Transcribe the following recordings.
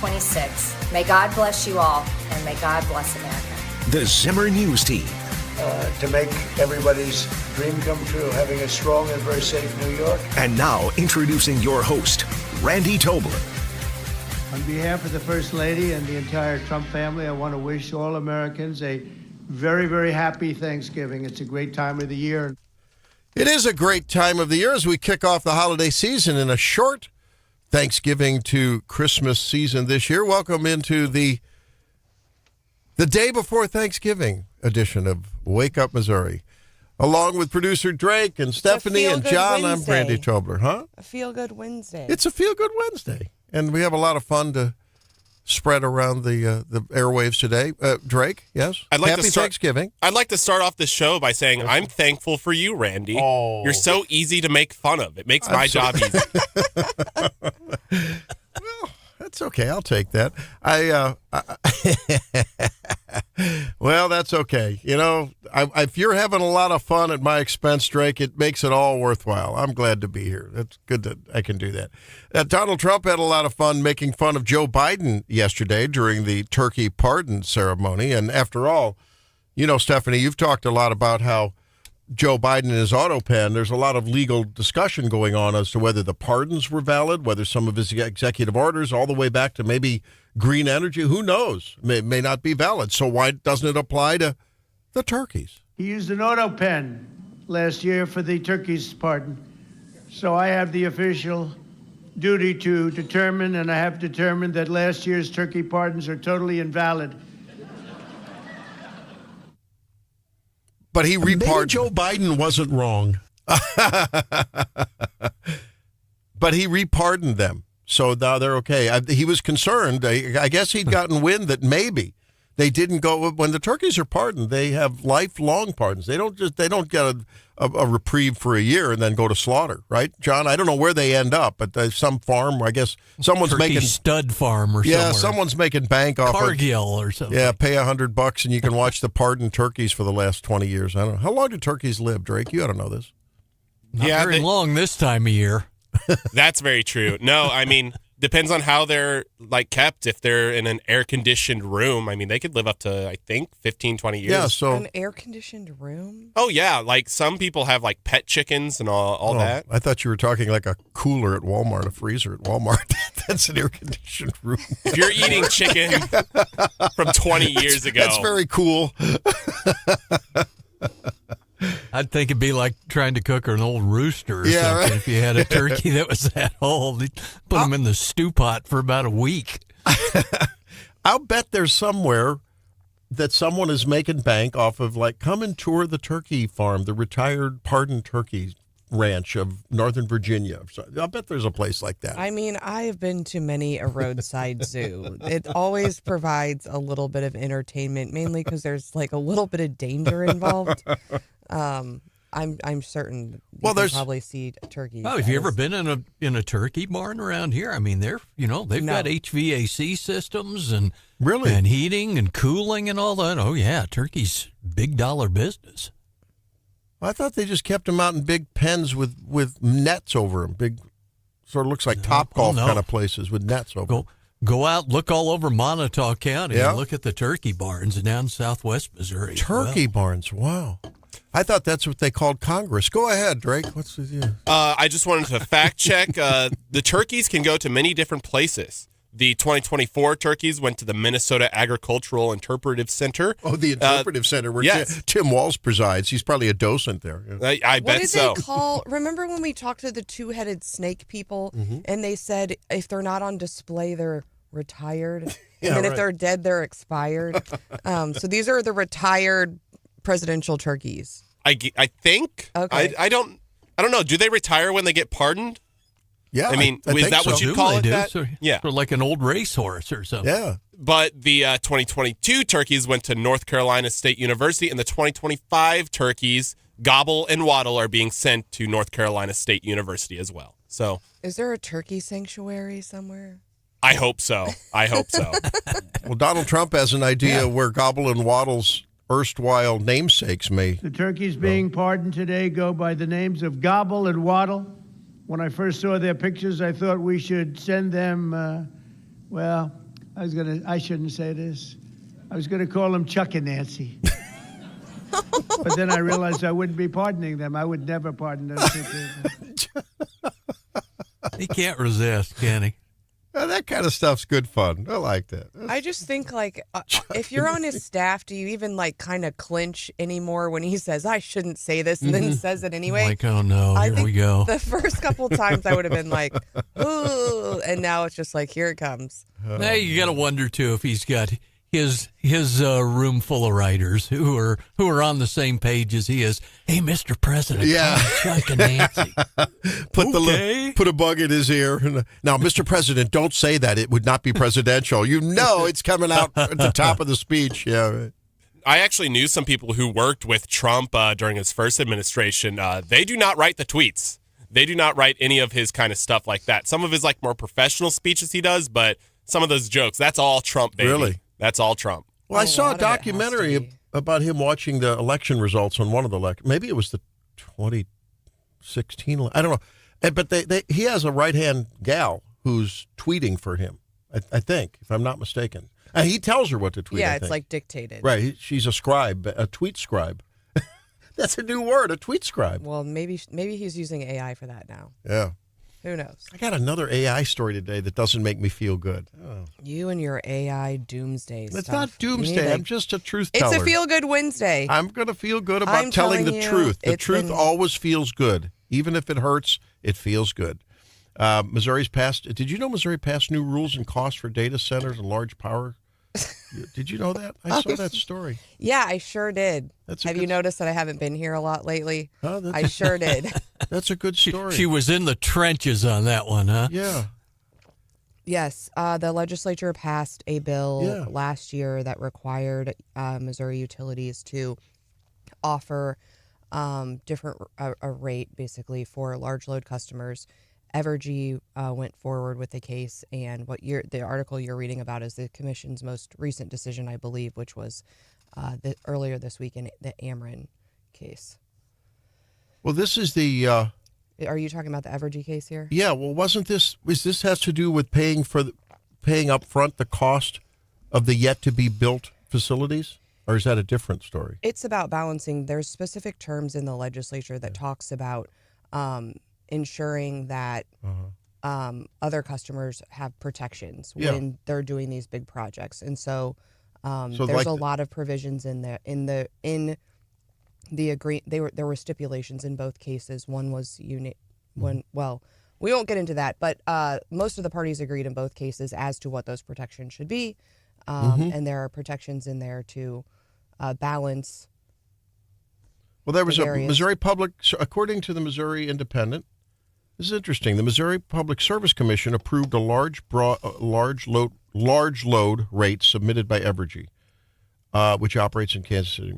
2026. May God bless you all, and may God bless America. The Zimmer News Team. To make everybody's dream come true, having a strong and very safe New York. And now, introducing your host, Randy Tobler. On behalf of the First Lady and the entire Trump family, I want to wish all Americans a very, very happy Thanksgiving. It's a great time of the year. It is a great time of the year as we kick off the holiday season in a short Thanksgiving to Christmas season this year. Welcome into the day before Thanksgiving edition of Wake Up Missouri. Along with producer Drake and Stephanie and John, Wednesday. I'm Randy Tobler. Huh? A feel-good Wednesday. It's a feel-good Wednesday. And we have a lot of fun to spread around the airwaves today. Drake, yes? Happy Thanksgiving. I'd like to start off this show by saying I'm thankful for you, Randy. Oh. You're so easy to make fun of. It makes my job easy. Well, that's okay. I'll take that. Well, that's okay. You know, if you're having a lot of fun at my expense, Drake, it makes it all worthwhile. I'm glad to be here. It's good that I can do that. Donald Trump had a lot of fun making fun of Joe Biden yesterday during the turkey pardon ceremony. And after all, you know, Stephanie, you've talked a lot about how Joe Biden and his auto pen, there's a lot of legal discussion going on as to whether the pardons were valid, whether some of his executive orders, all the way back to maybe green energy, who knows, may not be valid. So why doesn't it apply to the turkeys? He used an auto pen last year for the turkey's pardon. So I have the official duty to determine, and I have determined that last year's turkey pardons are totally invalid. But he Maybe repardoned. Joe Biden wasn't wrong. But he repardoned them. So now they're okay. He was concerned. I guess he'd gotten wind that maybe they didn't go. When the turkeys are pardoned, they have lifelong pardons. They don't get a reprieve for a year and then go to slaughter, right, John? I don't know where they end up, but there's some farm. I guess someone's Turkey making stud farm or yeah, somewhere. someone's making bank off Cargill or something. Yeah, pay $100 and you can watch the pardoned turkeys for the last 20 years. I don't know. How long do turkeys live, Drake? You ought to know this. Not very long this time of year. That's very true. No, I mean, depends on how they're kept. If they're in an air-conditioned room, I mean, they could live up to, I think, 15, 20 years. Yeah, so An air-conditioned room? Oh, yeah. Like, some people have, pet chickens and all that. I thought you were talking like a cooler at Walmart, a freezer at Walmart. That's an air-conditioned room. If you're eating chicken from 20 years ago. That's very cool. I'd think it'd be like trying to cook an old rooster or Yeah, something. right. If you had a turkey that was that old, you'd put them in the stew pot for about a week. I'll bet there's somewhere that someone is making bank off of, come and tour the turkey farm, the retired pardoned turkey ranch of Northern Virginia. So I'll bet there's a place like that. I mean, I have been to many a roadside zoo. It always provides a little bit of entertainment, mainly because there's a little bit of danger involved. I'm certain you can probably see turkeys. Oh, have you ever been in a turkey barn around here? I mean, they've got HVAC systems and Really? and heating and cooling and all that. Oh yeah, turkey's big dollar business. I thought they just kept them out in big pens with nets over them. Big, sort of looks like Topgolf kind of places with nets over them. Go out, look all over Montauk County, Yeah. and look at the turkey barns down southwest Missouri. Turkey barns, wow. I thought that's what they called Congress. Go ahead, Drake. What's with you? I just wanted to fact check. The turkeys can go to many different places. The 2024 turkeys went to the Minnesota Agricultural Interpretive Center. Oh, the Interpretive Center where yes. Tim Walz presides. He's probably a docent there. Yeah. I What bet did so. they call? Remember when we talked to the two-headed snake people, and they said if they're not on display, they're retired, Yeah, and then right. if they're dead, they're expired. So these are the retired presidential turkeys. I think. Okay. I don't know. Do they retire when they get pardoned? Yeah, I mean, is think that so. what you call they it? do. That? So, Yeah. sort of like an old racehorse or something. Yeah. But the 2022 turkeys went to North Carolina State University, and the 2025 turkeys, Gobble and Waddle, are being sent to North Carolina State University as well. So Is there a turkey sanctuary somewhere? I hope so. Well, Donald Trump has an idea where Gobble and Waddle's erstwhile namesakes may. The turkeys being pardoned today go by the names of Gobble and Waddle. When I first saw their pictures, I thought we should send them, I shouldn't say this. I was gonna call them Chuck and Nancy. But then I realized I wouldn't be pardoning them. I would never pardon those two people. He can't resist, can he? That kind of stuff's good fun. I like that. I just think, like, if you're on his staff, do you even, like, kind of clinch anymore when he says, I shouldn't say this, and then says it anyway? Like, oh, no, I here think we go. The first couple times I would have been like, ooh, and now it's just like, here it comes. Now you got to wonder, too, if he's got his room full of writers who are on the same page as he is. Hey, Mr. President, Yeah. Chuck and Nancy. Put a bug in his ear. Now, Mr. President, don't say that. It would not be presidential. You know it's coming out at the top of the speech. Yeah. Right. I actually knew some people who worked with Trump during his first administration. They do not write the tweets. They do not write any of his kind of stuff like that. Some of his like more professional speeches he does, but some of those jokes, that's all Trump, baby. Really? That's all Trump. Well, I saw a lot of it has to documentary be. about him watching the election results on one of the elections. Maybe it was the 2016. I don't know. But he has a right-hand gal who's tweeting for him, I think, if I'm not mistaken. And he tells her what to tweet. Yeah, I it's think. like dictated. Right. She's a scribe, a tweet scribe. That's a new word, a tweet scribe. Well, maybe he's using AI for that now. Yeah. Who knows? I got another AI story today that doesn't make me feel good. Oh. You and your AI doomsday stuff. It's not You need doomsday. to- I'm just a truth teller. It's a feel-good Wednesday. I'm going to feel good about I'm telling the telling you, truth. The it's truth been- always feels good. Even if it hurts, it feels good. Missouri's passed. Did you know Missouri passed new rules and costs for data centers and large power? Did you know that? I saw that story. Yeah, I sure did. That's a Have good- you noticed that I haven't been here a lot lately? Oh, that's- I sure did. That's a good story. She was in the trenches on that one, huh? Yeah. Yes, the legislature passed a bill Yeah. last year that required Missouri utilities to offer different a rate basically for large load customers. Evergy went forward with the case, and the article you're reading about is the commission's most recent decision, I believe, which was earlier this week in the Ameren case. Well, this is the. Are you talking about the Evergy case here? Yeah. Well, wasn't this? This has to do with paying up front the cost of the yet to be built facilities, or is that a different story? It's about balancing. There's specific terms in the legislature that talks about ensuring that other customers have protections when they're doing these big projects, and so there's like a lot of provisions in there in the there were stipulations in both cases. One was well, we won't get into that, but most of the parties agreed in both cases as to what those protections should be, and there are protections in there to balance. Well, there was the a various- Missouri Public, according to the Missouri Independent. This is interesting. The Missouri Public Service Commission approved a large load rate submitted by Evergy, which operates in Kansas City.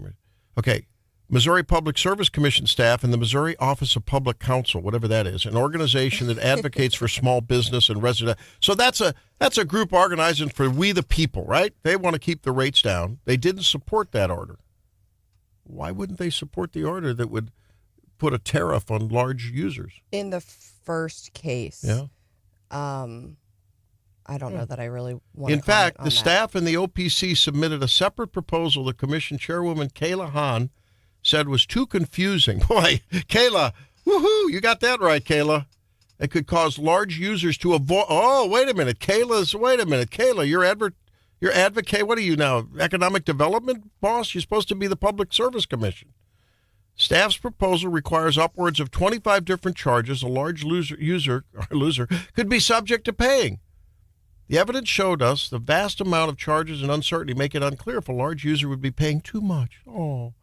Okay. Missouri Public Service Commission staff and the Missouri Office of Public Counsel, whatever that is, an organization that advocates for small business and resident. So that's a group organizing for we the people, right? They want to keep the rates down. They didn't support that order. Why wouldn't they support the order that would put a tariff on large users? In the first case, Yeah. I don't know that I really want. In fact, the staff and the OPC submitted a separate proposal the commission chairwoman Kayla Hahn said was too confusing. Boy, Kayla, woohoo, you got that right, Kayla. It could cause large users to avoid. Oh, wait a minute, Kayla, you're advocate. What are you now, economic development boss? You're supposed to be the Public Service Commission. Staff's proposal requires upwards of 25 different charges a large user could be subject to paying. The evidence showed us the vast amount of charges and uncertainty make it unclear if a large user would be paying too much. Oh,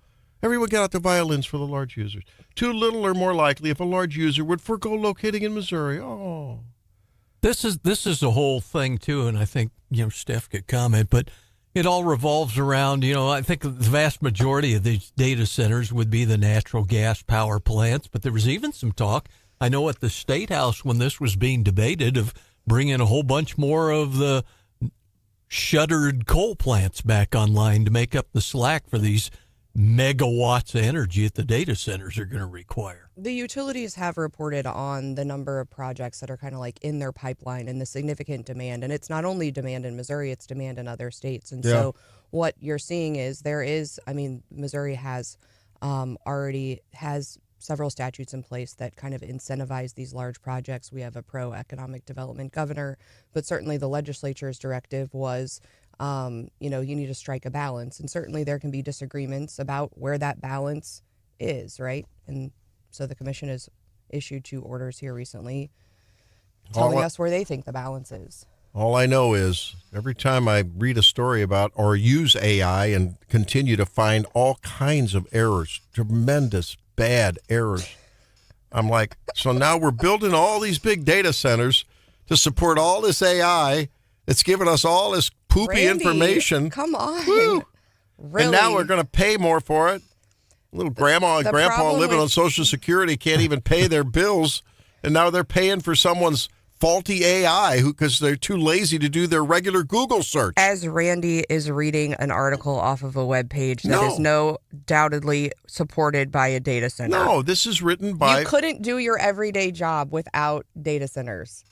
everyone get out the violins for the large users. Too little or more likely if a large user would forego locating in Missouri. Oh. This is the whole thing, too, and I think, Steph could comment, but it all revolves around, I think the vast majority of these data centers would be the natural gas power plants, but there was even some talk, I know at the State House when this was being debated, of bringing a whole bunch more of the shuttered coal plants back online to make up the slack for these megawatts of energy that the data centers are going to require. The utilities have reported on the number of projects that are kind of like in their pipeline and the significant demand. And it's not only demand in Missouri, it's demand in other states. And so what you're seeing is Missouri has already has several statutes in place that kind of incentivize these large projects. We have a pro-economic development governor, but certainly the legislature's directive was, you need to strike a balance. And certainly there can be disagreements about where that balance is, right? And so the commission has issued 2 orders here recently telling us where they think the balance is. All I know is every time I read a story about or use AI and continue to find all kinds of errors, tremendous bad errors, I'm like, so now we're building all these big data centers to support all this AI. It's giving us all this poopy Randy, information. Come on. Woo. Really? And now we're going to pay more for it. Little grandma and grandpa living on Social Security can't even pay their bills. And now they're paying for someone's faulty AI because they're too lazy to do their regular Google search. As Randy is reading an article off of a web page that is no doubtedly supported by a data center. No, this is written by... You couldn't do your everyday job without data centers.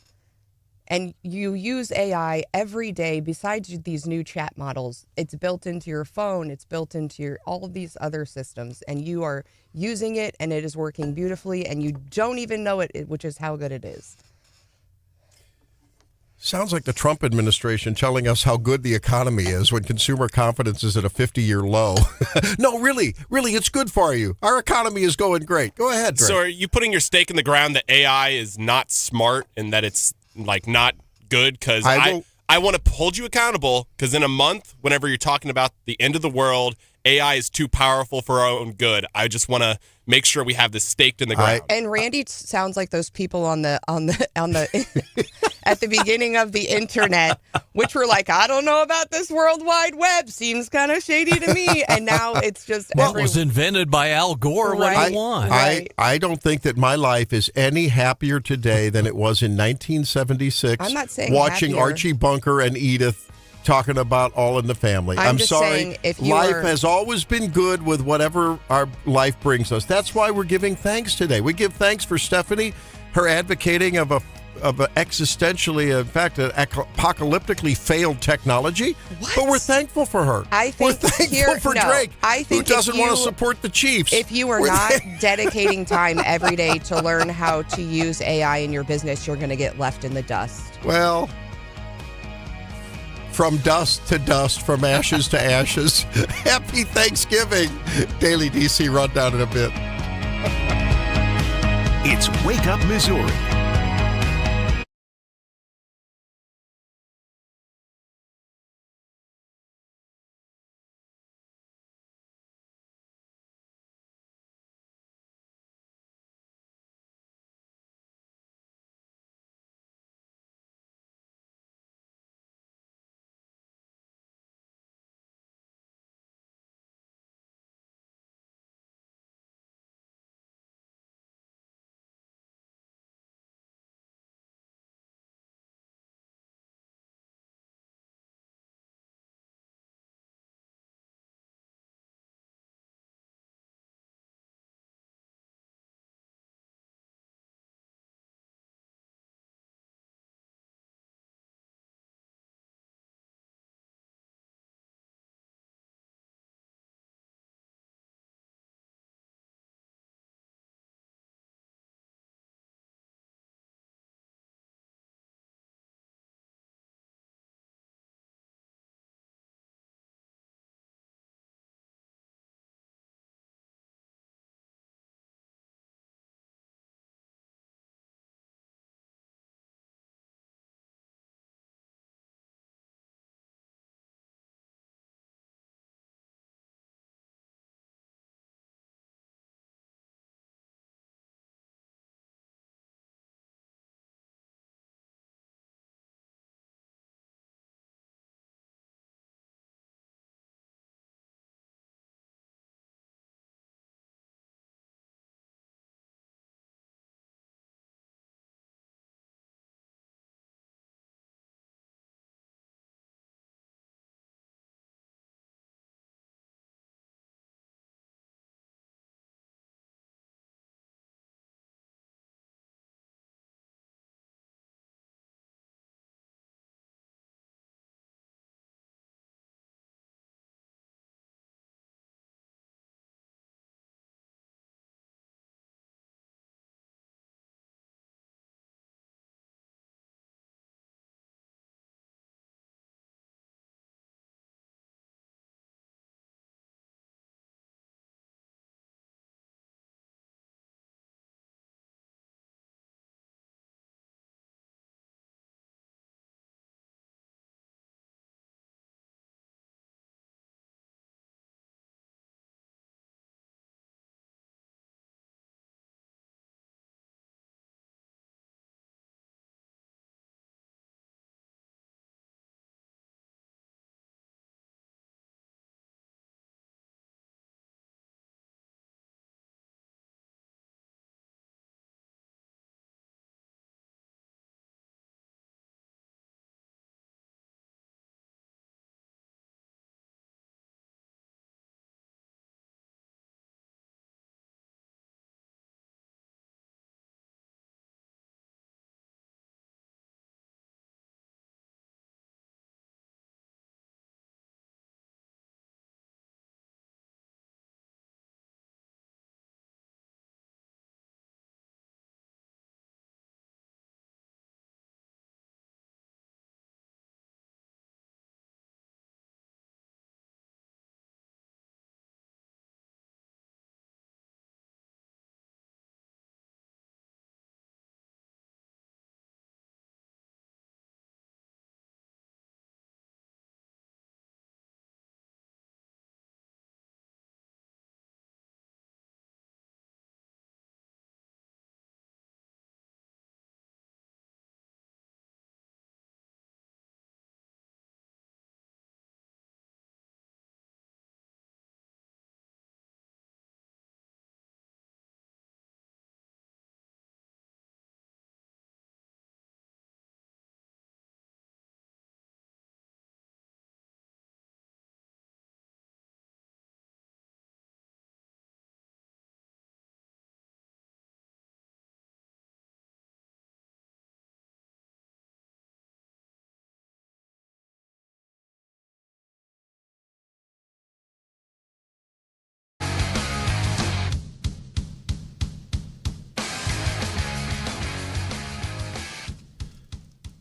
And you use AI every day besides these new chat models. It's built into your phone. It's built into all of these other systems. And you are using it, and it is working beautifully, and you don't even know it, which is how good it is. Sounds like the Trump administration telling us how good the economy is when consumer confidence is at a 50-year low. No, really, it's good for you. Our economy is going great. Go ahead, Drake. So are you putting your stake in the ground that AI is not smart and that it's like not good? Because I want to hold you accountable, because in a month, whenever you're talking about the end of the world, AI is too powerful for our own good. I just want to make sure we have this staked in the ground. And Randy sounds like those people on the at the beginning of the internet, which were like, I don't know about this World Wide Web. Seems kind of shady to me. And now it's just it was invented by Al Gore. What do you want? I don't think that my life is any happier today than it was in 1976. I'm not saying watching happier. Archie Bunker and Edith talking about All in the Family. I'm just sorry. saying, if life has always been good with whatever our life brings us. That's why we're giving thanks today. We give thanks for Stephanie, her advocating of a existentially, in fact, an apocalyptically failed technology. But we're thankful for her. We're thankful for Drake, who doesn't want to support the Chiefs. If you are not dedicating time every day to learn how to use AI in your business, you're going to get left in the dust. Well, from dust to dust, from ashes to ashes. Happy Thanksgiving. Daily DC Rundown in a bit. It's Wake Up Missouri.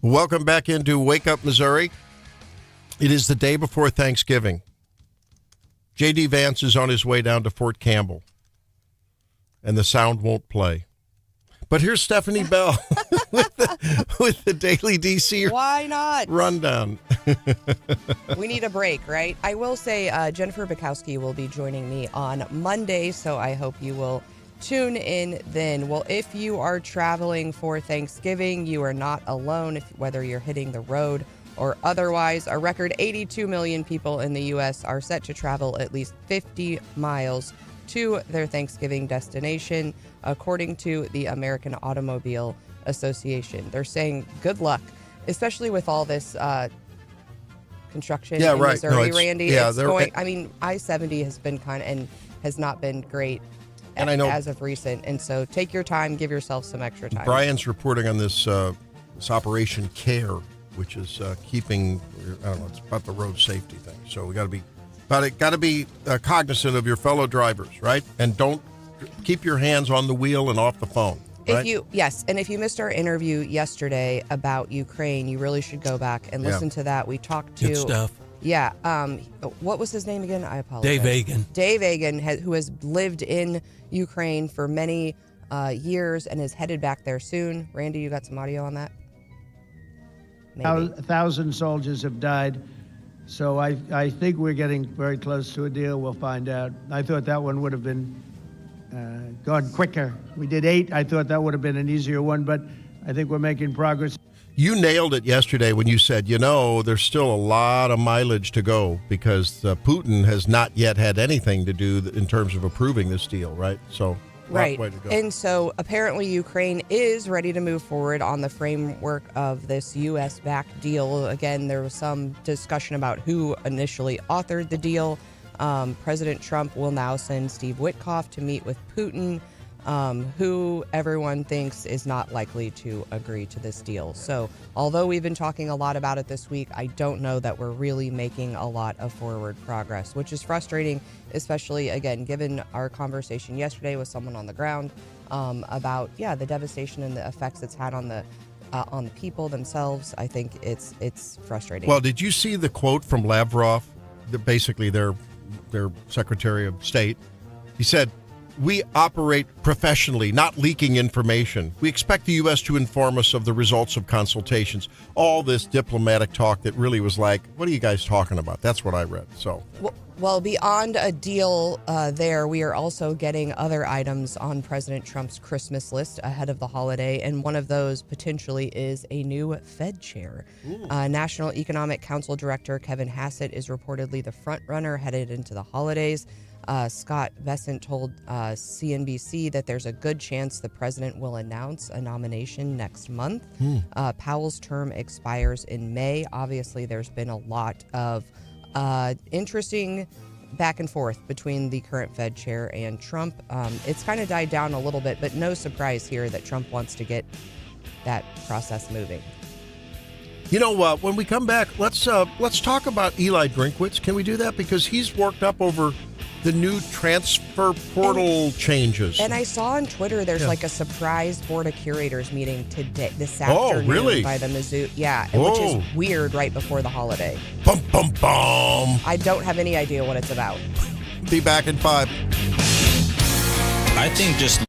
Welcome back into Wake Up, Missouri. It is the day before Thanksgiving. J.D. Vance is on his way down to Fort Campbell, and the sound won't play. But here's Stephanie Bell with the Daily DC Why not? rundown. We need a break, right? I will say Jennifer Bukowski will be joining me on Monday, so I hope you will tune in then. Well, if you are traveling for Thanksgiving, you are not alone, whether you're hitting the road or otherwise. A record 82 million people in the U.S. are set to travel at least 50 miles to their Thanksgiving destination, according to the American Automobile Association. They're saying good luck, especially with all this construction in Missouri, Randy. It's going, I mean, I-70 has been and has not been great and I know, as of recent. And so take your time, give yourself some extra time. Brian's reporting on this Operation CARE, which is keeping, I don't know, it's about the road safety thing. So we got to be cognizant of your fellow drivers, right? And don't keep your hands on the wheel and off the phone. Right? If you missed our interview yesterday about Ukraine, you really should go back and listen to that. We talked to good stuff. Yeah. What was his name again? I apologize. Dave Agan, who has lived in Ukraine for many years and is headed back there soon. Randy, you got some audio on that? Maybe. 1,000 soldiers have died. So I think we're getting very close to a deal. We'll find out. I thought that one would have been gone quicker. We did 8. I thought that would have been an easier one, but I think we're making progress. You nailed it yesterday when you said, there's still a lot of mileage to go because Putin has not yet had anything to do in terms of approving this deal, right? So, right. Way to go. And so apparently Ukraine is ready to move forward on the framework of this U.S.-backed deal. Again, there was some discussion about who initially authored the deal. President Trump will now send Steve Witkoff to meet with Putin, who everyone thinks is not likely to agree to this deal. So although we've been talking a lot about it this week, I don't know that we're really making a lot of forward progress, which is frustrating, especially, again, given our conversation yesterday with someone on the ground about, the devastation and the effects it's had on the people themselves. I think it's frustrating. Well, did you see the quote from Lavrov, basically their Secretary of State? He said, "We operate professionally, not leaking information. We expect the U.S. to inform us of the results of consultations." All this diplomatic talk that really was like, what are you guys talking about? That's what I read. So, well, beyond a deal there, we are also getting other items on President Trump's Christmas list ahead of the holiday, and one of those potentially is a new Fed chair. National Economic Council Director Kevin Hassett is reportedly the front runner headed into the holidays. Scott Bessent told CNBC that there's a good chance the president will announce a nomination next month. Powell's term expires in May. Obviously, there's been a lot of interesting back and forth between the current Fed chair and Trump. It's kind of died down a little bit, but no surprise here that Trump wants to get that process moving. When we come back, let's talk about Eli Drinkwitz. Can we do that? Because he's worked up over the new transfer portal changes. And I saw on Twitter there's like a surprise board of curators meeting this Oh, afternoon really? by the Mizzou. Yeah, which is weird right before the holiday. Bum, bum, bum. I don't have any idea what it's about. Be back in 5. I think just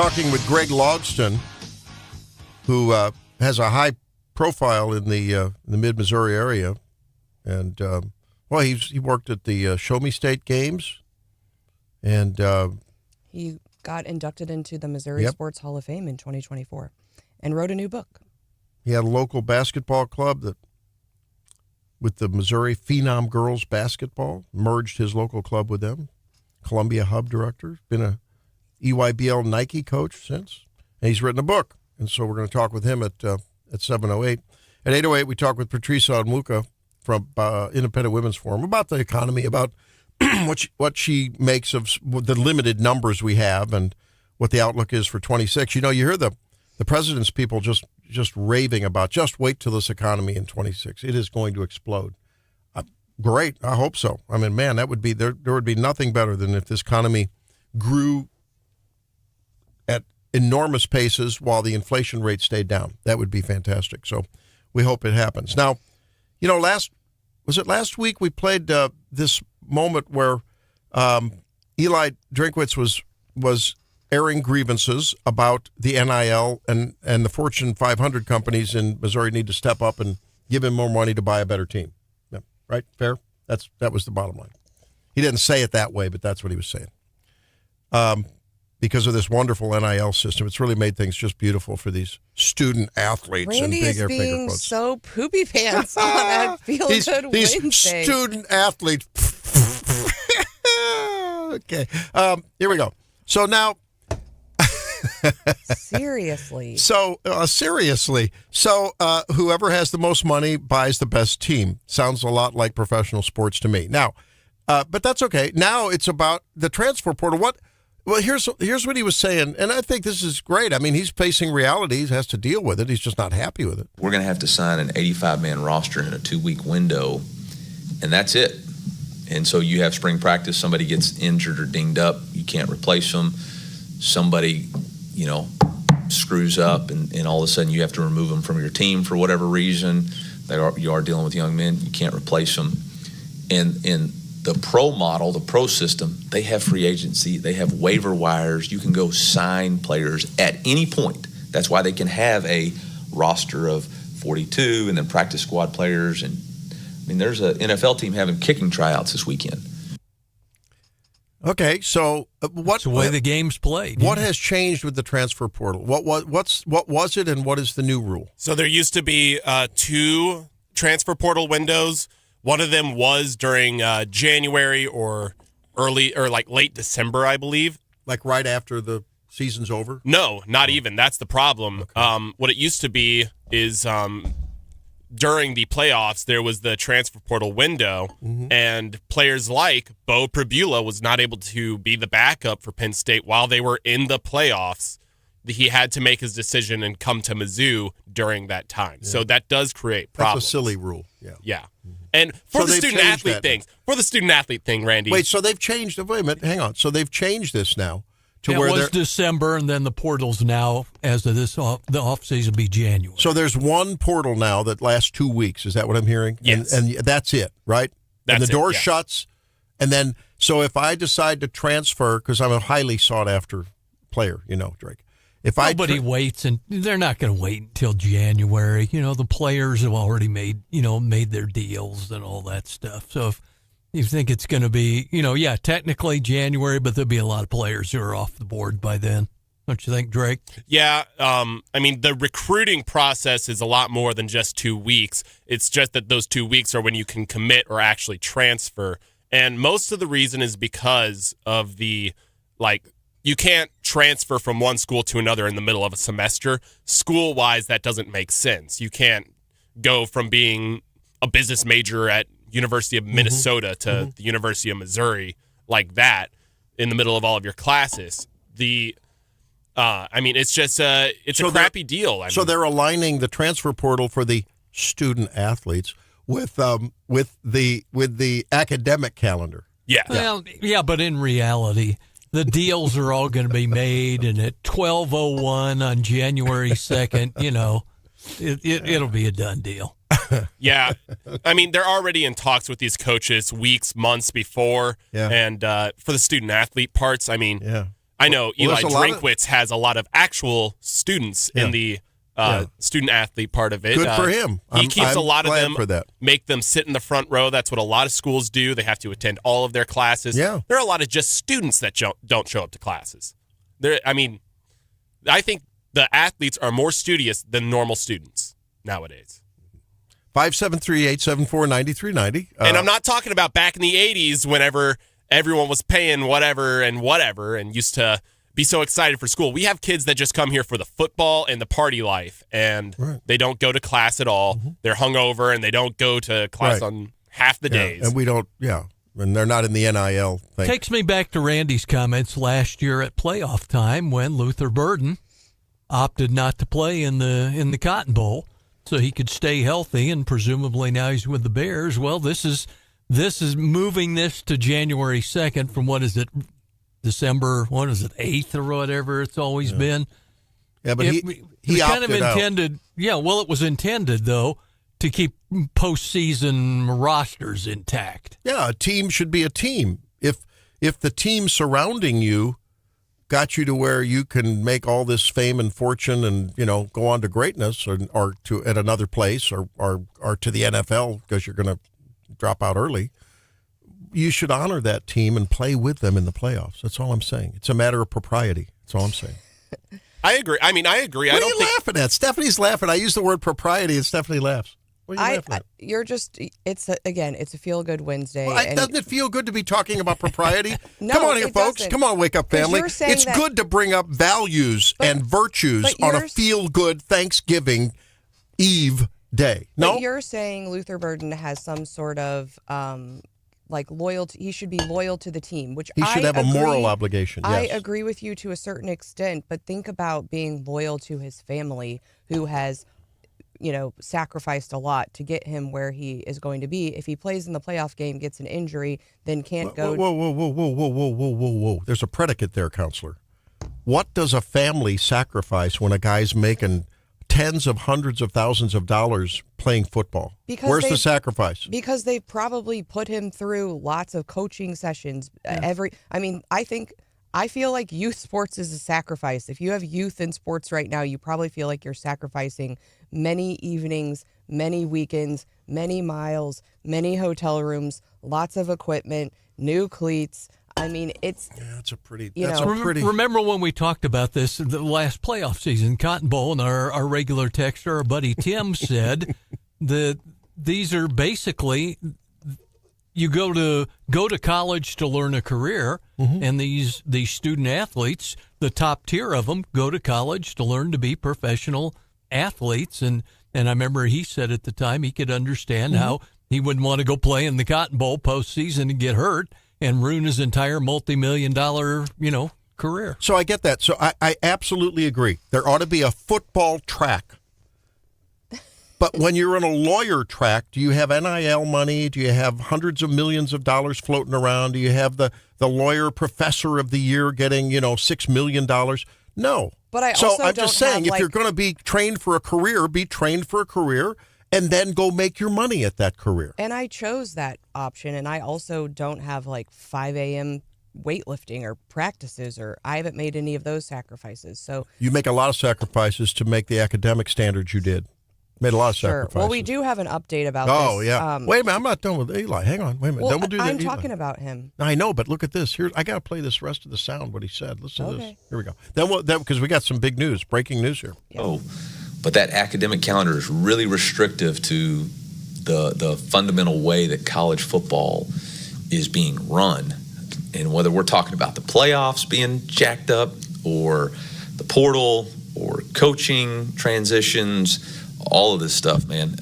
Talking with Greg Logston, who has a high profile in the mid-Missouri area. And, he worked at the Show Me State Games. And he got inducted into the Missouri Sports Hall of Fame in 2024 and wrote a new book. He had a local basketball club that, with the Missouri Phenom Girls Basketball, merged his local club with them. Columbia Hub director, been a EYBL Nike coach since, and he's written a book. And so we're going to talk with him at 7:08. At 8:08, we talk with Patrice Onwuka from Independent Women's Forum about the economy, about what she makes of the limited numbers we have and what the outlook is for 26. You know, you hear the president's people just raving about, just wait till this economy in 26. It is going to explode. Great. I hope so. I mean, man, that would be there would be nothing better than if this economy grew at enormous paces while the inflation rate stayed down. That would be fantastic. So we hope it happens. Now, you know, last week we played this moment where Eli Drinkwitz was airing grievances about the NIL and the Fortune 500 companies in Missouri need to step up and give him more money to buy a better team. Yeah, right? Fair? That was the bottom line. He didn't say it that way, but that's what he was saying. Because of this wonderful NIL system, it's really made things just beautiful for these student athletes. Randy and big is being quotes. so poopy pants on that feel-good These Wednesday. student athletes. Okay, here we go. So now, seriously. So whoever has the most money buys the best team. Sounds a lot like professional sports to me. Now, but that's okay. Now it's about the transfer portal. Well, here's what he was saying, and I think this is great. I mean, he's facing reality. He has to deal with it. He's just not happy with it. We're going to have to sign an 85-man roster in a 2-week window, and that's it. And so you have spring practice, somebody gets injured or dinged up, you can't replace them. Somebody, screws up, and all of a sudden you have to remove them from your team for whatever reason. You are dealing with young men, you can't replace them. And in the pro model, the pro system, they have free agency, they have waiver wires. You can go sign players at any point. That's why they can have a roster of 42 and then practice squad players. And I mean, there's an NFL team having kicking tryouts this weekend. Okay, so That's the way the game's played. What has changed with the transfer portal? What was it, and what is the new rule? So there used to be 2 transfer portal windows. One of them was during January or late December, I believe. Like right after the season's over? No, not even. That's the problem. Okay. What it used to be is during the playoffs, there was the transfer portal window, and players like Bo Pribula was not able to be the backup for Penn State while they were in the playoffs. He had to make his decision and come to Mizzou during that time. Yeah. So that does create problems. That's a silly rule. Yeah. And for the student athlete thing, Randy. Wait, so they've changed. Wait a minute, hang on. So they've changed this now to where it was December, and then the portal's now, as of this the off season, be January. So there's one portal now that lasts 2 weeks. Is that what I'm hearing? Yes. And that's it, right? That's and the door it, yeah. shuts, and then so if I decide to transfer because I'm a highly sought after player, Drake. If nobody waits, and they're not going to wait until January. The players have already made their deals and all that stuff. So if you think it's going to be, technically January, but there'll be a lot of players who are off the board by then. Don't you think, Drake? Yeah. I mean, the recruiting process is a lot more than just 2 weeks. It's just that those 2 weeks are when you can commit or actually transfer. And most of the reason is because of you can't transfer from one school to another in the middle of a semester. School-wise, that doesn't make sense. You can't go from being a business major at University of Minnesota to the University of Missouri like that in the middle of all of your classes. It's just a crappy deal. So they're aligning the transfer portal for the student athletes with the academic calendar. Yeah. Well, yeah, but in reality, the deals are all going to be made, and at 12:01 on January 2nd, it'll be a done deal. Yeah. I mean, they're already in talks with these coaches weeks, months before. Yeah. And for the student athlete parts, I mean, I know Eli there's a lot of- Drinkwitz has a lot of actual students in the student athlete part of it. Good for him. He keeps a lot of glad them, for that. make them sit in the front row. That's what a lot of schools do. They have to attend all of their classes. Yeah. There are a lot of just students that don't show up to classes. I think the athletes are more studious than normal students nowadays. 573-874-9390. And I'm not talking about back in the 80s whenever everyone was paying whatever and used to be so excited for school. We have kids that just come here for the football and the party life, and they don't go to class at all. Mm-hmm. They're hungover, and they don't go to class on half the days. And we don't, and they're not in the NIL thing. Takes me back to Randy's comments last year at playoff time when Luther Burden opted not to play in the Cotton Bowl so he could stay healthy, and presumably now he's with the Bears. Well, this is moving this to January 2nd from what is it, December 8th or whatever it's always been. Yeah, but he kind of opted out. intended. Yeah, well, it was intended though to keep postseason rosters intact. Yeah, a team should be a team. If the team surrounding you got you to where you can make all this fame and fortune and go on to greatness or to at another place or to the NFL because you're going to drop out early, you should honor that team and play with them in the playoffs. That's all I'm saying. It's a matter of propriety. That's all I'm saying. I agree. I agree. What are you laughing at? Stephanie's laughing. I use the word propriety and Stephanie laughs. What are you laughing at? It's a feel-good Wednesday. Well, doesn't it feel good to be talking about propriety? No, come on here, it folks. doesn't. Come on, wake up, family. You're saying It's that- good to bring up values and virtues on a feel-good Thanksgiving Eve day. No? But you're saying Luther Burden has some sort of loyalty. He should be loyal to the team, which He should have a moral obligation. I Yes. agree with you to a certain extent, but think about being loyal to his family, who has, sacrificed a lot to get him where he is going to be. If he plays in the playoff game, gets an injury, then can't go. Whoa. There's a predicate there, counselor. What does a family sacrifice when a guy's making tens of hundreds of thousands of dollars playing football? Where's the sacrifice? Because they've probably put him through lots of coaching sessions. I feel like youth sports is a sacrifice. If you have youth in sports right now, you probably feel like you're sacrificing many evenings, many weekends, many miles, many hotel rooms, lots of equipment, new cleats. That's a pretty. Remember when we talked about this in the last playoff season, Cotton Bowl, and our regular texter, our buddy Tim, said that these are basically you go to college to learn a career, and these student athletes, the top tier of them, go to college to learn to be professional athletes. And I remember he said at the time he could understand how he wouldn't want to go play in the Cotton Bowl postseason and get hurt and ruin his entire multi-million-dollar, career. So I get that. So I absolutely agree. There ought to be a football track. But when you're in a lawyer track, do you have NIL money? Do you have hundreds of millions of dollars floating around? Do you have the lawyer professor of the year getting, $6 million? No. But I'm just saying, if you're going to be trained for a career, be trained for a career and then go make your money at that career. And I chose that option, and I also don't have 5 a.m. weightlifting or practices, or I haven't made any of those sacrifices. So you make a lot of sacrifices to make the academic standards you did. Made a lot of sacrifices. Well, we do have an update about this. Oh, yeah. Wait a minute. I'm not done with Eli. Hang on. Wait a minute. Well, Then we'll do that. I'm talking about him. I know, but look at this. Here, I got to play this rest of the sound, what he said. Listen to this. Okay. Here we go. Then because we got some big news, breaking news here. Oh, but that academic calendar is really restrictive to the fundamental way that college football is being run. And whether we're talking about the playoffs being jacked up or the portal or coaching transitions, all of this stuff, man.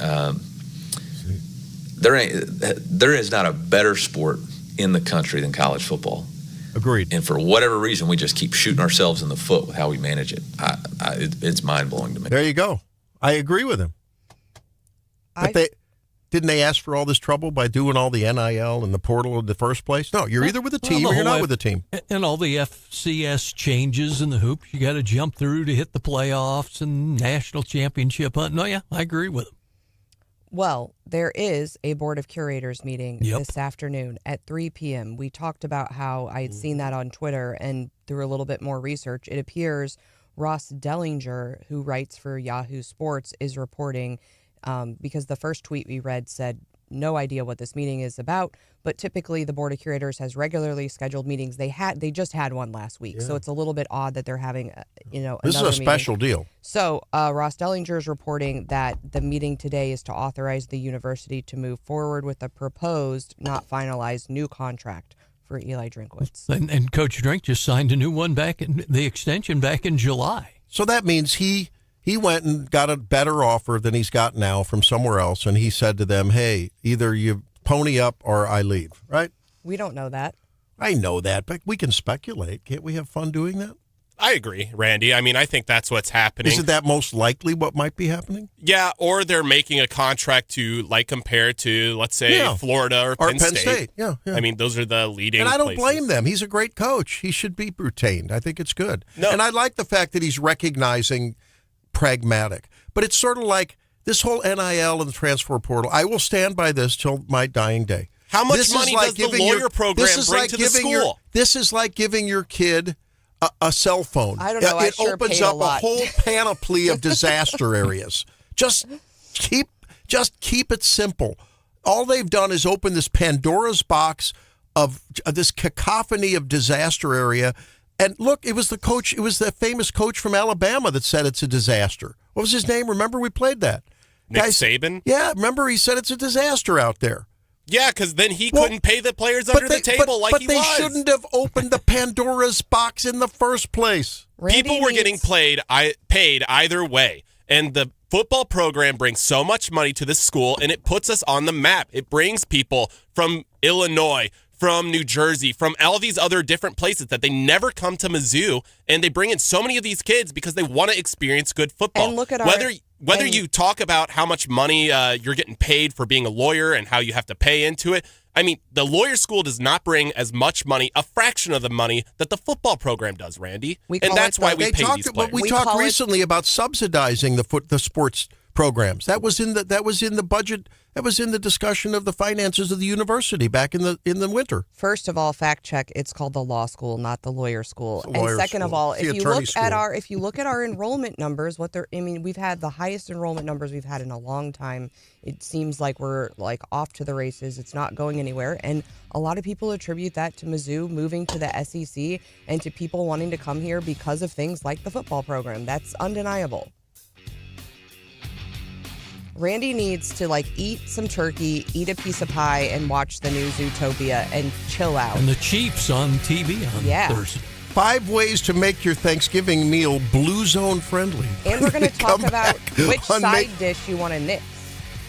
There is not a better sport in the country than college football. Agreed. And for whatever reason, we just keep shooting ourselves in the foot with how we manage it. It's mind-blowing to me. There you go. I agree with him. But didn't they ask for all this trouble by doing all the NIL and the portal in the first place? No, you're either with a team or you're not with a team. And all the FCS changes and the hoops you got to jump through to hit the playoffs and national championship hunt. No, yeah, I agree with him. Well, there is a board of curators meeting this afternoon at 3 p.m. We talked about how I had seen that on Twitter, and through a little bit more research, it appears Ross Dellinger, who writes for Yahoo Sports, is reporting because the first tweet we read said, no idea what this meeting is about, but typically the board of curators has regularly scheduled meetings. They just had one last week, so it's a little bit odd that they're having This is a special deal. So Ross Dellinger is reporting that the meeting today is to authorize the university to move forward with a proposed, not finalized, new contract for Eli Drinkwitz. And Coach Drink just signed a new one the extension back in July. So that means he went and got a better offer than he's got now from somewhere else, and he said to them, hey, either you pony up or I leave, right? We don't know that. I know that, but we can speculate. Can't we have fun doing that? I agree, Randy. I mean, I think that's what's happening. Isn't that most likely what might be happening? Yeah, or they're making a contract to, like, compare to, let's say, Florida or Penn State. Yeah. I mean, those are the leading And I don't places. blame them. He's a great coach. He should be retained. I think it's good. No. And I like the fact that he's recognizing pragmatic. But it's sort of like this whole NIL and the transfer portal. I will stand by this till my dying day. How much money does the lawyer program bring to the school? This is like giving your kid a cell phone. I don't know. It opens up a whole panoply of disaster areas. Just keep it simple. All they've done is open this Pandora's box of this cacophony of disaster area. And look, it was the famous coach from Alabama that said it's a disaster. What was his name? Remember we played that? Nick Saban? Yeah, remember he said it's a disaster out there. Yeah, because then he couldn't pay the players under the table like he was. But they shouldn't have opened the Pandora's box in the first place. People were getting paid either way. And the football program brings so much money to this school, and it puts us on the map. It brings people from Illinois, from New Jersey, from all these other different places that they never come to Mizzou, and they bring in so many of these kids because they want to experience good football. And look at whether you talk about how much money you're getting paid for being a lawyer and how you have to pay into it, I mean, the lawyer school does not bring as much money, a fraction of the money that the football program does, Randy. And that's why we pay these players. We talked recently about subsidizing the sports programs. That was in the budget. That was in the discussion of the finances of the university back in the winter. First of all, fact check. It's called the law school, not the lawyer school. And second of all, if you look at our enrollment numbers, we've had the highest enrollment numbers we've had in a long time. It seems like we're off to the races. It's not going anywhere, and a lot of people attribute that to Mizzou moving to the SEC and to people wanting to come here because of things like the football program. That's undeniable. Randy needs to eat some turkey, eat a piece of pie, and watch the new Zootopia and chill out. And the Chiefs on TV on Thursday. 5 ways to make your Thanksgiving meal Blue Zone friendly. And we're going to talk about which side dish you want to nix.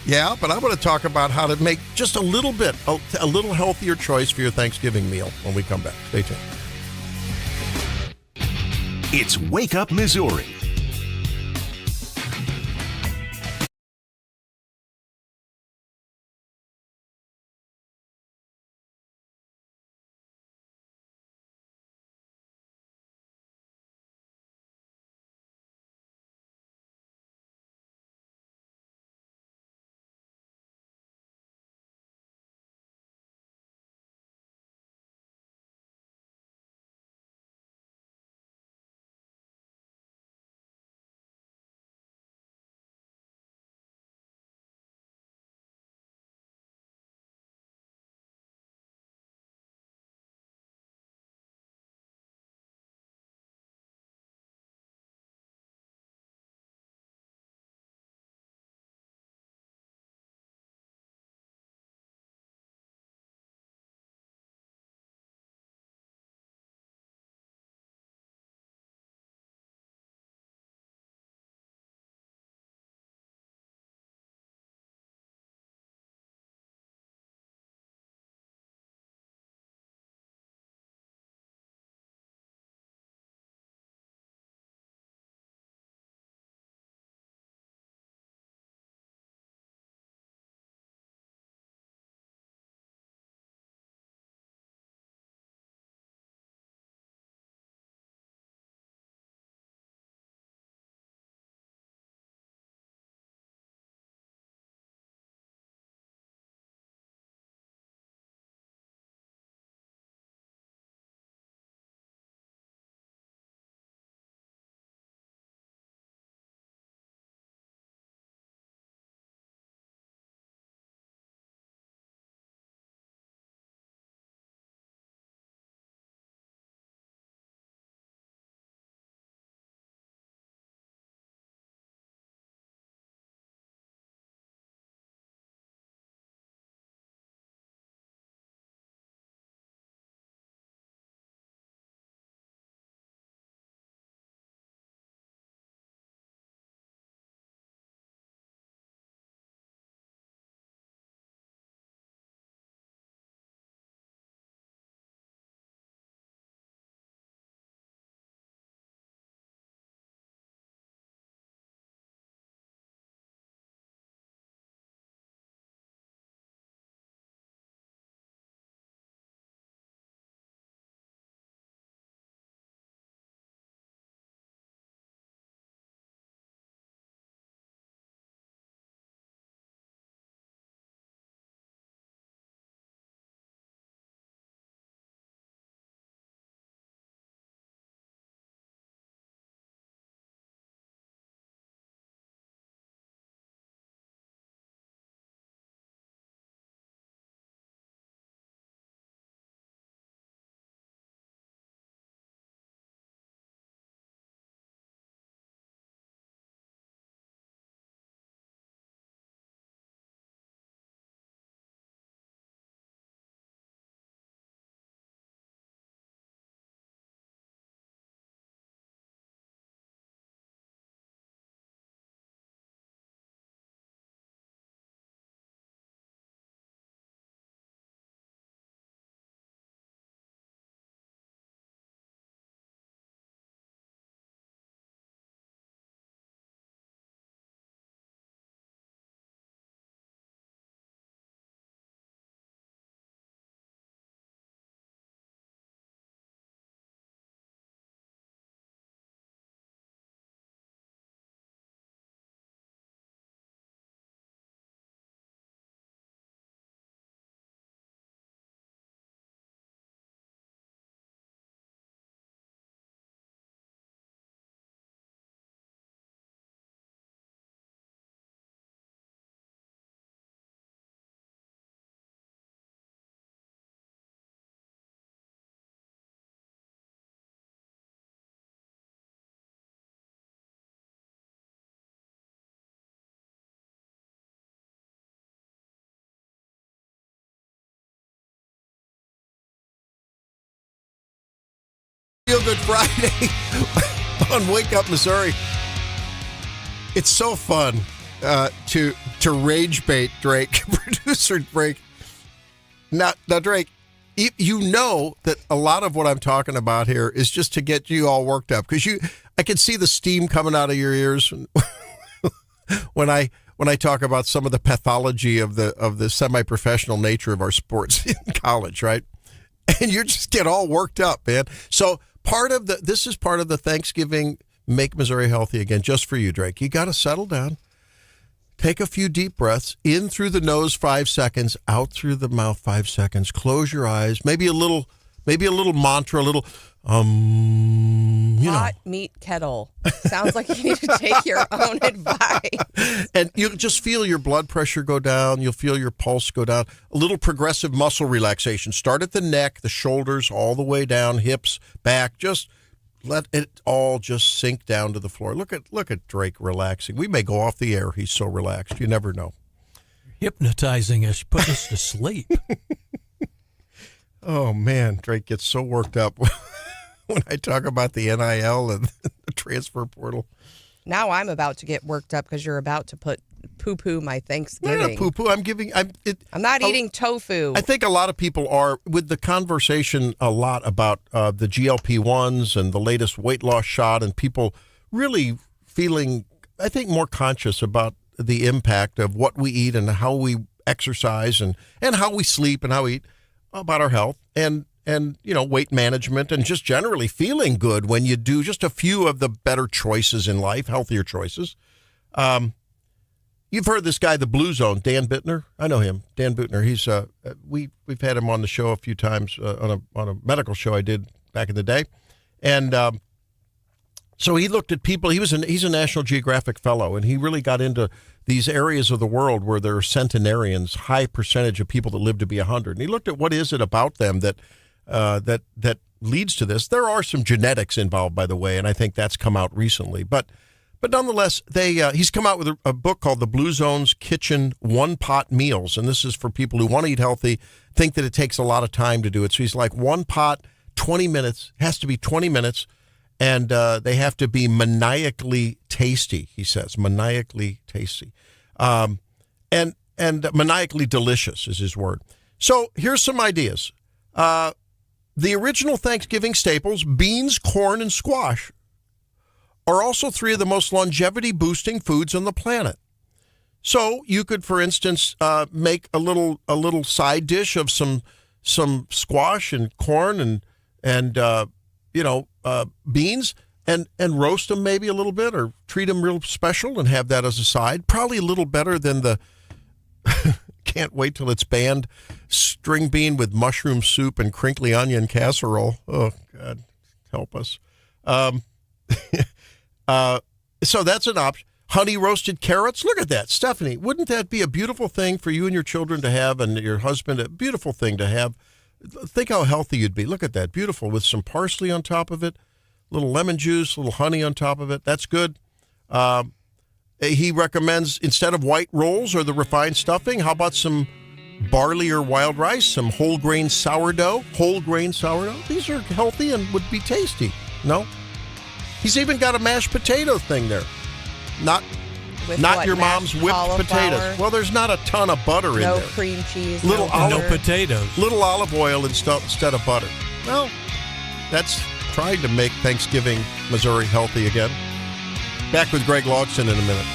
Yeah, but I'm going to talk about how to make just a little healthier choice for your Thanksgiving meal when we come back. Stay tuned. It's Wake Up Missouri. Feel Good Friday on Wake Up Missouri. It's so fun to rage bait Drake, producer Drake. Now, Drake, you know that a lot of what I'm talking about here is just to get you all worked up because I can see the steam coming out of your ears when I talk about some of the pathology of the semi-professional nature of our sports in college, right? And you just get all worked up, man. So this is part of the Thanksgiving Make Missouri Healthy Again, just for you, Drake. You got to settle down. Take a few deep breaths, in through the nose 5 seconds, out through the mouth 5 seconds. Close your eyes. Maybe a little mantra, a little Hot meat kettle. Sounds like you need to take your own advice. And you'll just feel your blood pressure go down. You'll feel your pulse go down. A little progressive muscle relaxation. Start at the neck, the shoulders, all the way down, hips, back. Just let it all just sink down to the floor. Look at Drake relaxing. We may go off the air. He's so relaxed. You never know. Hypnotizing us, put us to sleep. Oh, man. Drake gets so worked up when I talk about the NIL and the transfer portal. Now I'm about to get worked up because you're about to put poo-poo my Thanksgiving. Not a poo-poo. I'm not eating tofu. I think a lot of people are, with the conversation a lot about the GLP-1s and the latest weight loss shot, and people really feeling, I think, more conscious about the impact of what we eat and how we exercise and how we sleep and how we eat, about our health and weight management and just generally feeling good when you do just a few of the better choices in life, healthier choices. You've heard this guy, the Blue Zone, Dan Bittner. I know him, Dan Bittner. He's we've had him on the show a few times on a medical show I did back in the day, and so he looked at people. He's a National Geographic fellow, and he really got into these areas of the world where there are centenarians, high percentage of people that live to be 100. And he looked at what is it about them that leads to this. There are some genetics involved, by the way, and I think that's come out recently, but nonetheless, he's come out with a book called The Blue Zone's Kitchen One-Pot Meals, and this is for people who want to eat healthy, think that it takes a lot of time to do it. So he's like, one pot, 20 minutes, has to be 20 minutes, and they have to be maniacally tasty, he says, maniacally tasty. And maniacally delicious is his word. So here's some ideas. The original Thanksgiving staples, beans, corn, and squash, are also three of the most longevity-boosting foods on the planet. So you could, for instance, make a little side dish of some squash and corn and beans and roast them maybe a little bit or treat them real special and have that as a side. Probably a little better than the can't wait till it's banned string bean with mushroom soup and crinkly onion casserole. Oh, God, help us. So that's an option. Honey roasted carrots. Look at that, Stephanie. Wouldn't that be a beautiful thing for you and your children to have, and your husband? A beautiful thing to have. Think how healthy you'd be. Look at that, beautiful, with some parsley on top of it, a little lemon juice, a little honey on top of it. That's good. He recommends, instead of white rolls or the refined stuffing, how about some barley or wild rice, some whole grain sourdough. These are healthy and would be tasty. No? He's even got a mashed potato thing there. Not your mom's whipped potatoes. Well, there's not a ton of butter in there. No cream cheese. No potatoes. Little olive oil instead of butter. Well, that's trying to make Thanksgiving Missouri healthy again. Back with Greg Logston in a minute.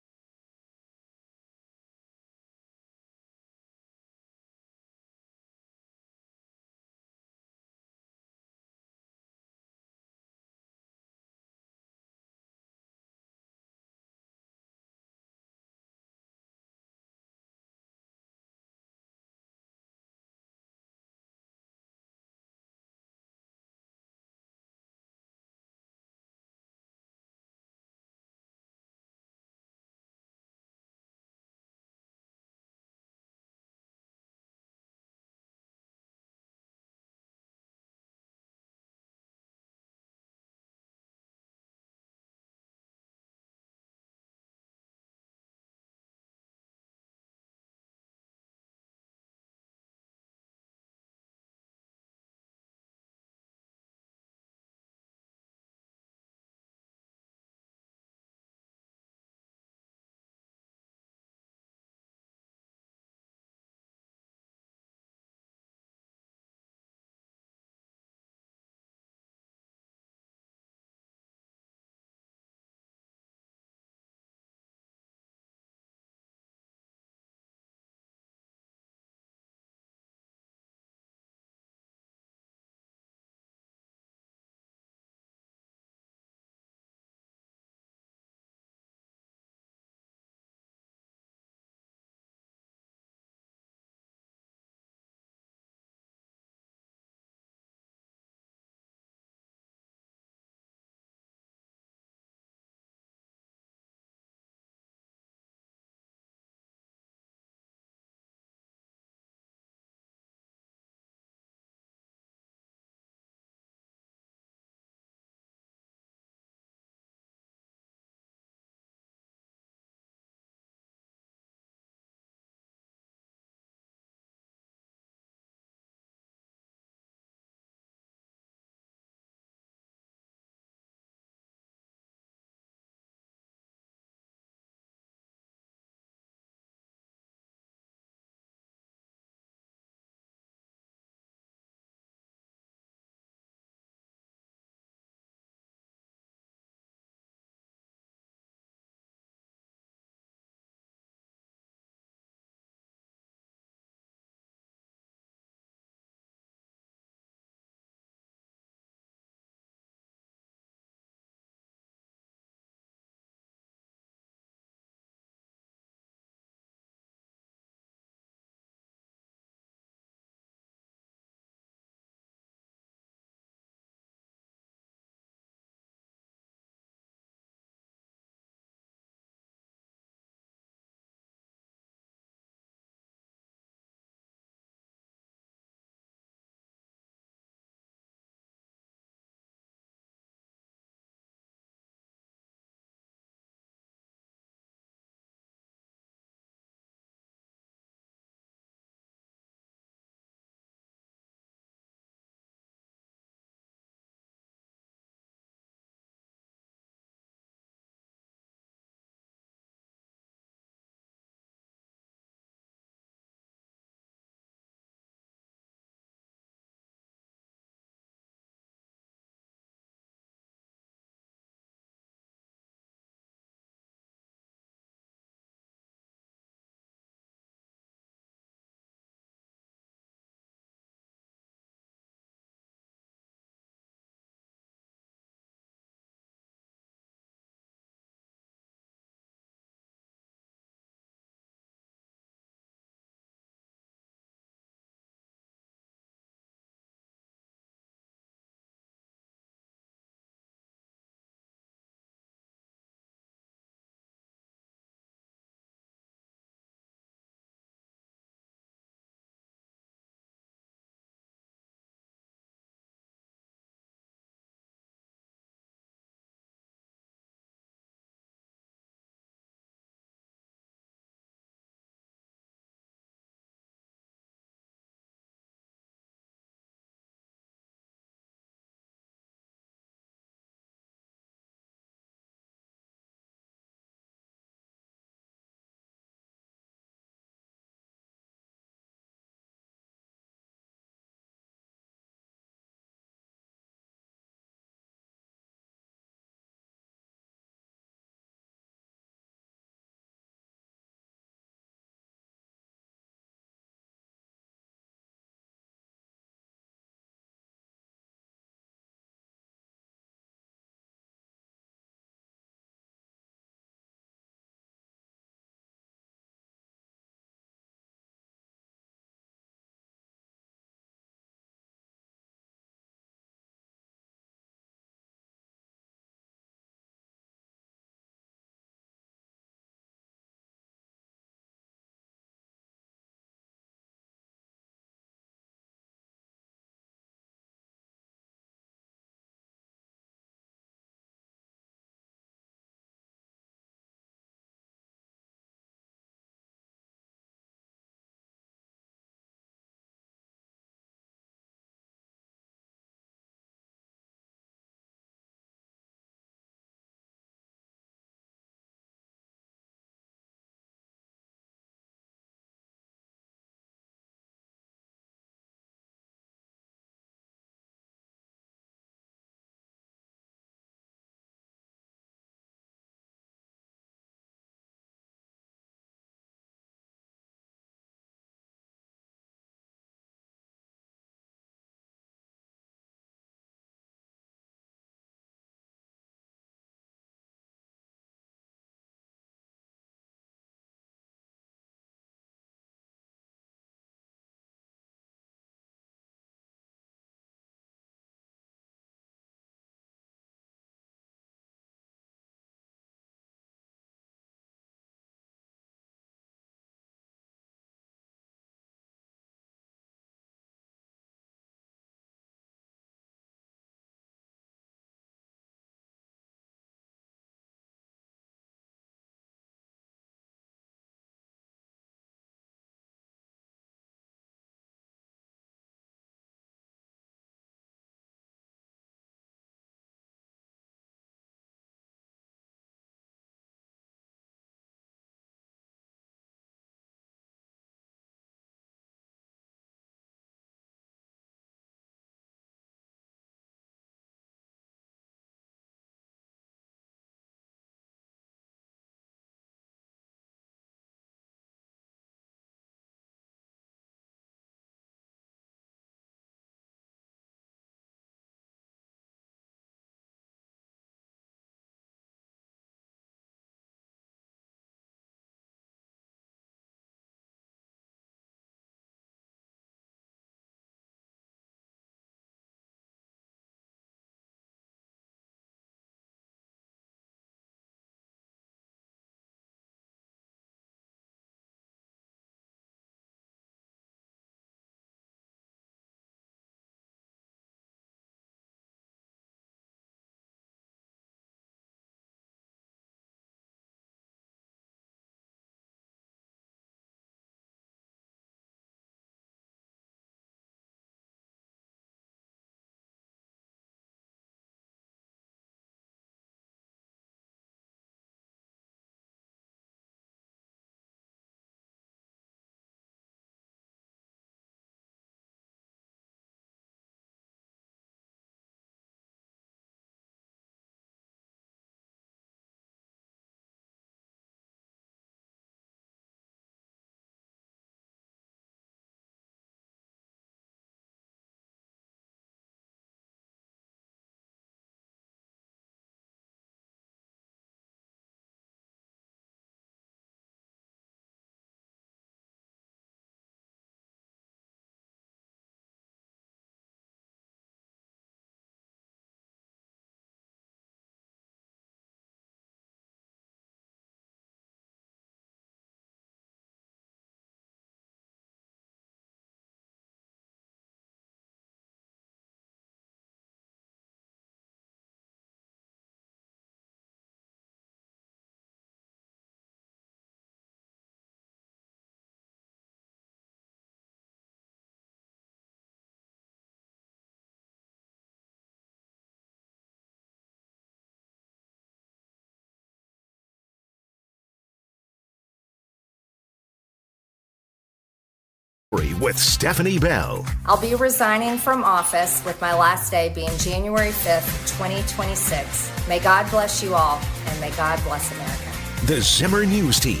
with Stephanie Bell. I'll be resigning from office with my last day being January 5th, 2026. May God bless you all, and may God bless America. The Zimmer News Team.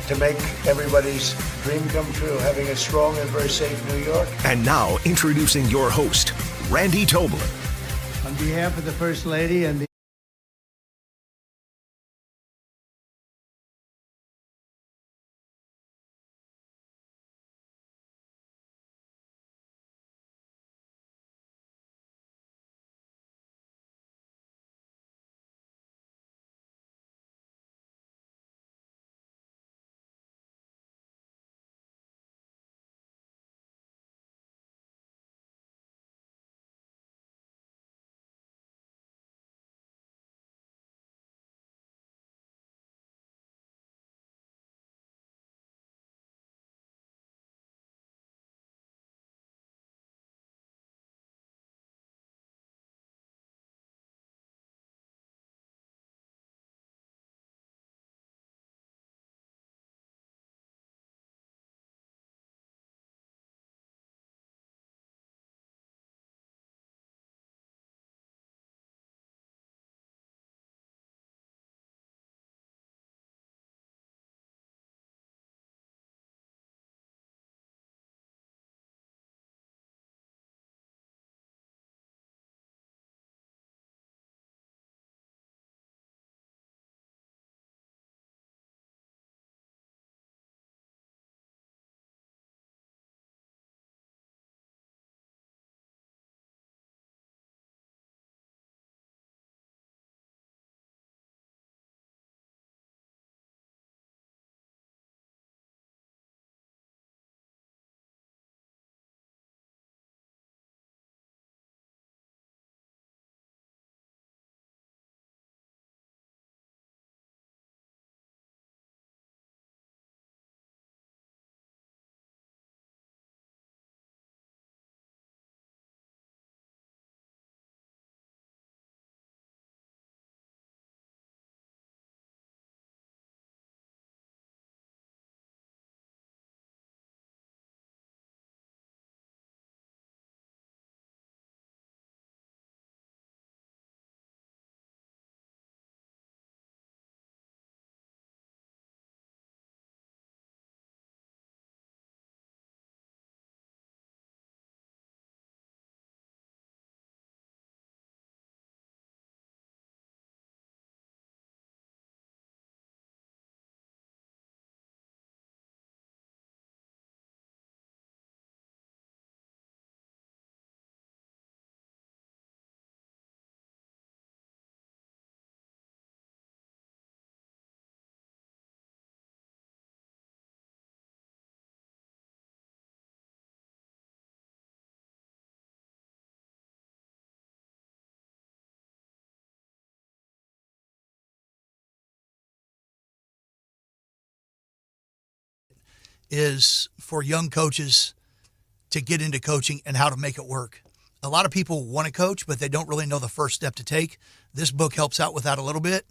To make everybody's dream come true, having a strong and very safe New York. And now introducing your host, Randy Tobler. On behalf of the First Lady and the is for young coaches to get into coaching and how to make it work. A lot of people want to coach, but they don't really know the first step to take. This book helps out with that a little bit.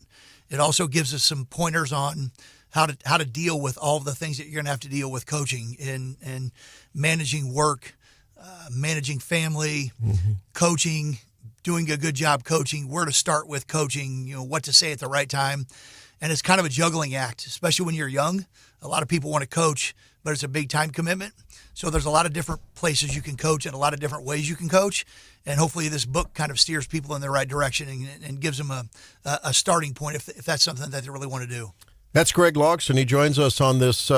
It also gives us some pointers on how to deal with all of the things that you're going to have to deal with coaching and managing work, managing family, coaching, doing a good job coaching, where to start with coaching, what to say at the right time. And it's kind of a juggling act, especially when you're young. A lot of people want to coach, but it's a big time commitment. So there's a lot of different places you can coach and a lot of different ways you can coach. And hopefully this book kind of steers people in the right direction and gives them a starting point if that's something that they really want to do. That's Greg Logston. He joins us on this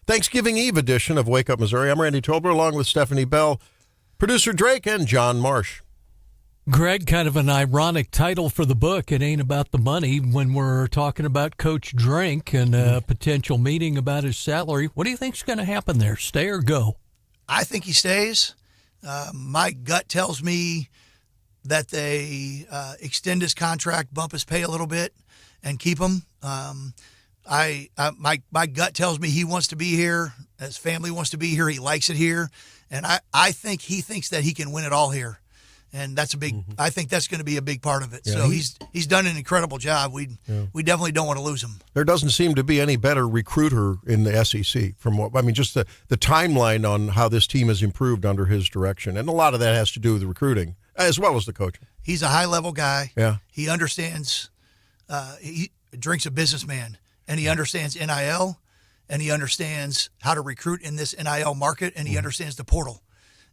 Thanksgiving Eve edition of Wake Up Missouri. I'm Randy Tobler, along with Stephanie Bell, producer Drake, and John Marsh. Greg, kind of an ironic title for the book. It ain't about the money when we're talking about Coach Drink and a potential meeting about his salary. What do you think's going to happen there? Stay or go? I think he stays. My gut tells me that they extend his contract, bump his pay a little bit, and keep him. My gut tells me he wants to be here. His family wants to be here. He likes it here. And I think he thinks that he can win it all here. And that's a big. I think that's going to be a big part of it. So he's done an incredible job. We definitely don't want to lose him. There doesn't seem to be any better recruiter in the SEC. Just the timeline on how this team has improved under his direction, and a lot of that has to do with the recruiting as well as the coaching. He's a high level guy. Yeah, he understands. He drinks a businessman, and he understands NIL, and he understands how to recruit in this NIL market, and he understands the portal,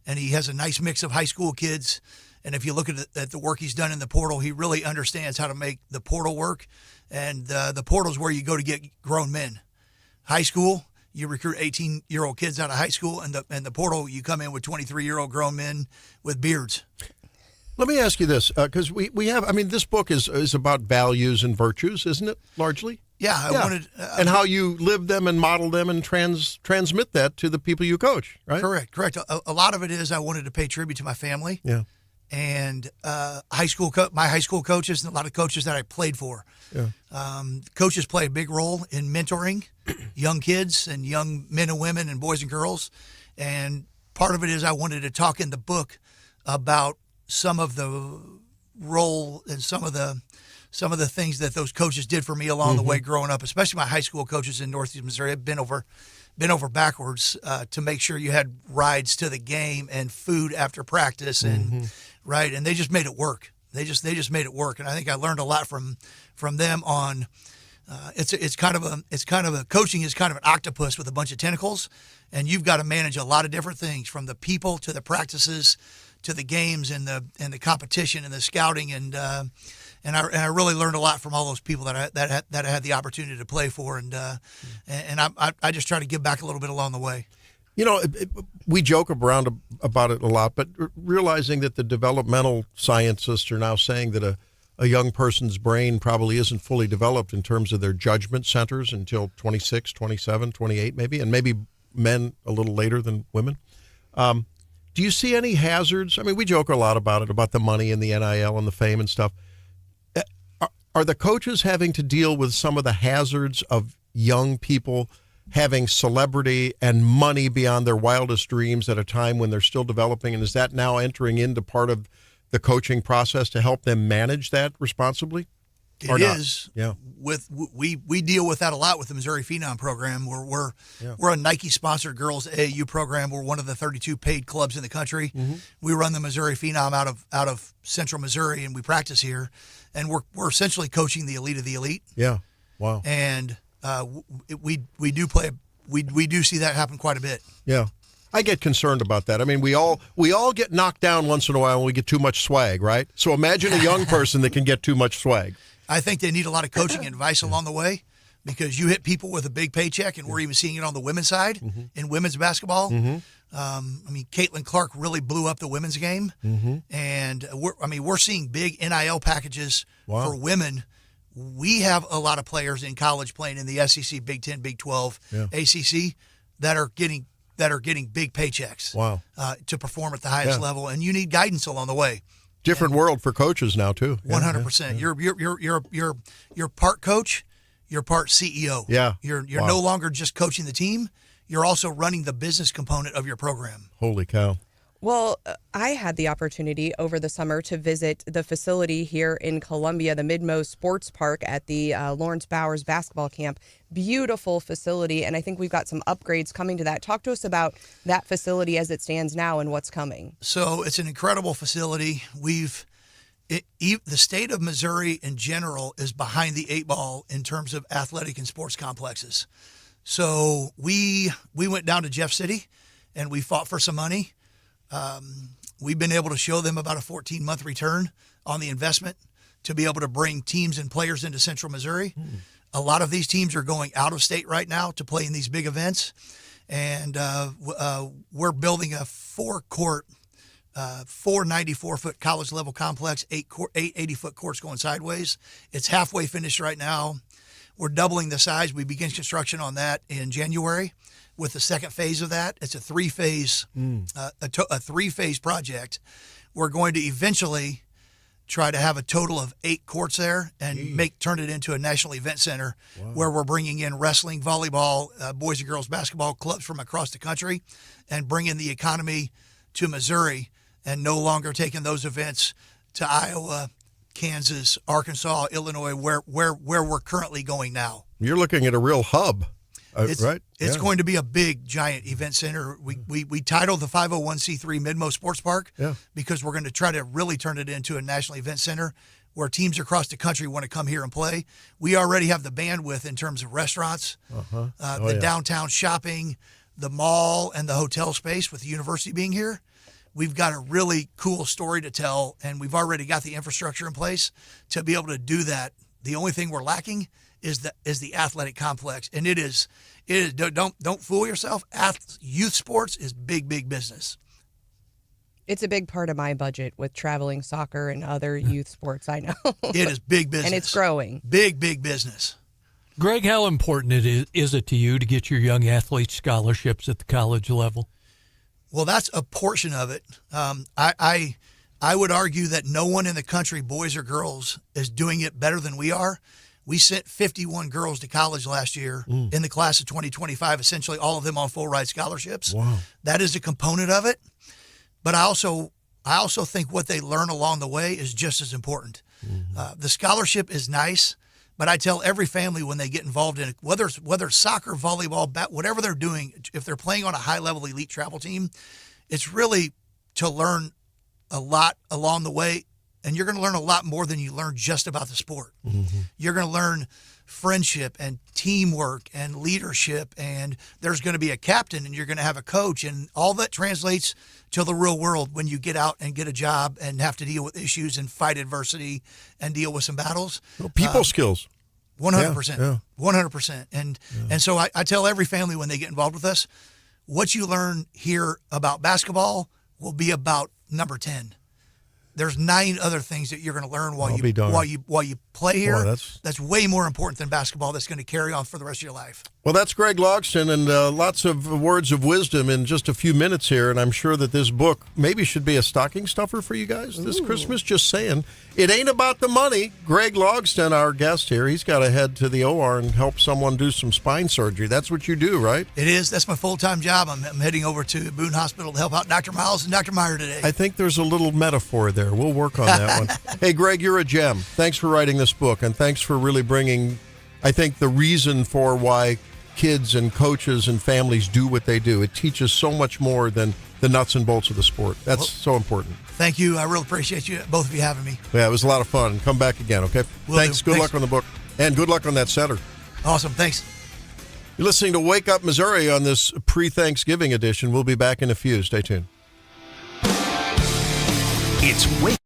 and he has a nice mix of high school kids. And if you look at the work he's done in the portal, he really understands how to make the portal work. And the portal is where you go to get grown men. High school, you recruit 18-year-old kids out of high school, and the portal, you come in with 23-year-old grown men with beards. Let me ask you this, because we have, this book is about values and virtues, isn't it, largely? Yeah, I wanted... and how you live them and model them and transmit that to the people you coach, right? Correct. A lot of it is I wanted to pay tribute to my family. Yeah. And my high school coaches and a lot of coaches that I played for. Yeah. Coaches play a big role in mentoring young kids and young men and women and boys and girls. And part of it is I wanted to talk in the book about some of the role and some of the things that those coaches did for me along the way growing up, especially my high school coaches in Northeast Missouri. I've been over backwards to make sure you had rides to the game and food after practice and and they just made it work. They just made it work, and I think I learned a lot from them on. It's kind of a coaching is kind of an octopus with a bunch of tentacles, and you've got to manage a lot of different things, from the people to the practices to the games and the competition and the scouting and I really learned a lot from all those people that I had the opportunity to play for, and I just try to give back a little bit along the way. We joke around about it a lot, but realizing that the developmental scientists are now saying that a young person's brain probably isn't fully developed in terms of their judgment centers until 26, 27, 28 maybe, and maybe men a little later than women. Do you see any hazards? We joke a lot about it, about the money and the NIL and the fame and stuff. Are the coaches having to deal with some of the hazards of young people having celebrity and money beyond their wildest dreams at a time when they're still developing? And is that now entering into part of the coaching process to help them manage that responsibly? It is. Yeah. We deal with that a lot with the Missouri Phenom program. We're a Nike sponsored girls AAU program. We're one of the 32 paid clubs in the country. We run the Missouri Phenom out of Central Missouri, and we practice here. And we're essentially coaching the elite of the elite. Yeah. Wow. And we do see that happen quite a bit. Yeah. I get concerned about that. We all get knocked down once in a while when we get too much swag, right? So imagine a young person that can get too much swag. I think they need a lot of coaching advice along the way, because you hit people with a big paycheck, and we're even seeing it on the women's side in women's basketball. Caitlin Clark really blew up the women's game, and we're seeing big NIL packages for women. We have a lot of players in college playing in the SEC, Big 10, Big 12, ACC that are getting big paychecks to perform at the highest level, and you need guidance along the way. Different world for coaches now too. 100%. You're part coach, you're part CEO. Yeah. You're no longer just coaching the team. You're also running the business component of your program. Holy cow. Well, I had the opportunity over the summer to visit the facility here in Columbia, the Midmo Sports Park at the Lawrence Bowers basketball camp. Beautiful facility, and I think we've got some upgrades coming to that. Talk to us about that facility as it stands now and what's coming. So it's an incredible facility. The state of Missouri in general is behind the eight ball in terms of athletic and sports complexes. So we went down to Jeff City, and we fought for some money. We've been able to show them about a 14-month return on the investment to be able to bring teams and players into Central Missouri. A lot of these teams are going out of state right now to play in these big events. And we're building a 4 94-foot college-level complex, 8 80-foot courts going sideways. It's halfway finished right now. We're doubling the size. We begin construction on that in January. With the second phase of that, it's a three-phase project. We're going to eventually try to have a total of 8 courts there and turn it into a national event center where we're bringing in wrestling, volleyball, boys and girls basketball clubs from across the country, and bringing the economy to Missouri and no longer taking those events to Iowa, Kansas, Arkansas, Illinois, where we're currently going now. You're looking at a real hub, right? It's going to be a big, giant event center. We titled the 501c3 Midmo Sports Park because we're going to try to really turn it into a national event center where teams across the country want to come here and play. We already have the bandwidth in terms of restaurants, downtown shopping, the mall, and the hotel space with the university being here. We've got a really cool story to tell, and we've already got the infrastructure in place to be able to do that. The only thing we're lacking is the athletic complex, and it is don't fool yourself. Youth sports is big business. It's a big part of my budget with traveling soccer and other youth sports. I know it is big business, and it's growing. Big business. Greg, how important is it to you to get your young athletes scholarships at the college level? Well, that's a portion of it. I would argue that no one in the country, boys or girls, is doing it better than we are. We sent 51 girls to college last year in the class of 2025, essentially all of them on full ride scholarships. Wow. That is a component of it. But I also think what they learn along the way is just as important. The scholarship is nice, but I tell every family when they get involved in it, whether it's soccer, volleyball, whatever they're doing, if they're playing on a high-level elite travel team, it's really to learn a lot along the way, and you're going to learn a lot more than you learn just about the sport. You're going to learn friendship and teamwork and leadership, and there's going to be a captain, and you're going to have a coach, and all that translates to the real world when you get out and get a job and have to deal with issues and fight adversity and deal with some battles. People skills. 100%. 100%. And so I tell every family when they get involved with us, what you learn here about basketball will be about number 10. There's 9 other things that you're going to learn while you play here. Boy, that's way more important than basketball. That's going to carry on for the rest of your life. Well, that's Greg Logston, and lots of words of wisdom in just a few minutes here, and I'm sure that this book maybe should be a stocking stuffer for you guys this Christmas. Just saying. It ain't about the money. Greg Logston, our guest here, he's got to head to the OR and help someone do some spine surgery. That's what you do, right? It is. That's my full-time job. I'm heading over to Boone Hospital to help out Dr. Miles and Dr. Meyer today. I think there's a little metaphor there. We'll work on that one. Hey, Greg, you're a gem. Thanks for writing this book, and thanks for really bringing, I think, the reason for why kids and coaches and families do what they do. It teaches so much more than the nuts and bolts of the sport. That's so important. Thank you. I really appreciate you, both of you, having me. Yeah, it was a lot of fun. Come back again, okay? Thanks. Good luck on the book. And good luck on that setter. Awesome. Thanks. You're listening to Wake Up Missouri on this pre-Thanksgiving edition. We'll be back in a few. Stay tuned. It's Wake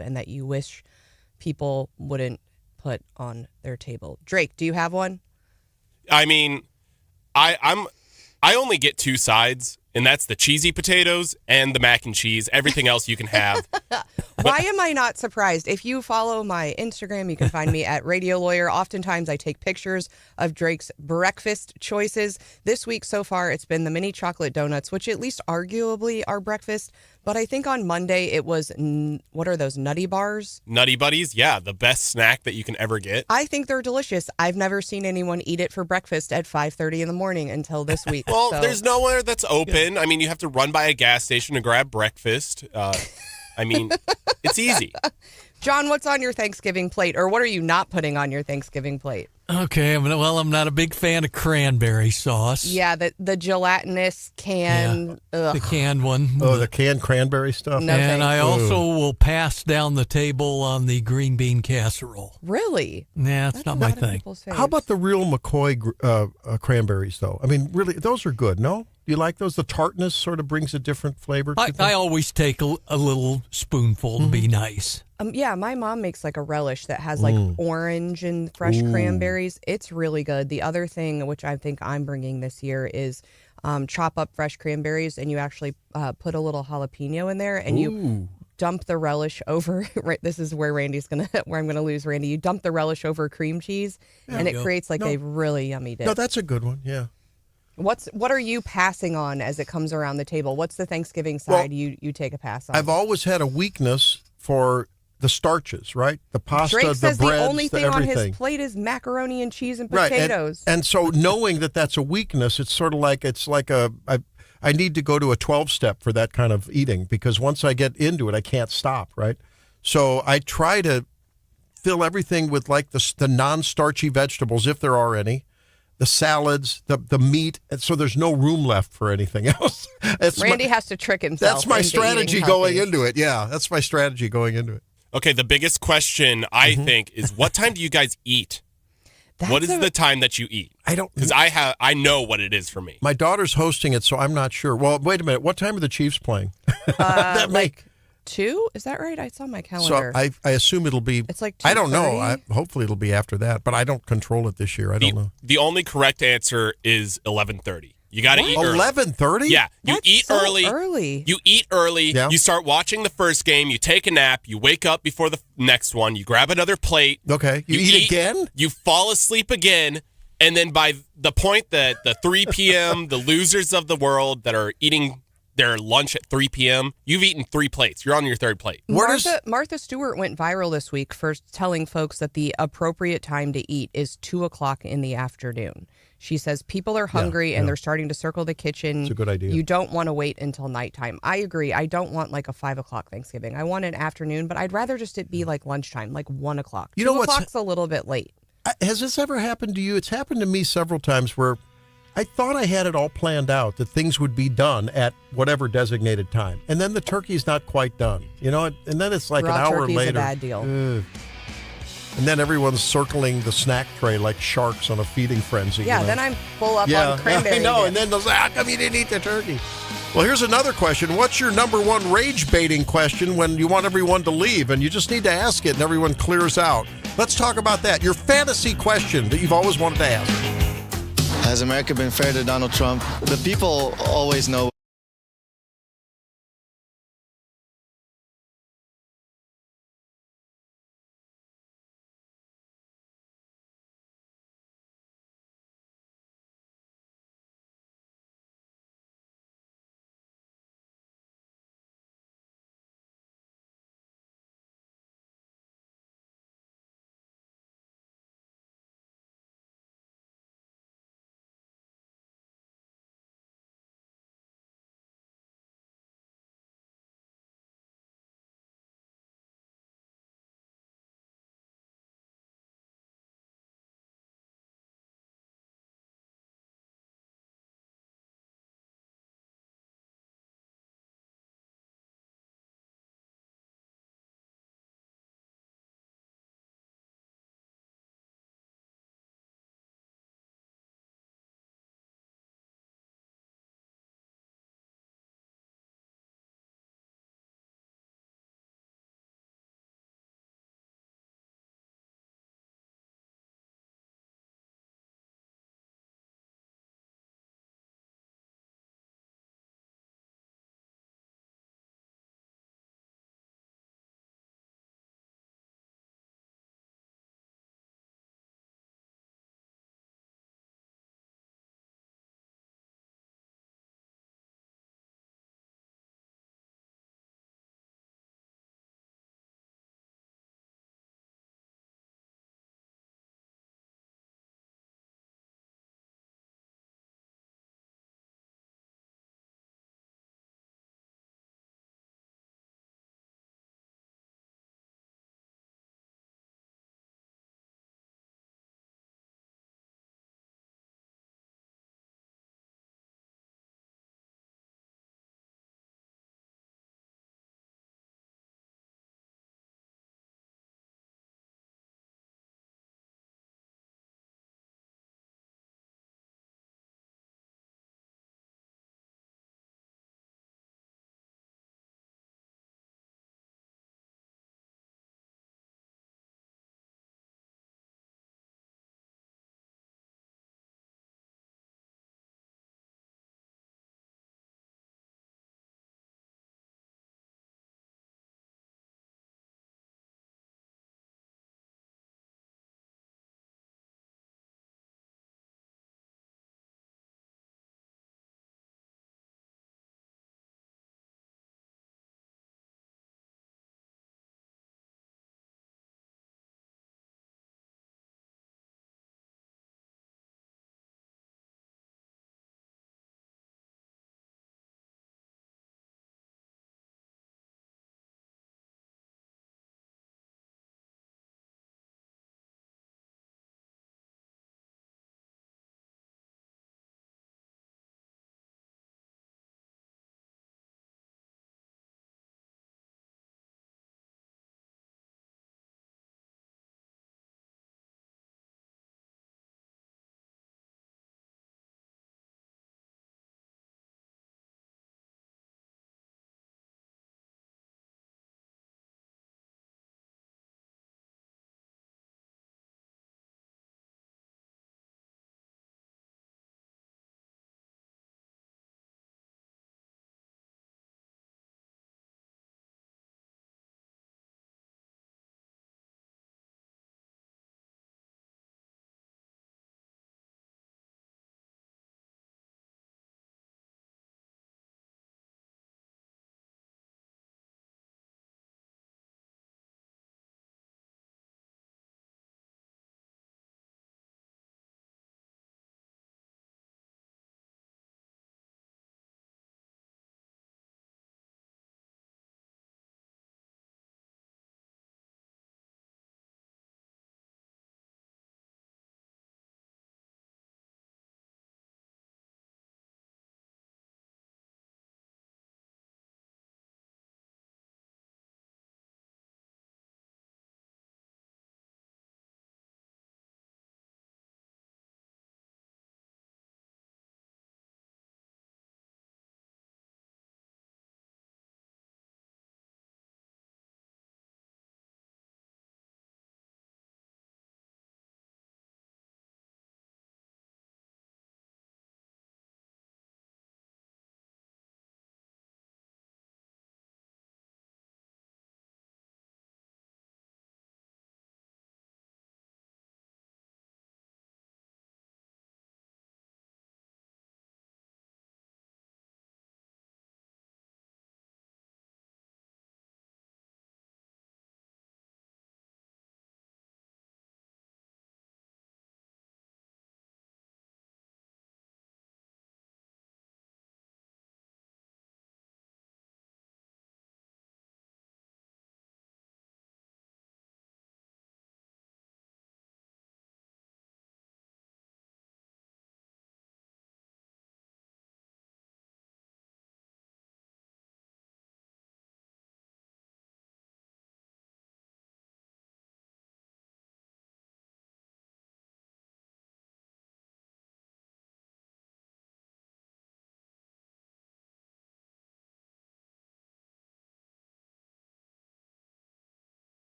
and that you wish people wouldn't put on their table. Drake, do you have one? I mean, I only get two sides, and that's the cheesy potatoes and the mac and cheese. Everything else you can have. Why am I not surprised? If you follow my Instagram, you can find me at Radio Lawyer. Oftentimes I take pictures of Drake's breakfast choices. This week so far, it's been the mini chocolate donuts, which at least arguably are breakfast. But I think on Monday it was, what are those, Nutty Bars? Nutty Buddies, yeah, the best snack that you can ever get. I think they're delicious. I've never seen anyone eat it for breakfast at 5:30 in the morning until this week. Well, so. there's nowhere that's open. I mean, you have to run by a gas station to grab breakfast. I mean, it's easy. John, what's on your Thanksgiving plate? Or what are you not putting on your Thanksgiving plate? Okay, well, I'm not a big fan of cranberry sauce. Yeah, the gelatinous can. Yeah, the canned one. Oh, the canned cranberry stuff? No, and I you. also will pass down the table on the green bean casserole. Really? Yeah, that's not my thing. How about the real McCoy cranberries, though? I mean, really, those are good, no? Do you like those? The tartness sort of brings a different flavor to I always take a little spoonful to be nice. Yeah, my mom makes like a relish that has like orange and fresh cranberries. It's really good. The other thing, which I think I'm bringing this year, is chop up fresh cranberries and you actually put a little jalapeno in there and you dump the relish over. Right, this is where where I'm gonna lose Randy. You dump the relish over cream cheese, and it creates like a really yummy dip. No, that's a good one. Yeah. What are you passing on as it comes around the table? What's the Thanksgiving side you take a pass on? I've always had a weakness for the starches, right? The pasta, Drake says the breads, the only thing on everything. his plate is macaroni and cheese and Right, potatoes. and so knowing that that's a weakness, it's sort of like I need to go to a 12-step for that kind of eating because once I get into it, I can't stop, right? So I try to fill everything with like the non-starchy vegetables, if there are any, the salads, the meat, and so there's no room left for anything else. Randy has to trick himself. That's my strategy going into it. Yeah, that's my strategy going into it. Okay, the biggest question I think is what time do you guys eat? What is the time that you eat? I don't, because I know what it is for me. My daughter's hosting it, so I'm not sure. Well, wait a minute. What time are the Chiefs playing? Like 2? Is that right? I saw my calendar. So I assume it'll be. It's like 2:30? I don't know. Hopefully it'll be after that, but I don't control it this year. I don't know. The only correct answer is 11:30. You got to eat early. 11:30? Yeah, you eat so early. You eat early. Yeah. You start watching the first game. You take a nap. You wake up before the next one. You grab another plate. Okay. You eat again? You fall asleep again. And then by the point that the 3 p.m., the losers of the world that are eating their lunch at 3 p.m., you've eaten 3 plates. You're on your 3rd plate. Martha Stewart went viral this week for telling folks that the appropriate time to eat is 2 o'clock in the afternoon. She says people are hungry and they're starting to circle the kitchen. It's a good idea. You don't want to wait until nighttime. I agree. I don't want like a 5 o'clock Thanksgiving. I want an afternoon, but I'd rather just it be like lunchtime, like 1 o'clock. You know 2 what's- o'clock's a little bit late. Has this ever happened to you? It's happened to me several times where I thought I had it all planned out that things would be done at whatever designated time, and then the turkey's not quite done. You know, and then it's like Raw an hour turkey's later. a bad deal. And then everyone's circling the snack tray like sharks on a feeding frenzy. Yeah, you know? then I'm full up on cranberry. I know, dip. and then they'll say, how come you didn't eat the turkey? Well, here's another question. What's your number one rage-baiting question when you want everyone to leave and you just need to ask it and everyone clears out? Let's talk about that. Your fantasy question that you've always wanted to ask. Has America been fair to Donald Trump? The people always know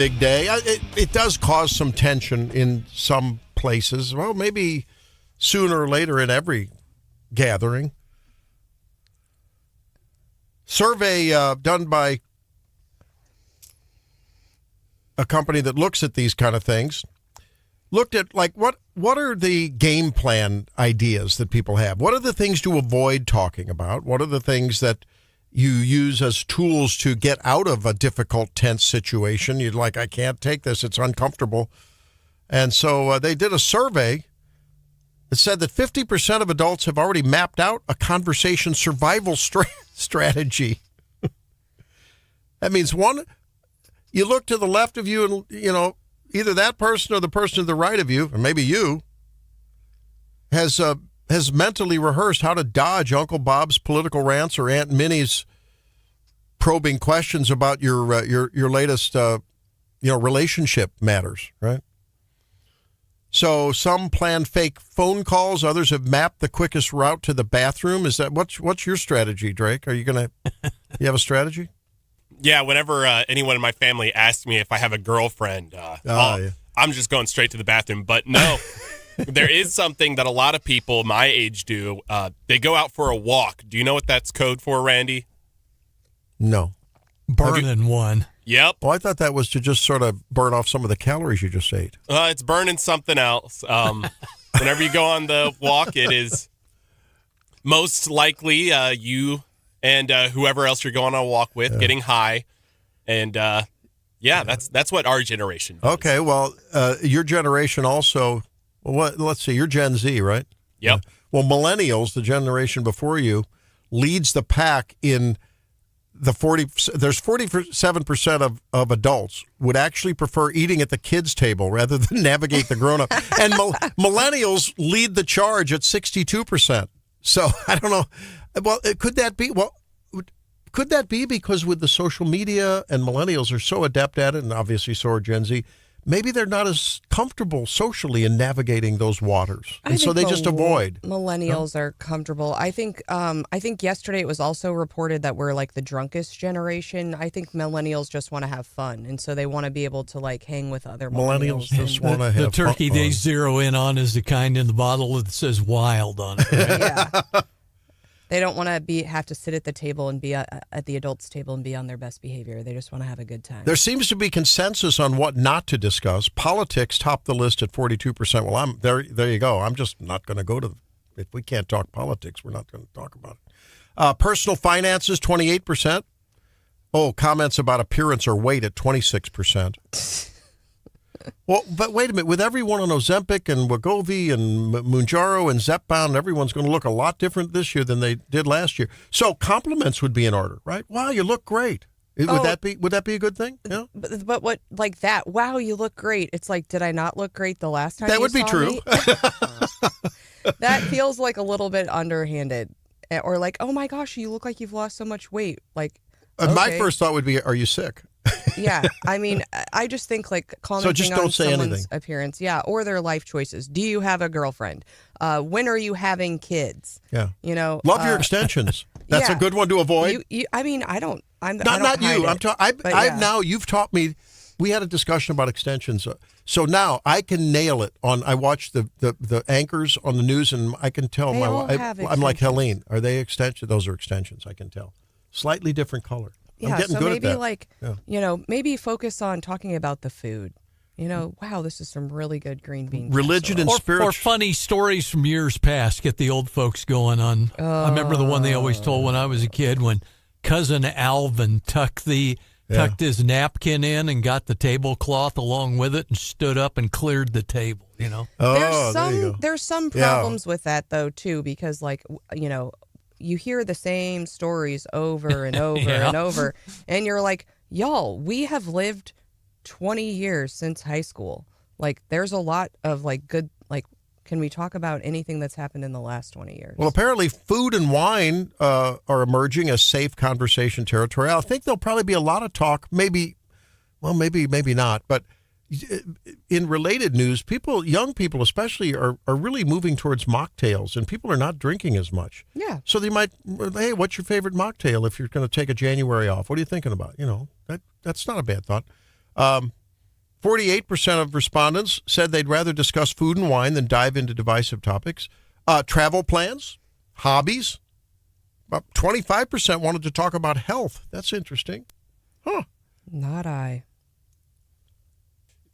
big day. It does cause some tension in some places. Well, maybe sooner or later in every gathering. Survey done by a company that looks at these kind of things looked at like what are the game plan ideas that people have? What are the things to avoid talking about? What are the things that you use as tools to get out of a difficult, tense situation? You're like, I can't take this. It's uncomfortable. And so they did a survey that said that 50% of adults have already mapped out a conversation survival strategy. That means one, you look to the left of you and, either that person or the person to the right of you, or maybe you, has mentally rehearsed how to dodge Uncle Bob's political rants or Aunt Minnie's probing questions about your latest relationship matters, right? So some plan fake phone calls, others have mapped the quickest route to the bathroom. Is that what's your strategy, Drake? Are you you have a strategy? Yeah, whenever anyone in my family asks me if I have a girlfriend, I'm just going straight to the bathroom. But no, there is something that a lot of people my age do. They go out for a walk. Do you know what that's code for, Randy? No. Burning one. Yep. Well, I thought that was to just sort of burn off some of the calories you just ate. It's burning something else. Whenever you go on the walk, it is most likely you and whoever else you're going on a walk with getting high. And, that's what our generation does. Okay, well, your generation also, let's see, you're Gen Z, right? Yep. Well, millennials, the generation before you, leads the pack in there's 47% of adults would actually prefer eating at the kids' table rather than navigate the grown-up. And millennials lead the charge at 62%. So I don't know. Well, could that be? Well, could that be because with the social media and millennials are so adept at it, and obviously so are Gen Z, maybe they're not as comfortable socially in navigating those waters, and so they just avoid. Millennials are comfortable. I think yesterday it was also reported that we're like the drunkest generation. I think millennials just want to have fun, and so they want to be able to like hang with other millennials. Just want to have the turkey fun. They zero in on is the kind in the bottle that says "wild" on it. Right? Yeah. They don't want to have to sit at the table and be at the adults' table and be on their best behavior. They just want to have a good time. There seems to be consensus on what not to discuss. Politics topped the list at 42%. Well, I'm there. There you go. I'm just not going to go to. If we can't talk politics, we're not going to talk about it. Personal finances, 28%. Oh, comments about appearance or weight at 26%. Well, but wait a minute. With everyone on Ozempic and Wegovy and Mounjaro and Zepbound, everyone's going to look a lot different this year than they did last year. So compliments would be in order, right? Wow, you look great. Would that be a good thing? Yeah. But what like that? Wow, you look great. It's like, did I not look great the last time? That you would be saw true. Me? That feels like a little bit underhanded, or like, oh my gosh, you look like you've lost so much weight. Like, my first thought would be, are you sick? Yeah, I mean, I just think like commenting on someone's appearance, or their life choices. Do you have a girlfriend? When are you having kids? Yeah, love your extensions. That's a good one to avoid. I mean, I don't. I'm not you. I'm now. You've taught me. We had a discussion about extensions, so now I can nail it. I watch the anchors on the news, and I can tell I'm like Helene. Are they extensions? Those are extensions. I can tell. Slightly different color. Yeah, I'm getting good maybe at that. like, maybe focus on talking about the food. Wow, this is some really good green bean. Religion and spiritual. Or funny stories from years past. Get the old folks going on. I remember the one they always told when I was a kid when Cousin Alvin tucked his napkin in and got the tablecloth along with it and stood up and cleared the table, There's some problems with that, though, too, because, like, you hear the same stories over and over and over, and you're like, y'all, we have lived 20 years since high school. Like, there's a lot of, like, good, like, can we talk about anything that's happened in the last 20 years? Well, apparently food and wine are emerging as safe conversation territory. I think there'll probably be a lot of talk, maybe not, but in related news, young people especially, are really moving towards mocktails, and people are not drinking as much. Yeah. So they might, hey, what's your favorite mocktail if you're going to take a January off? What are you thinking about? That's not a bad thought. 48% of respondents said they'd rather discuss food and wine than dive into divisive topics. Travel plans, hobbies. About 25% wanted to talk about health. That's interesting. Huh. Not I.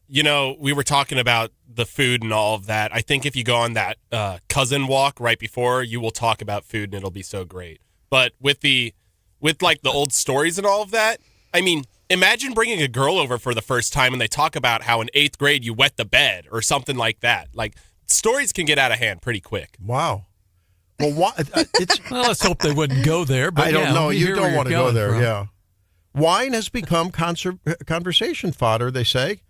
You know, we were talking about the food and all of that. I think if you go on that cousin walk right before, you will talk about food and it'll be so great. But with like the old stories and all of that, I mean, imagine bringing a girl over for the first time and they talk about how in 8th grade you wet the bed or something like that. Like, stories can get out of hand pretty quick. Wow. Well, well, let's hope they wouldn't go there. But I don't know. You don't want to go there. From. Yeah. Wine has become conversation fodder, they say.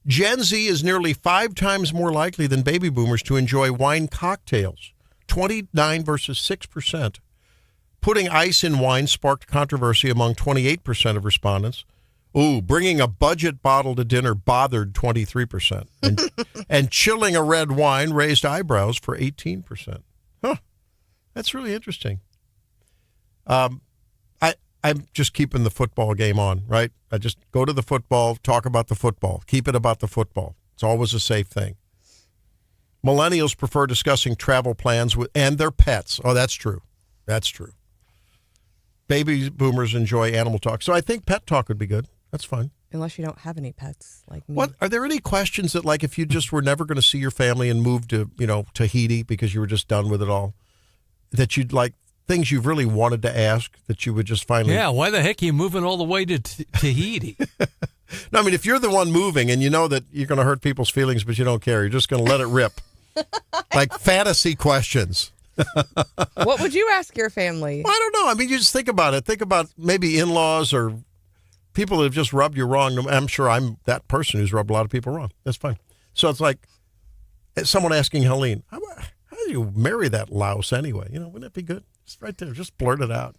Gen Z is nearly 5 times more likely than baby boomers to enjoy wine cocktails, 29 versus 6%. Putting ice in wine sparked controversy among 28% of respondents. Ooh, bringing a budget bottle to dinner bothered 23%. And chilling a red wine raised eyebrows for 18%. Huh. That's really interesting. I'm just keeping the football game on, right? I just go to the football, talk about the football, keep it about the football. It's always a safe thing. Millennials prefer discussing travel plans and their pets. Oh, that's true. That's true. Baby boomers enjoy animal talk. So I think pet talk would be good. That's fine. Unless you don't have any pets like me. What are there any questions that, like, if you just were never going to see your family and moved to, Tahiti because you were just done with it all, that you'd like things you've really wanted to ask that you would just finally... Yeah, why the heck are you moving all the way to Tahiti? No, I mean, if you're the one moving and you know that you're going to hurt people's feelings, but you don't care, you're just going to let it rip. Like fantasy questions. What would you ask your family? Well, I don't know. I mean, you just think about it. Think about maybe in-laws or people that have just rubbed you wrong. I'm sure I'm that person who's rubbed a lot of people wrong. That's fine. So it's like someone asking Helene, how do you marry that louse anyway? Wouldn't that be good? It's right there. Just blurt it out.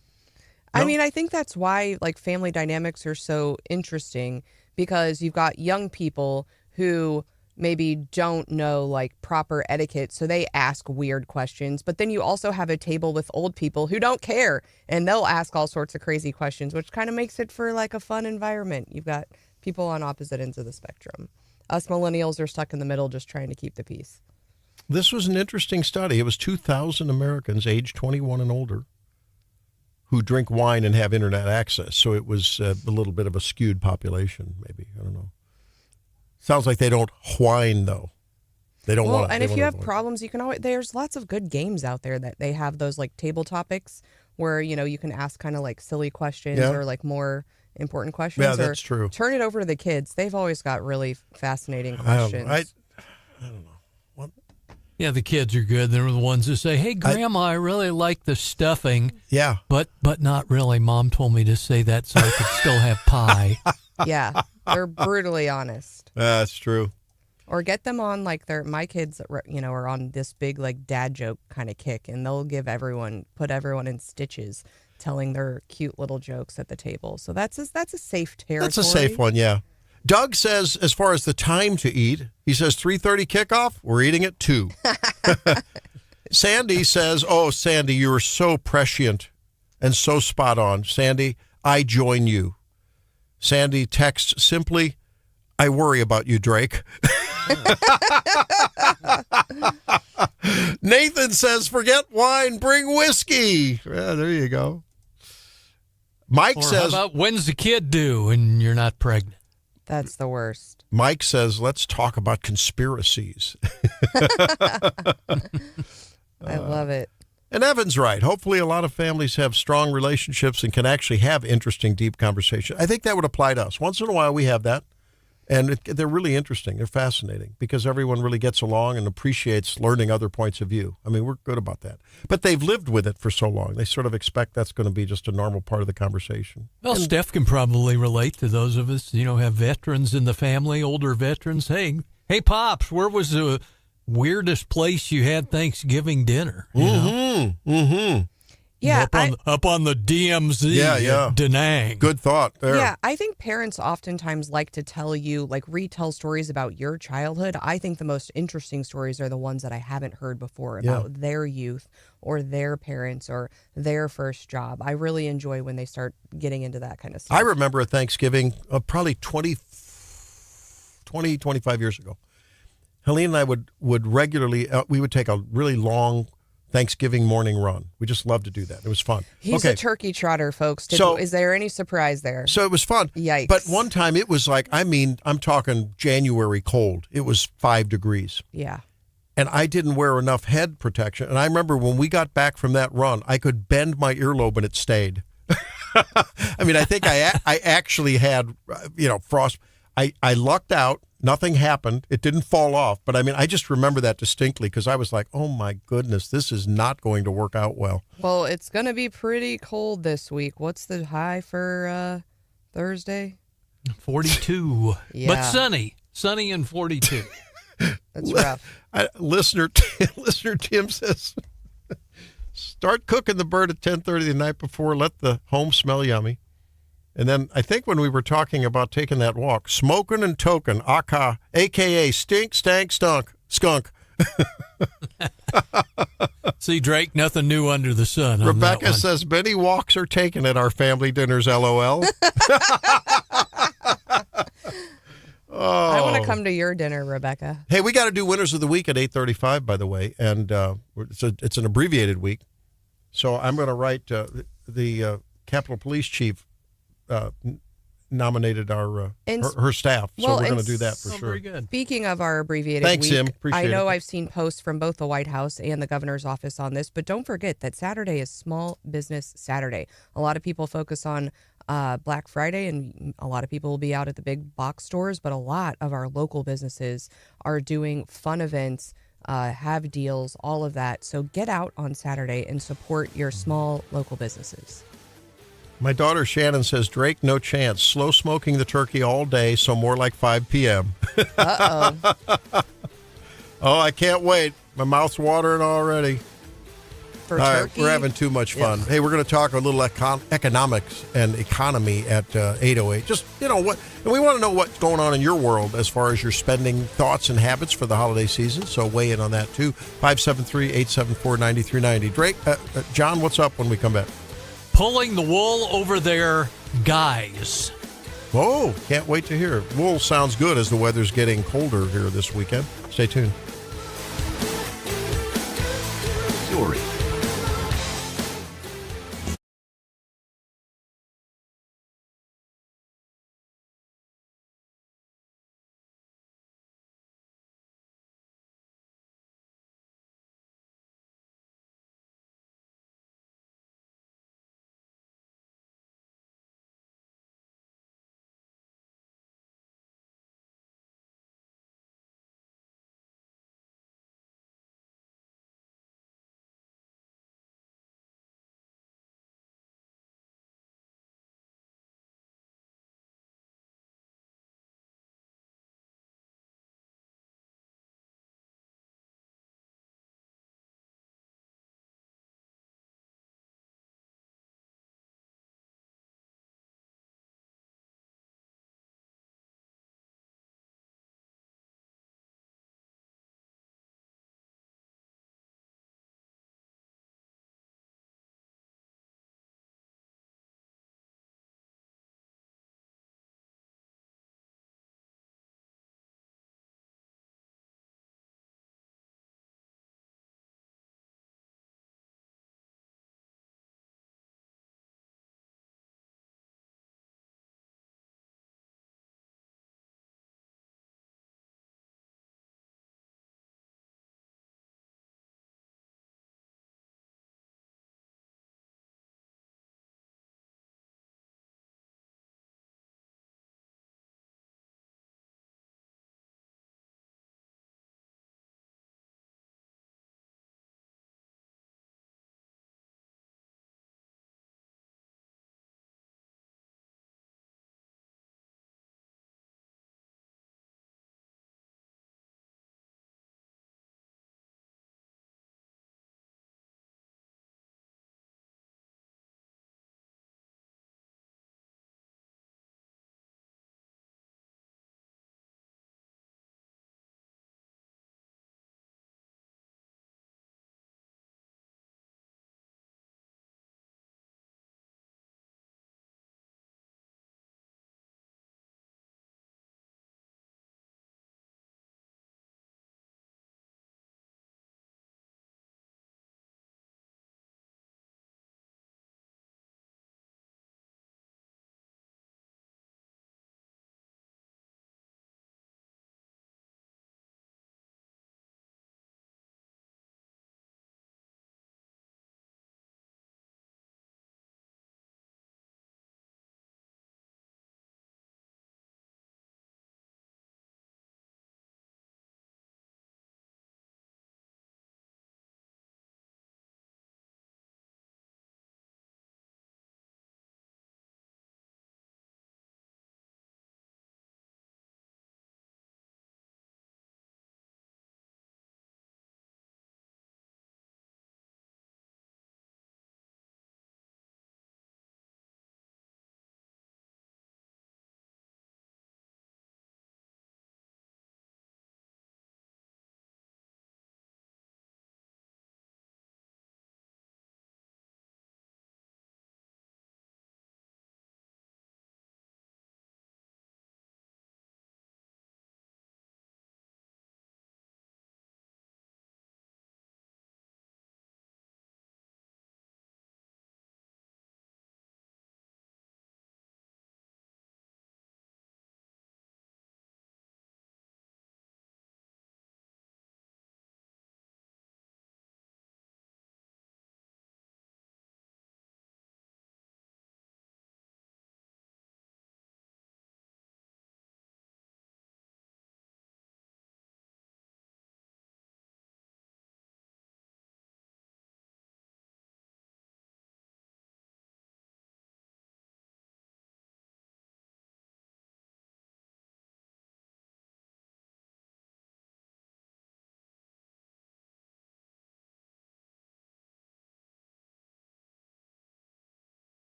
No? I mean, I think that's why like family dynamics are so interesting, because you've got young people who maybe don't know like proper etiquette, so they ask weird questions. But then you also have a table with old people who don't care, and they'll ask all sorts of crazy questions, which kind of makes it for like a fun environment. You've got people on opposite ends of the spectrum. Us millennials are stuck in the middle just trying to keep the peace. This was an interesting study. It was 2,000 Americans aged 21 and older who drink wine and have internet access. So it was a little bit of a skewed population, maybe. I don't know. Sounds like they don't whine, though. They don't want to. And if you have problems, you can always, there's lots of good games out there that they have those like table topics where, you can ask kind of like silly questions or like more important questions. Yeah, that's true. Turn it over to the kids. They've always got really fascinating questions. I don't know. Yeah, the kids are good. They're the ones who say, "Hey, Grandma, I really like the stuffing." Yeah. But not really. Mom told me to say that so I could still have pie. Yeah, they're brutally honest. That's true. Or get them on like my kids, are on this big like dad joke kind of kick, and they'll put everyone in stitches, telling their cute little jokes at the table. So that's a safe territory. That's a safe one, yeah. Doug says, as far as the time to eat, he says 3:30 kickoff. We're eating at 2. Sandy says, "Oh, Sandy, you are so prescient and so spot on. Sandy, I join you." Sandy texts simply, "I worry about you, Drake." Nathan says, "Forget wine, bring whiskey." Yeah, there you go. Mike says, "How about when's the kid due and you're not pregnant?" That's the worst. Mike says, "Let's talk about conspiracies." I love it. And Evan's right. Hopefully a lot of families have strong relationships and can actually have interesting, deep conversations. I think that would apply to us. Once in a while we have that. And they're really interesting. They're fascinating because everyone really gets along and appreciates learning other points of view. I mean, we're good about that. But they've lived with it for so long. They sort of expect that's going to be just a normal part of the conversation. Well, Steph can probably relate to those of us, have veterans in the family, older veterans. Hey, Pops, where was the weirdest place you had Thanksgiving dinner? Yeah, up on the DMZ, Da Nang. Good thought there. Yeah, I think parents oftentimes like to retell stories about your childhood. I think the most interesting stories are the ones that I haven't heard before about their youth or their parents or their first job. I really enjoy when they start getting into that kind of stuff. I remember a Thanksgiving probably 25 25 years ago. Helene and I would regularly, we would take a really long Thanksgiving morning run. We just loved to do that. It was fun. He's a turkey trotter, folks. Is there any surprise there? So it was fun. Yikes. But one time it was like, I'm talking January cold. It was 5 degrees. Yeah. And I didn't wear enough head protection. And I remember when we got back from that run, I could bend my earlobe and it stayed. I mean, I think I actually had, frost. I lucked out. Nothing happened. It didn't fall off. But I mean, I just remember that distinctly because I was like, oh my goodness, this is not going to work out well. Well, it's going to be pretty cold this week. What's the high for Thursday? 42. Yeah. But sunny and 42. That's rough. Listener Tim says, start cooking the bird at 10:30 the night before. Let the home smell yummy. And then I think when we were talking about taking that walk, smoking and token, a.k.a. stink, stank, stunk, skunk. See, Drake, nothing new under the sun. Rebecca says, many walks are taken at our family dinners, LOL. I want to come to your dinner, Rebecca. Hey, we got to do Winners of the Week at 8:35, by the way. And it's an abbreviated week. So I'm going to write the Capitol Police Chief nominated her staff, so we're going to do that for sure. Very good. Speaking of our abbreviated Thanks, week, Sim. Appreciate I know it. I've seen posts from both the White House and the governor's office on this, but don't forget that Saturday is Small Business Saturday. A lot of people focus on Black Friday, and a lot of people will be out at the big box stores, but a lot of our local businesses are doing fun events, have deals, all of that. So get out on Saturday and support your small local businesses. My daughter Shannon says, Drake, no chance. Slow smoking the turkey all day, so more like 5 p.m. Uh-oh. Oh, I can't wait. My mouth's watering already. For all turkey? Right, we're having too much fun. Yeah. Hey, we're going to talk a little economics and economy at 8:08. Just, what, and we want to know what's going on in your world as far as your spending thoughts and habits for the holiday season. So weigh in on that, too. 573-874-9390. Drake, John, what's up when we come back? Pulling the wool over their guys. Oh, can't wait to hear. Wool sounds good as the weather's getting colder here this weekend. Stay tuned. Story.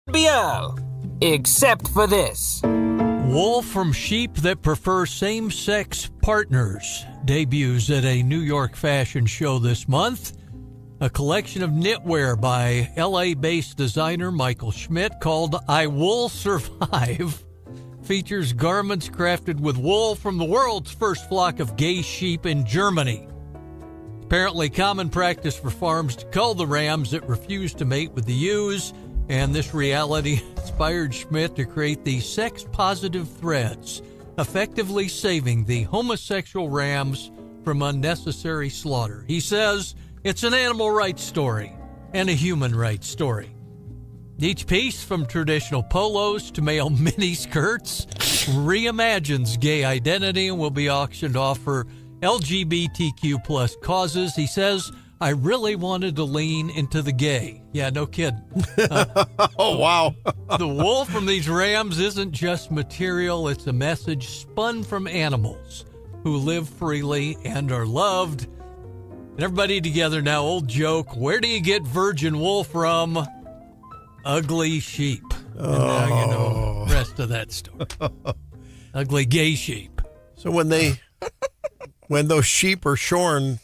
BL, except for this. Wool from sheep that prefer same-sex partners debuts at a New York fashion show this month. A collection of knitwear by LA-based designer Michael Schmidt called I Wool Survive features garments crafted with wool from the world's first flock of gay sheep in Germany. Apparently common practice for farms to cull the rams that refuse to mate with the ewes, and this reality inspired Schmidt to create the sex-positive threads, effectively saving the homosexual rams from unnecessary slaughter. He says it's an animal rights story and a human rights story. Each piece, from traditional polos to male mini skirts, reimagines gay identity and will be auctioned off for LGBTQ plus causes. He says, I really wanted to lean into the gay. Yeah, no kidding. Oh, wow. The wool from these rams isn't just material, it's a message spun from animals who live freely and are loved. And everybody together now, old joke, where do you get virgin wool from? Ugly sheep. And now you know the rest of that story. Ugly gay sheep. So when those sheep are shorn,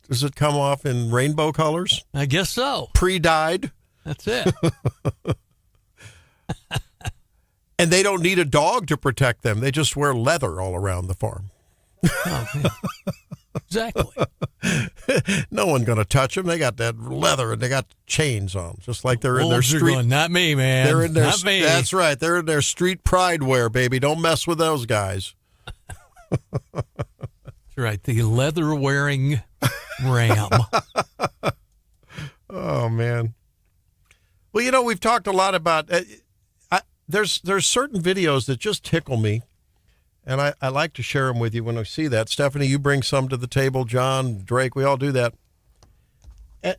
does it come off in rainbow colors? I guess so. Pre-dyed? That's it. And they don't need a dog to protect them. They just wear leather all around the farm. Oh, yeah. Exactly. No one going to touch them. They got that leather and they got chains on them, just like they're in their Wolves are street. going, not me, man. They're in their, not me. That's right. They're in their street pride wear, baby. Don't mess with those guys. That's right. The leather-wearing ram. Oh, man. Well, you know, we've talked a lot about there's certain videos that just tickle me, and I like to share them with you when I see that. Stephanie, you bring some to the table. John, Drake, we all do that.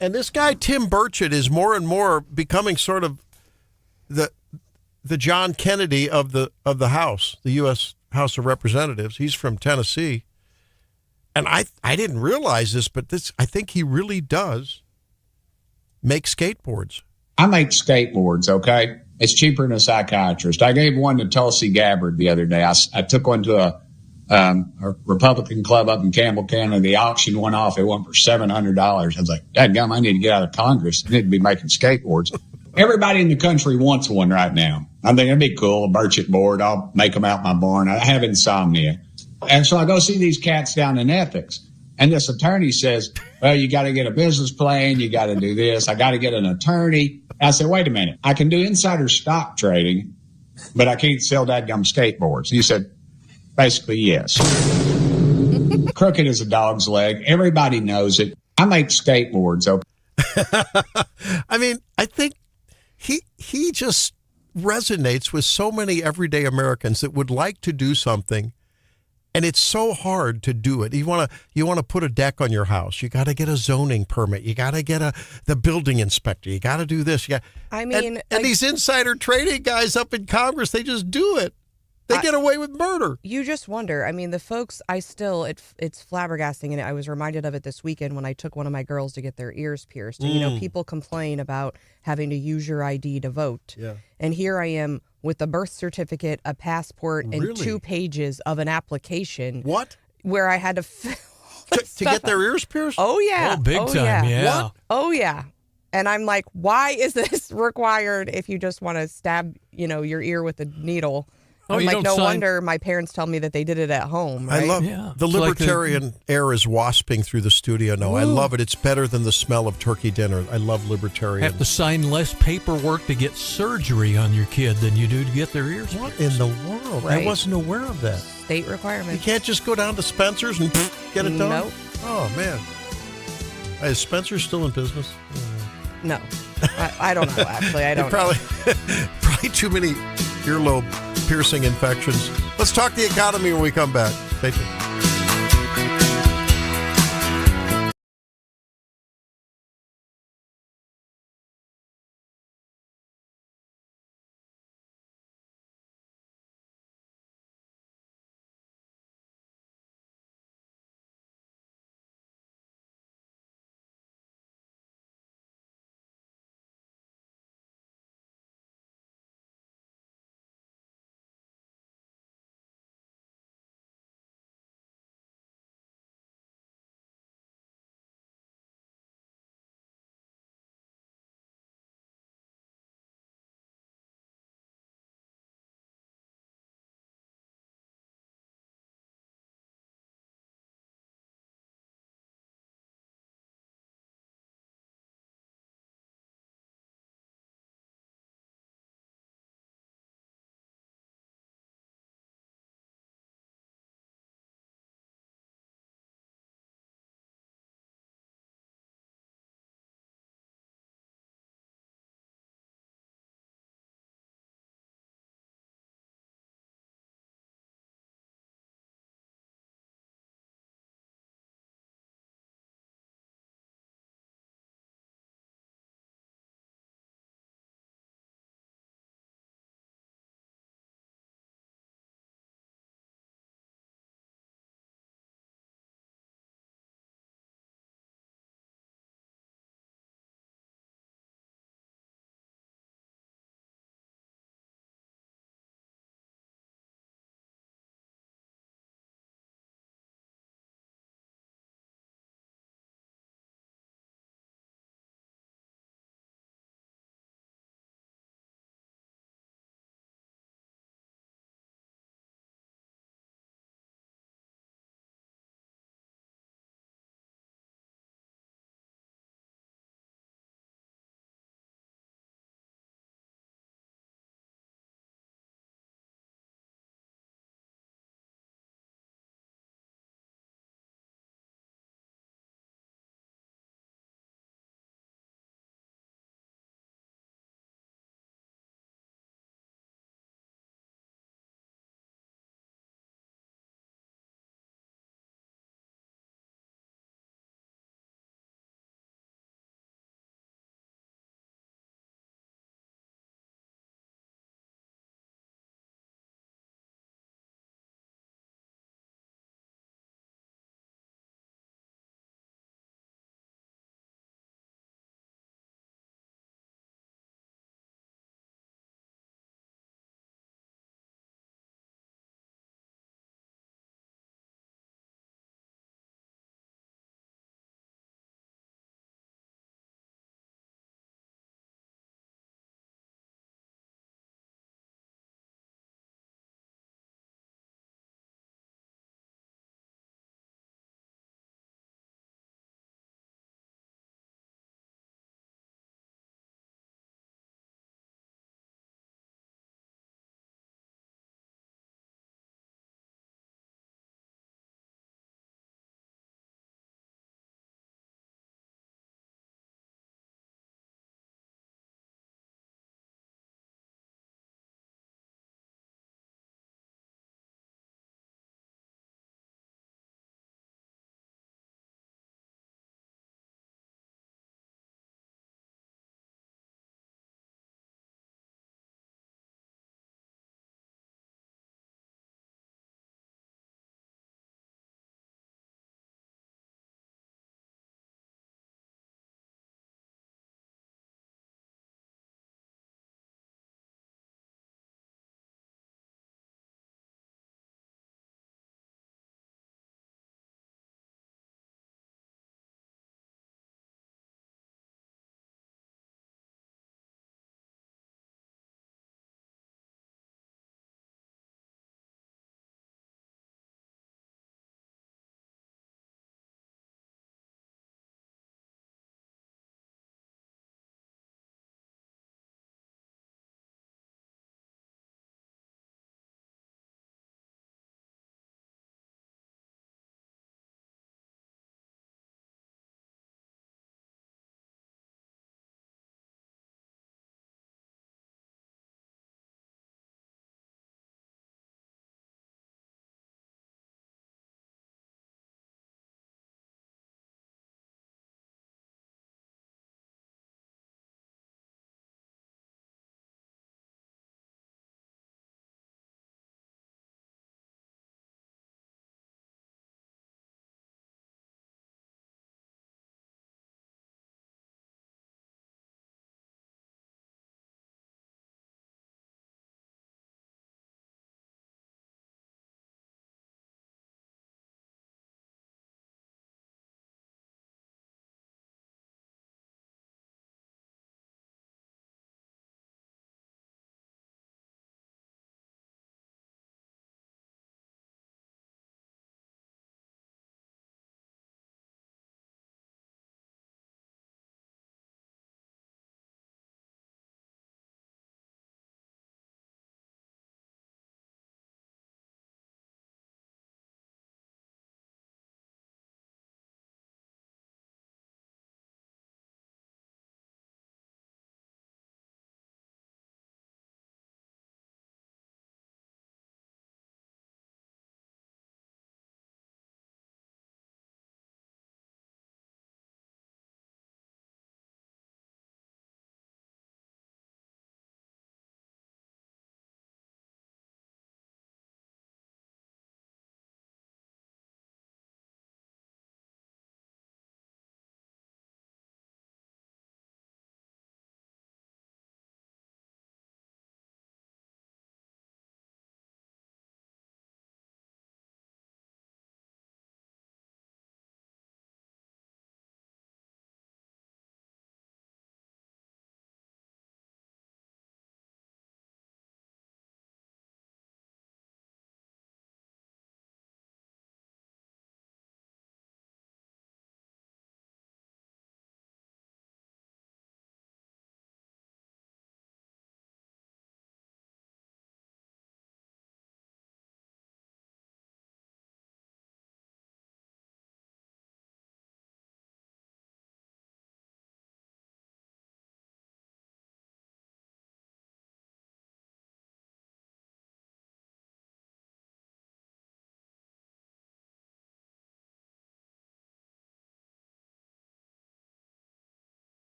And this guy, Tim Burchett, is more and more becoming sort of the John Kennedy of the House, the U.S. House of Representatives. He's from Tennessee. And I didn't realize this, but I think he really does make skateboards. I make skateboards, okay? It's cheaper than a psychiatrist. I gave one to Tulsi Gabbard the other day. I took one to a Republican club up in Campbell County. The auction went off. It went for $700. I was like, dadgum, I need to get out of Congress. I need to be making skateboards. Everybody in the country wants one right now. I think it'd be cool, a Burchett board. I'll make them out my barn. I have insomnia. And so I go see these cats down in ethics. And this attorney says, well, you got to get a business plan. You got to do this. I got to get an attorney. I said, wait a minute. I can do insider stock trading, but I can't sell dadgum skateboards. He said, basically, yes. Crooked as a dog's leg. Everybody knows it. I make skateboards. Okay? I mean, I think he just resonates with so many everyday Americans that would like to do something. And it's so hard to do it. You want to put a deck on your house. You got to get a zoning permit. You got to get the building inspector. You got to do this. And these insider trading guys up in Congress, they just do it. They get away with murder. You just wonder. I mean, the folks, it's flabbergasting. And I was reminded of it this weekend when I took one of my girls to get their ears pierced. And, you know, people complain about having to use your ID to vote. Yeah. And here I am with a birth certificate, a passport, and 2 pages of an application. What? Where I had to fill to get their ears pierced? Oh, yeah. Oh, big time, yeah. What? Oh, yeah. And I'm like, why is this required if you just want to stab, your ear with a needle? Oh, I'm like, no wonder my parents tell me that they did it at home. Right? I love the libertarian air is wasping through the studio now. Ooh. I love it. It's better than the smell of turkey dinner. I love libertarian. Have to sign less paperwork to get surgery on your kid than you do to get their ears pierced. What in the world? Right. I wasn't aware of that. State requirement. You can't just go down to Spencer's and get it done? Nope. Oh, man. Is Spencer still in business? No. I don't know, actually. I don't know. Probably too many earlobe piercing infections. Let's talk the economy when we come back. Stay tuned.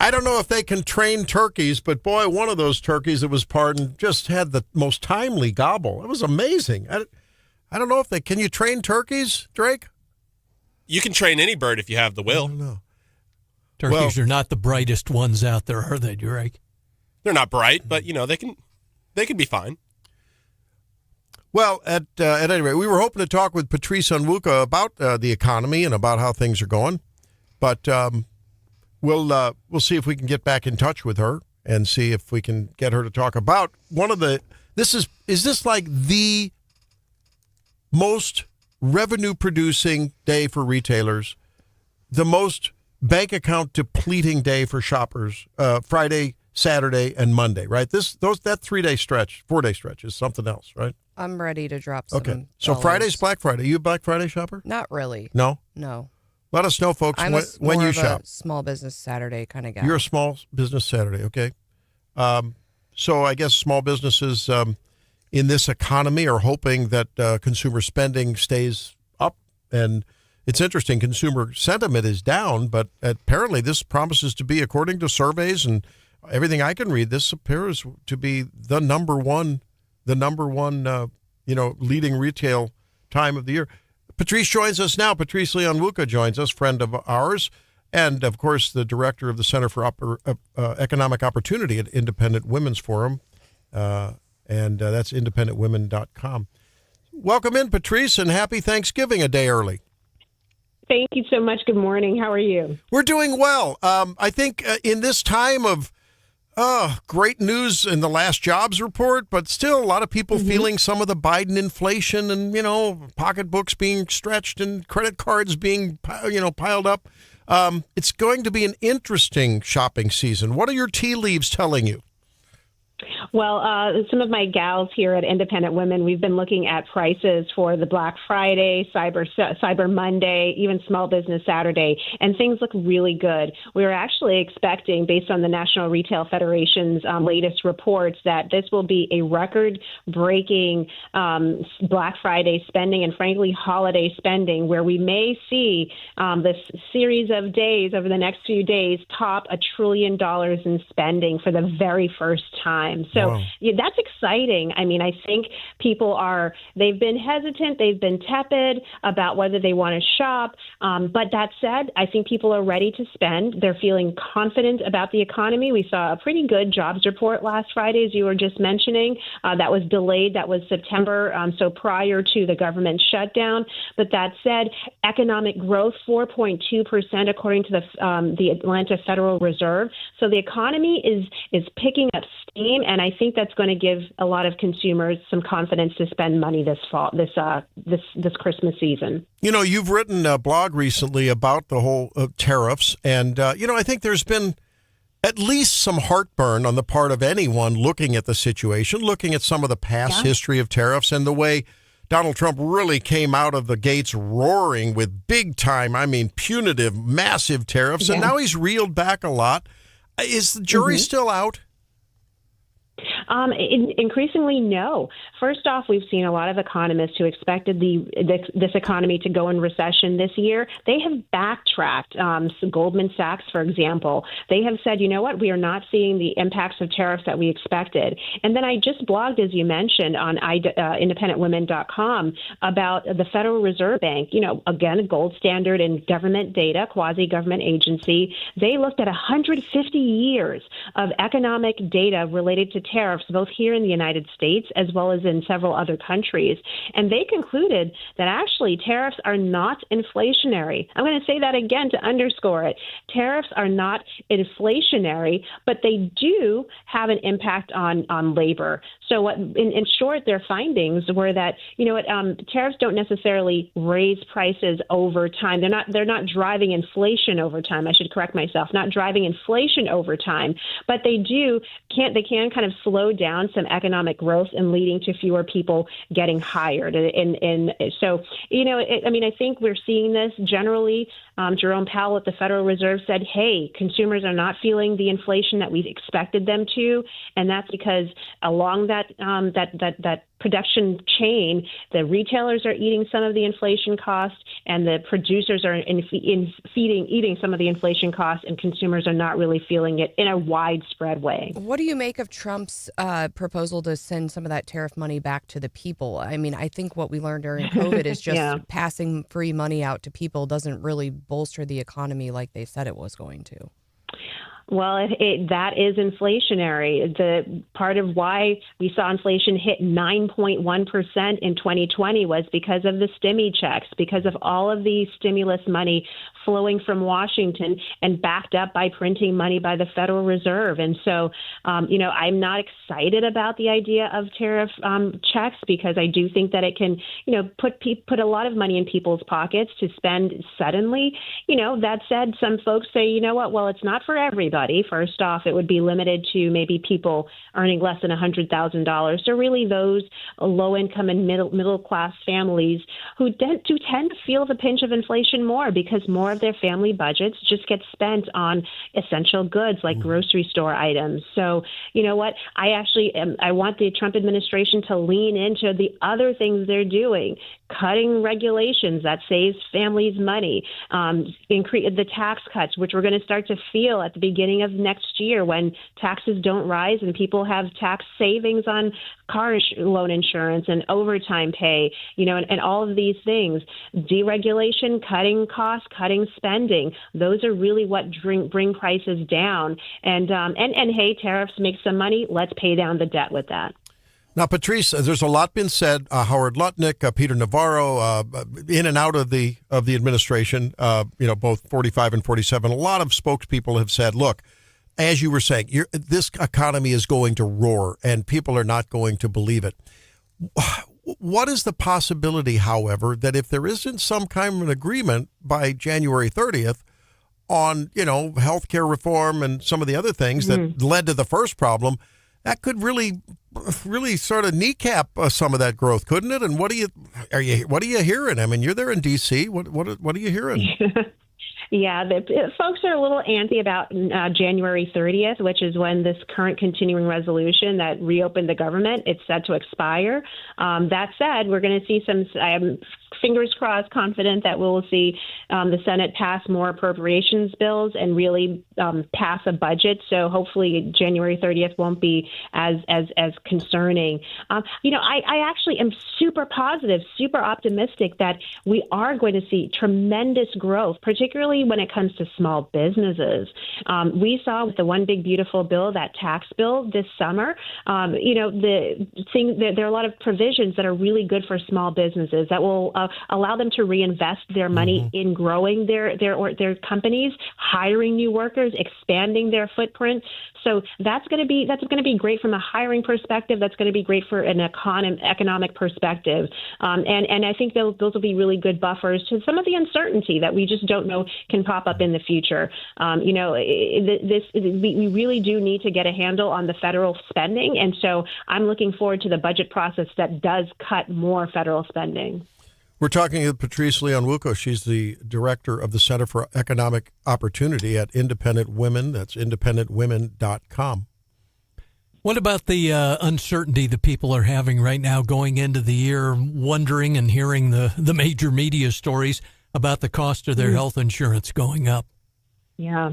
I don't know if they can train turkeys, but boy, one of those turkeys that was pardoned just had the most timely gobble. It was amazing. I don't know if they can. You train turkeys, Drake? You can train any bird if you have the will. I don't know. Turkeys are not the brightest ones out there, are they, Drake? They're not bright, but they can be fine. Well, at any rate, we were hoping to talk with Patrice Onwuka about the economy and about how things are going, but we'll see if we can get back in touch with her and see if we can get her to talk about one of the. Is this like the most revenue producing day for retailers, the most bank account depleting day for shoppers? Friday, Saturday, and Monday, right? That 4-day stretch is something else, right? I'm ready to drop some. Okay, so dollars. Friday's Black Friday. You a Black Friday shopper? Not really. No. Let us know, folks, when you shop. A small business Saturday kind of guy. You're a small business Saturday, okay? So I guess small businesses in this economy are hoping that consumer spending stays up, and it's interesting. Consumer sentiment is down, but apparently this promises to be, according to surveys and everything I can read, this appears to be the number one, leading retail time of the year. Patrice joins us now. Patrice Onwuka joins us, friend of ours, and of course the director of the Center for Economic Opportunity at Independent Women's Forum, and that's independentwomen.com. Welcome in, Patrice, and happy Thanksgiving a day early. Thank you so much. Good morning. How are you? We're doing well. I think in this time of great news in the last jobs report, but still a lot of people feeling some of the Biden inflation and, pocketbooks being stretched and credit cards being, piled up. It's going to be an interesting shopping season. What are your tea leaves telling you? Well, some of my gals here at Independent Women, we've been looking at prices for the Black Friday, Cyber Monday, even Small Business Saturday, and things look really good. We were actually expecting, based on the National Retail Federation's latest reports, that this will be a record-breaking Black Friday spending and, frankly, holiday spending, where we may see this series of days over the next few days top $1 trillion in spending for the very first time. So that's exciting. I mean, I think they've been hesitant, they've been tepid about whether they want to shop. But that said, I think people are ready to spend. They're feeling confident about the economy. We saw a pretty good jobs report last Friday, as you were just mentioning. That was delayed. That was September, so prior to the government shutdown. But that said, economic growth, 4.2%, according to the Atlanta Federal Reserve. So the economy is picking up steam, and I think that's going to give a lot of consumers some confidence to spend money this fall, this Christmas season. You've written a blog recently about the whole tariffs, and I think there's been at least some heartburn on the part of anyone looking at the situation, looking at some of the past history of tariffs and the way Donald Trump really came out of the gates roaring with big time, punitive, massive tariffs, and now he's reeled back a lot. Is the jury still out? Increasingly, no. First off, we've seen a lot of economists who expected this economy to go in recession this year. They have backtracked. So Goldman Sachs, for example, they have said, you know what, we are not seeing the impacts of tariffs that we expected. And then I just blogged, as you mentioned, on independentwomen.com about the Federal Reserve Bank. Again, a gold standard in government data, quasi-government agency. They looked at 150 years of economic data related to tariffs, both here in the United States as well as in several other countries. And they concluded that actually tariffs are not inflationary. I'm going to say that again to underscore it. Tariffs are not inflationary, but they do have an impact on labor. So in short, their findings were that, tariffs don't necessarily raise prices over time. They're not driving inflation over time. I should correct myself, not driving inflation over time, but they can kind of slow down some economic growth and leading to fewer people getting hired. And so, I think we're seeing this generally. Jerome Powell at the Federal Reserve said, hey, consumers are not feeling the inflation that we've expected them to. And that's because along that production chain, the retailers are eating some of the inflation costs, and the producers are eating some of the inflation costs, and consumers are not really feeling it in a widespread way. What do you make of Trump's proposal to send some of that tariff money back to the people? I mean, I think what we learned during COVID is just passing free money out to people doesn't really bolster the economy like they said it was going to. Well, that is inflationary. The part of why we saw inflation hit 9.1% in 2020 was because of the stimmy checks, because of all of the stimulus money flowing from Washington and backed up by printing money by the Federal Reserve. And so, I'm not excited about the idea of tariff checks, because I do think that it can, put a lot of money in people's pockets to spend suddenly. That said, some folks say, you know what, well, it's not for everybody. First off, it would be limited to maybe people earning less than $100,000. So really those low-income and middle-class families who tend to feel the pinch of inflation more, because more of their family budgets just get spent on essential goods like grocery store items. So you know what? I want the Trump administration to lean into the other things they're doing, cutting regulations that saves families money, increase the tax cuts, which we're going to start to feel at the beginning of next year when taxes don't rise and people have tax savings on car loan insurance and overtime pay, and all of these things. Deregulation, cutting costs, cutting spending, those are really what bring prices down. And hey, tariffs make some money. Let's pay down the debt with that. Now, Patrice, there's a lot been said. Howard Lutnick, Peter Navarro, in and out of the administration, both 45 and 47. A lot of spokespeople have said, look, as you were saying, this economy is going to roar and people are not going to believe it. What is the possibility, however, that if there isn't some kind of an agreement by January 30th on, healthcare reform and some of the other things that led to the first problem, that could really sort of kneecap some of that growth, couldn't it? And what are you hearing? I mean, you're there in D.C. What are you hearing? Yeah, the folks are a little antsy about January 30th, which is when this current continuing resolution that reopened the government, it's set to expire. That said, we're going to see I'm fingers crossed, confident that we'll see the Senate pass more appropriations bills and really pass a budget. So hopefully January 30th won't be as concerning. I actually am super positive, super optimistic that we are going to see tremendous growth, particularly when it comes to small businesses. We saw with the One Big Beautiful Bill, that tax bill this summer, there are a lot of provisions that are really good for small businesses that will allow them to reinvest their money in growing their companies, hiring new workers, expanding their footprint. So that's going to be great from a hiring perspective. That's going to be great for an economic perspective. And I think those will be really good buffers to some of the uncertainty that we just don't know can pop up in the future. We really do need to get a handle on the federal spending. And so I'm looking forward to the budget process that does cut more federal spending. We're talking with Patrice Leon-Wuko. She's the director of the Center for Economic Opportunity at Independent Women. That's independentwomen.com. What about the uncertainty that people are having right now going into the year, wondering and hearing the major media stories about the cost of their health insurance going up? Yeah.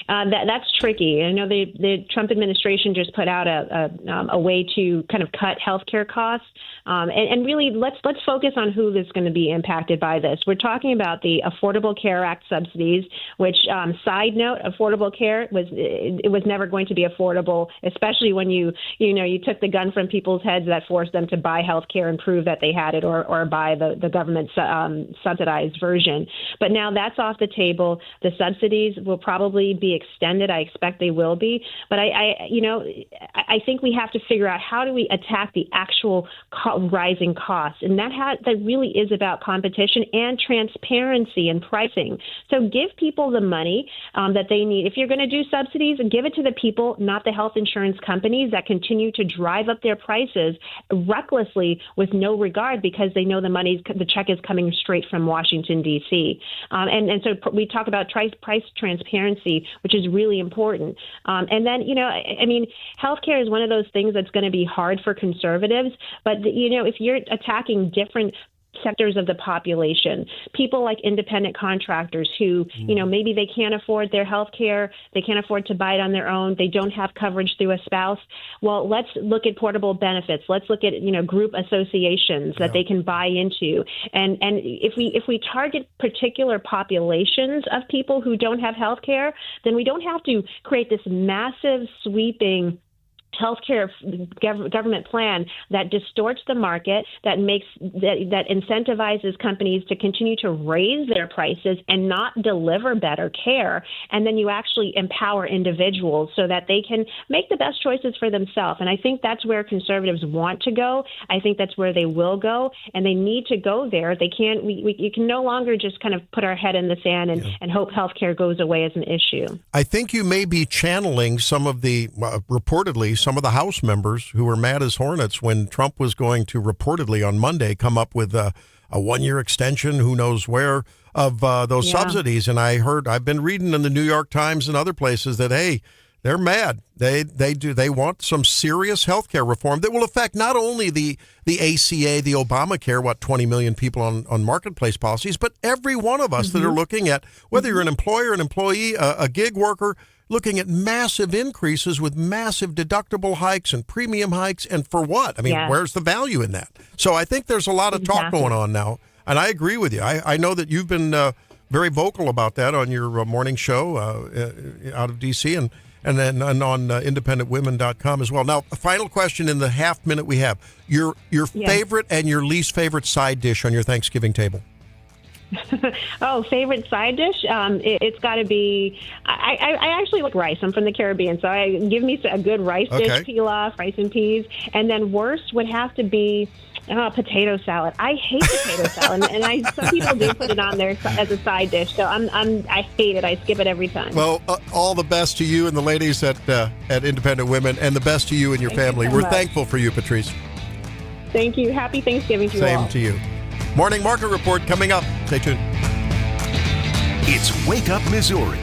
That's tricky. I know the Trump administration just put out a way to kind of cut healthcare costs. And really, let's focus on who is going to be impacted by this. We're talking about the Affordable Care Act subsidies, which, side note, affordable care was never going to be affordable, especially when you took the gun from people's heads that forced them to buy health care and prove that they had it or buy the government subsidized version. But now that's off the table. The subsidies will probably be extended. I expect they will be. But I think we have to figure out, how do we attack the actual rising costs. And that really is about competition and transparency and pricing. So give people the money that they need. If you're going to do subsidies, give it to the people, not the health insurance companies that continue to drive up their prices recklessly with no regard because they know the check is coming straight from Washington, D.C. And so we talk about price transparency, which is really important. And then, healthcare is one of those things that's going to be hard for conservatives. But, if you're attacking different sectors of the population, people like independent contractors who, maybe they can't afford their health care, they can't afford to buy it on their own, they don't have coverage through a spouse. Well, let's look at portable benefits. Let's look at, group associations that they can buy into. And if we target particular populations of people who don't have health care, then we don't have to create this massive sweeping healthcare government plan that distorts the market, that incentivizes companies to continue to raise their prices and not deliver better care. And then you actually empower individuals so that they can make the best choices for themselves. And I think that's where conservatives want to go. I think that's where they will go, and they need to go there. They can't. You can no longer just kind of put our head in the sand and hope healthcare goes away as an issue. I think you may be channeling some of the reportedly some of the House members who were mad as hornets when Trump was going to reportedly on Monday come up with a 1-year extension, who knows where, of those subsidies. And I've been reading in the New York Times and other places that, hey, they're mad. They want some serious health care reform that will affect not only the ACA, the Obamacare, 20 million people on marketplace policies, but every one of us that are looking at, whether you're an employer, an employee, a gig worker, looking at massive increases with massive deductible hikes and premium hikes. And for what? I mean, where's the value in that? So I think there's a lot of talk going on now. And I agree with you. I know that you've been very vocal about that on your morning show out of D.C. and on independentwomen.com as well. Now, a final question in the half minute we have. Your favorite and your least favorite side dish on your Thanksgiving table? Oh, favorite side dish? It's got to be. I actually like rice. I'm from the Caribbean, so give me a good rice dish, pilaf, rice and peas, and then worst would have to be potato salad. I hate potato salad, and some people do put it on there as a side dish. So I hate it. I skip it every time. Well, all the best to you and the ladies at Independent Women, and the best to you and your family. We're thankful for you, Patrice. Thank you. Happy Thanksgiving to you all. Same to you. Morning Market Report coming up. Stay tuned. It's Wake Up Missouri.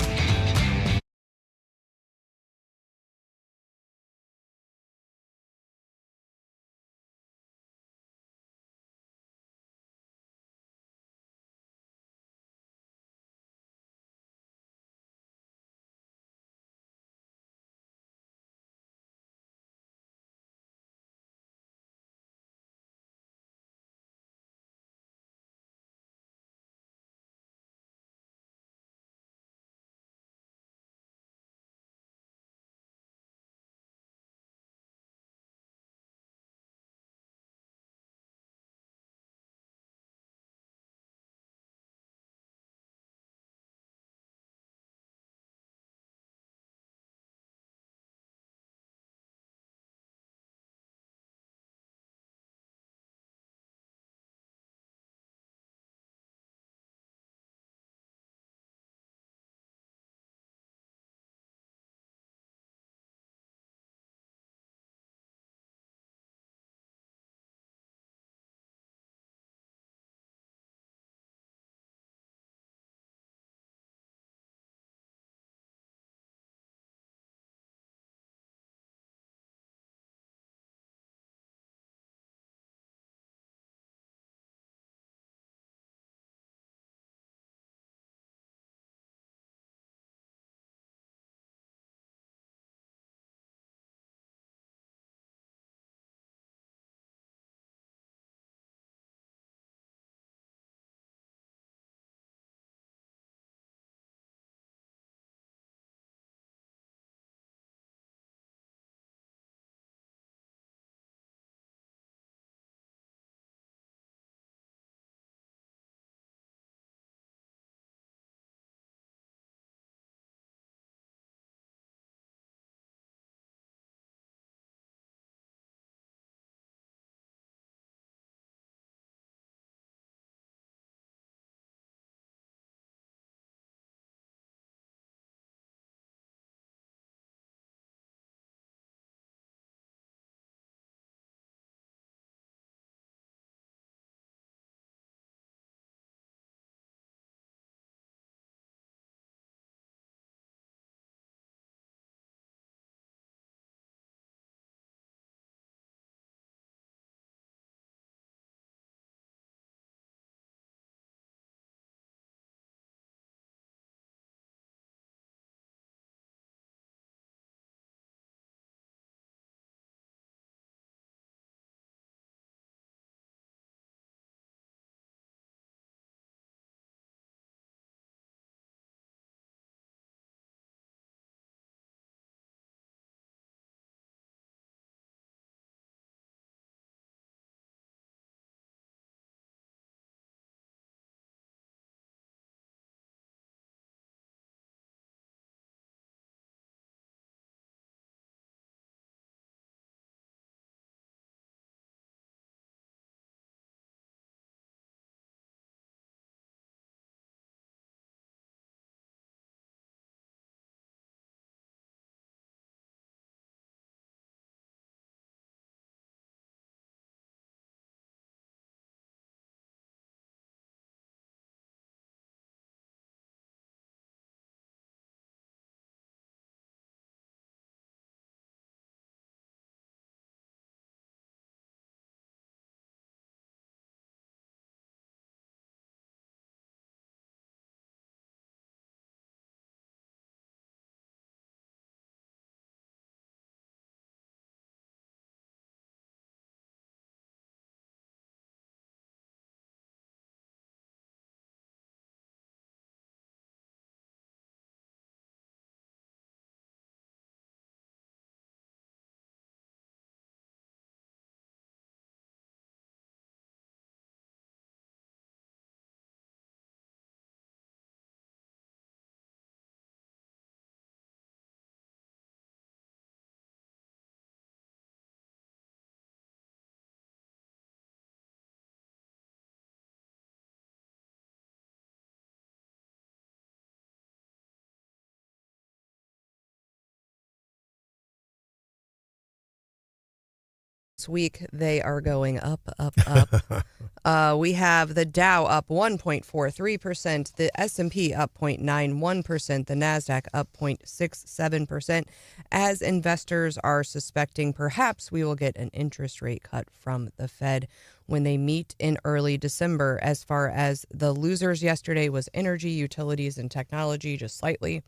This week, they are going up, up, up. We have the Dow up 1.43%, the S&P up 0.91%, the NASDAQ up 0.67%, as investors are suspecting perhaps we will get an interest rate cut from the Fed when they meet in early December. As far as the losers yesterday was energy, utilities, and technology, just slightly.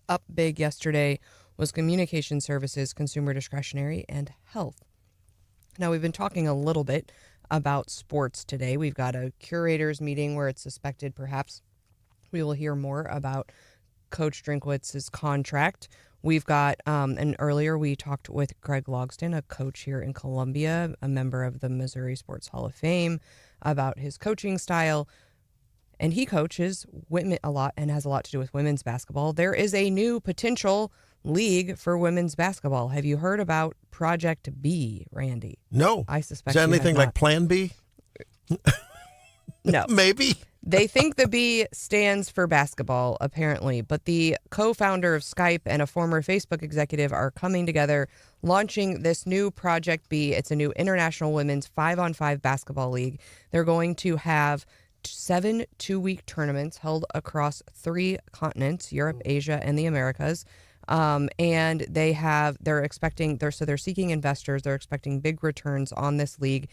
Up big yesterday was communication services, consumer discretionary, and health. Now, we've been talking a little bit about sports today. We've got a curators meeting where it's suspected perhaps we will hear more about Coach Drinkwitz's contract. We've got, and earlier we talked with Greg Logston, a coach here in Columbia, a member of the Missouri Sports Hall of Fame, about his coaching style. And he coaches women a lot and has a lot to do with women's basketball. There is a new potential league for women's basketball. Have you heard about Project B, Randy? No. I suspect. Is that anything like Plan B? No. Maybe. They think the B stands for basketball, apparently, but the co-founder of Skype and a former Facebook executive are coming together, launching this new Project B. It's a new international women's 5-on-5 basketball league. They're going to have 7 two-week tournaments held across 3 continents, Europe, Asia, and the Americas. And they're seeking investors. They're expecting big returns on this league.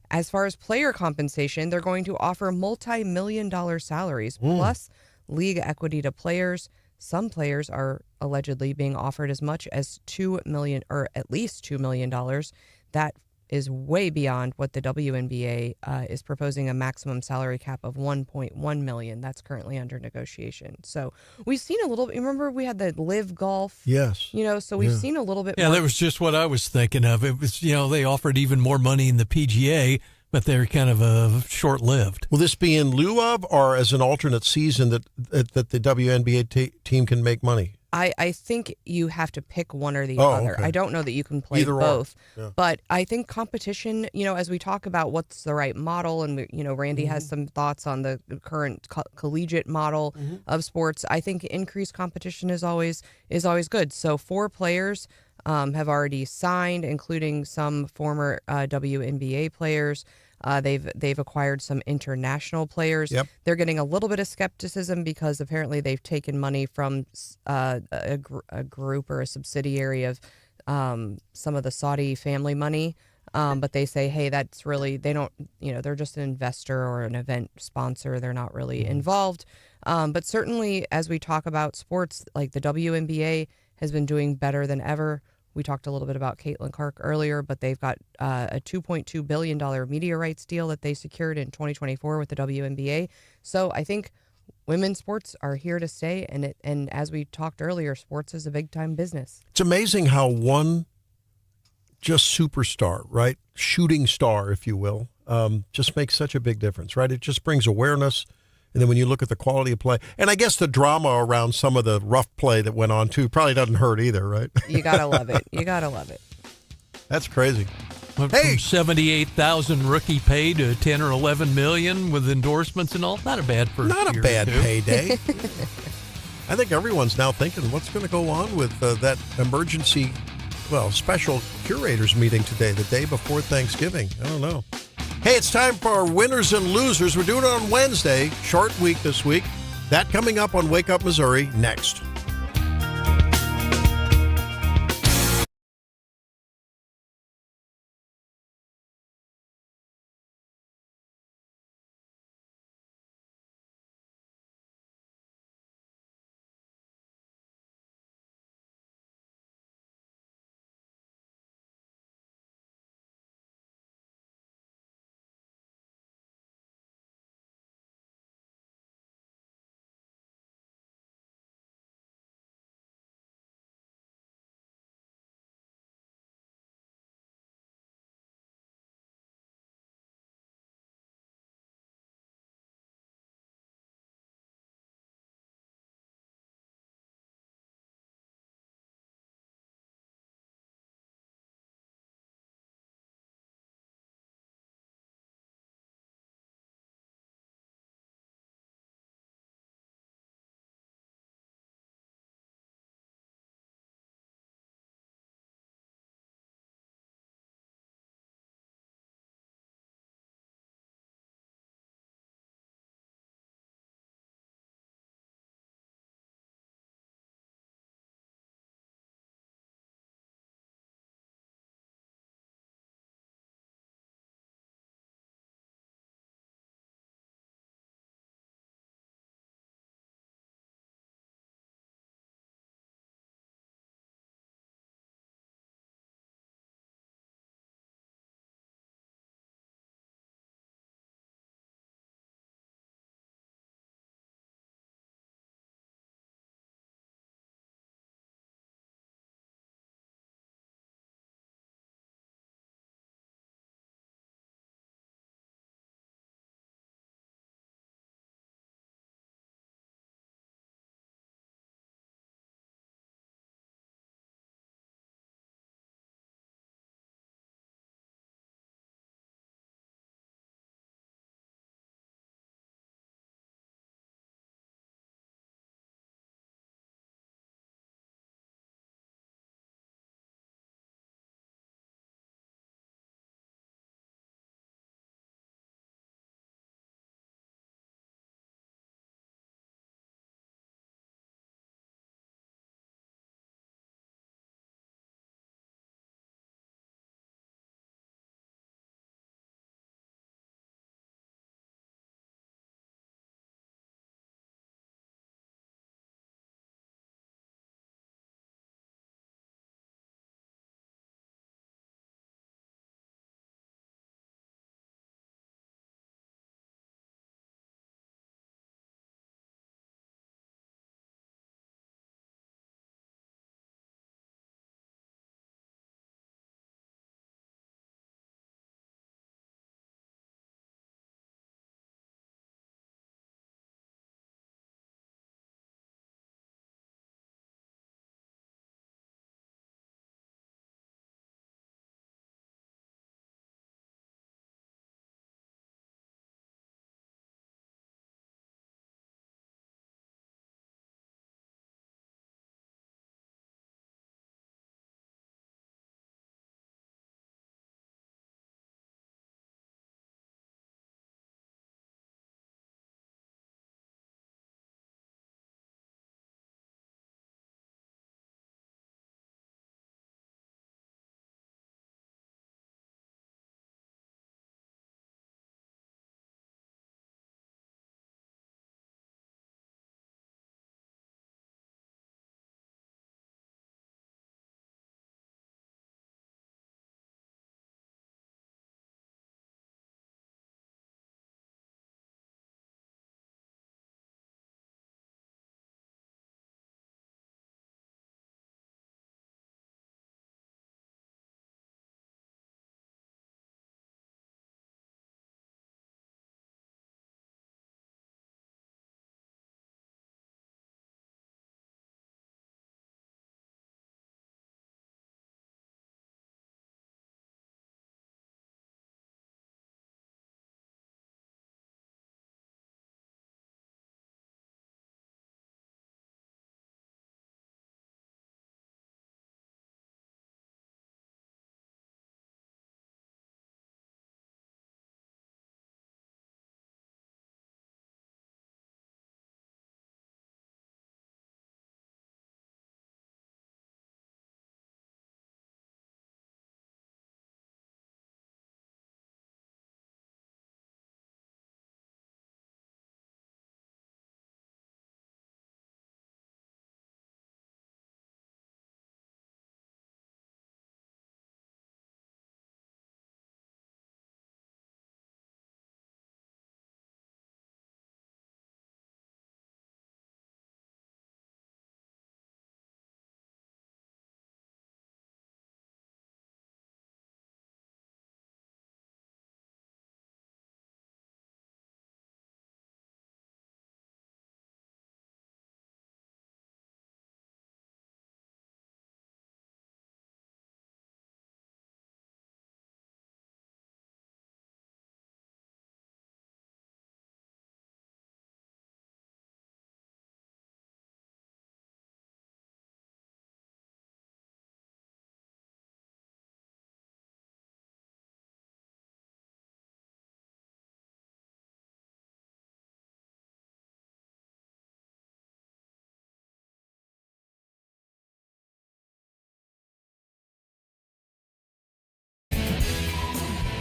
As far as player compensation, they're going to offer multi-million-dollar salaries plus league equity to players. Some players are allegedly being offered as much as $2 million, or at least $2 million. That is way beyond what the WNBA is proposing, a maximum salary cap of $1.1 million. That's currently under negotiation. So we've seen a little. Remember, we had the Live Golf. Yes. So we've seen a little bit. Yeah, more. that was just what I was thinking of. It was, they offered even more money in the PGA, but they're kind of short-lived. Will this be in lieu of or as an alternate season that the WNBA team can make money? I think you have to pick one or the other. Okay. I don't know that you can play Either both. Yeah. But I think competition, as we talk about what's the right model, and Randy has some thoughts on the current collegiate model of sports. I think increased competition is always good. So 4 players have already signed, including some former WNBA players. They've acquired some international players. Yep. They're getting a little bit of skepticism because apparently they've taken money from a group or a subsidiary of some of the Saudi family money. But they say, hey, that's really, they don't, they're just an investor or an event sponsor. They're not really involved. But certainly as we talk about sports, like the WNBA has been doing better than ever. We talked a little bit about Caitlin Clark earlier, but they've got a $2.2 billion media rights deal that they secured in 2024 with the WNBA. So I think women's sports are here to stay. And as we talked earlier, sports is a big time business. It's amazing how one just superstar, right? Shooting star, if you will, just makes such a big difference, right? It just brings awareness. And then when you look at the quality of play, and I guess the drama around some of the rough play that went on too probably doesn't hurt either, right? You got to love it. You got to love it. That's crazy. Went from 78,000 rookie pay to 10 or 11 million with endorsements and all. Not a bad first Not year a bad or two. payday. I think everyone's now thinking, what's going to go on with that emergency, special curators meeting today, the day before Thanksgiving? I don't know. Hey, it's time for our winners and losers. We're doing it on Wednesday. Short week this week. That coming up on Wake Up Missouri next.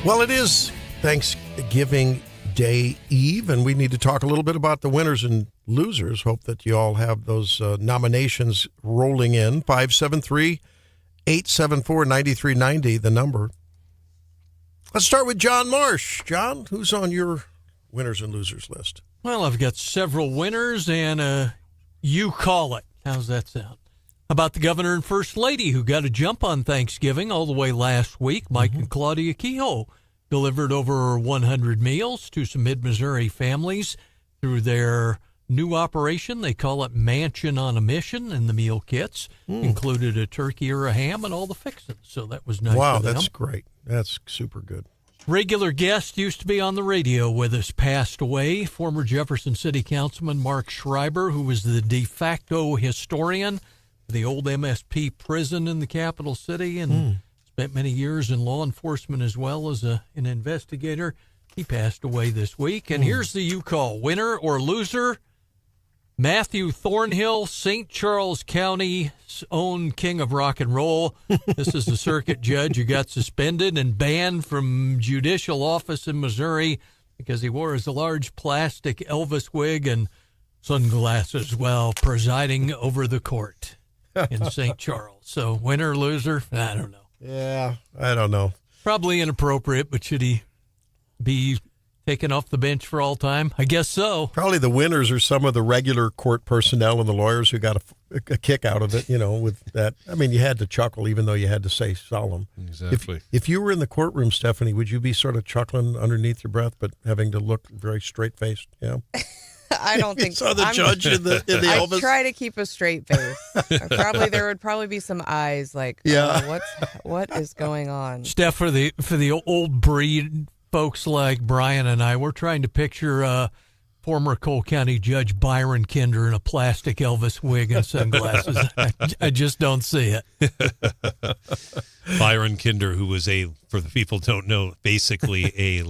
Well, it is Thanksgiving Day Eve, and we need to talk a little bit about the winners and losers. Hope that you all have those nominations rolling in. 573-874-9390, the number. Let's start with John Marsh. John, who's on your winners and losers list? Well, I've got several winners and you call it. How's that sound? How about the governor and first lady who got a jump on Thanksgiving all the way last week? Mike and Claudia Kehoe delivered over 100 meals to some mid-Missouri families through their new operation. They call it Mansion on a Mission, and the meal kits included a turkey or a ham and all the fixings. So that was nice. Wow, for them. that's great. That's super good. Regular guest used to be on the radio with us, passed away. Former Jefferson City Councilman Mark Schreiber, who was the de facto historian of the old MSP prison in the capital city and spent many years in law enforcement as well as an investigator. He passed away this week. And here's the you call. Winner or loser, Matthew Thornhill, St. Charles County's own king of rock and roll. This is the circuit judge who got suspended and banned from judicial office in Missouri because he wore his large plastic Elvis wig and sunglasses while presiding over the court in St. Charles. So winner or loser, I don't know. Yeah, I don't know. Probably inappropriate, but should he be taken off the bench for all time? I guess so. Probably the winners are some of the regular court personnel and the lawyers who got a kick out of it, with that. I mean, you had to chuckle even though you had to say solemn. Exactly. If you were in the courtroom, Stephanie, would you be sort of chuckling underneath your breath but having to look very straight-faced? Yeah. I don't think so. The judge in the Elvis. I try to keep a straight face. There would probably be some eyes like, what is going on? Steph, for the old breed folks like Brian and I, we're trying to picture former Cole County Judge Byron Kinder in a plastic Elvis wig and sunglasses. I just don't see it. Byron Kinder, who was for the people who don't know, basically a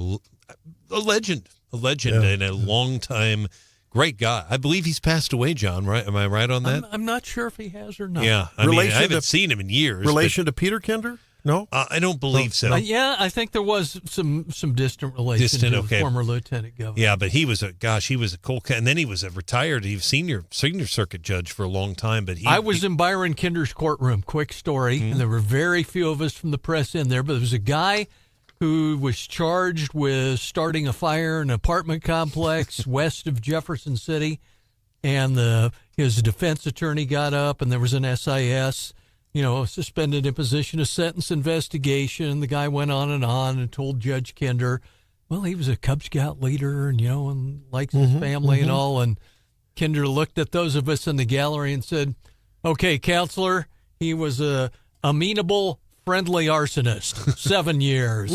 legend, and a long-time great guy. I believe he's passed away, John, right? Am I right on that? I'm not sure if he has or not. Yeah. I haven't seen him in years. Relation to Peter Kinder? No? I don't believe so. I think there was some distant relation to the former lieutenant governor. Yeah, but he was a Cole County, and then he was a retired, he was senior circuit judge for a long time. But I was in Byron Kinder's courtroom, quick story, and there were very few of us from the press in there, but there was a guy who was charged with starting a fire in an apartment complex west of Jefferson City, and his defense attorney got up, and there was an SIS, suspended imposition of sentence investigation. The guy went on and told Judge Kinder, well, he was a Cub Scout leader and likes his family and all. And Kinder looked at those of us in the gallery and said, okay, counselor, he was a amenable, friendly arsonist. 7 years.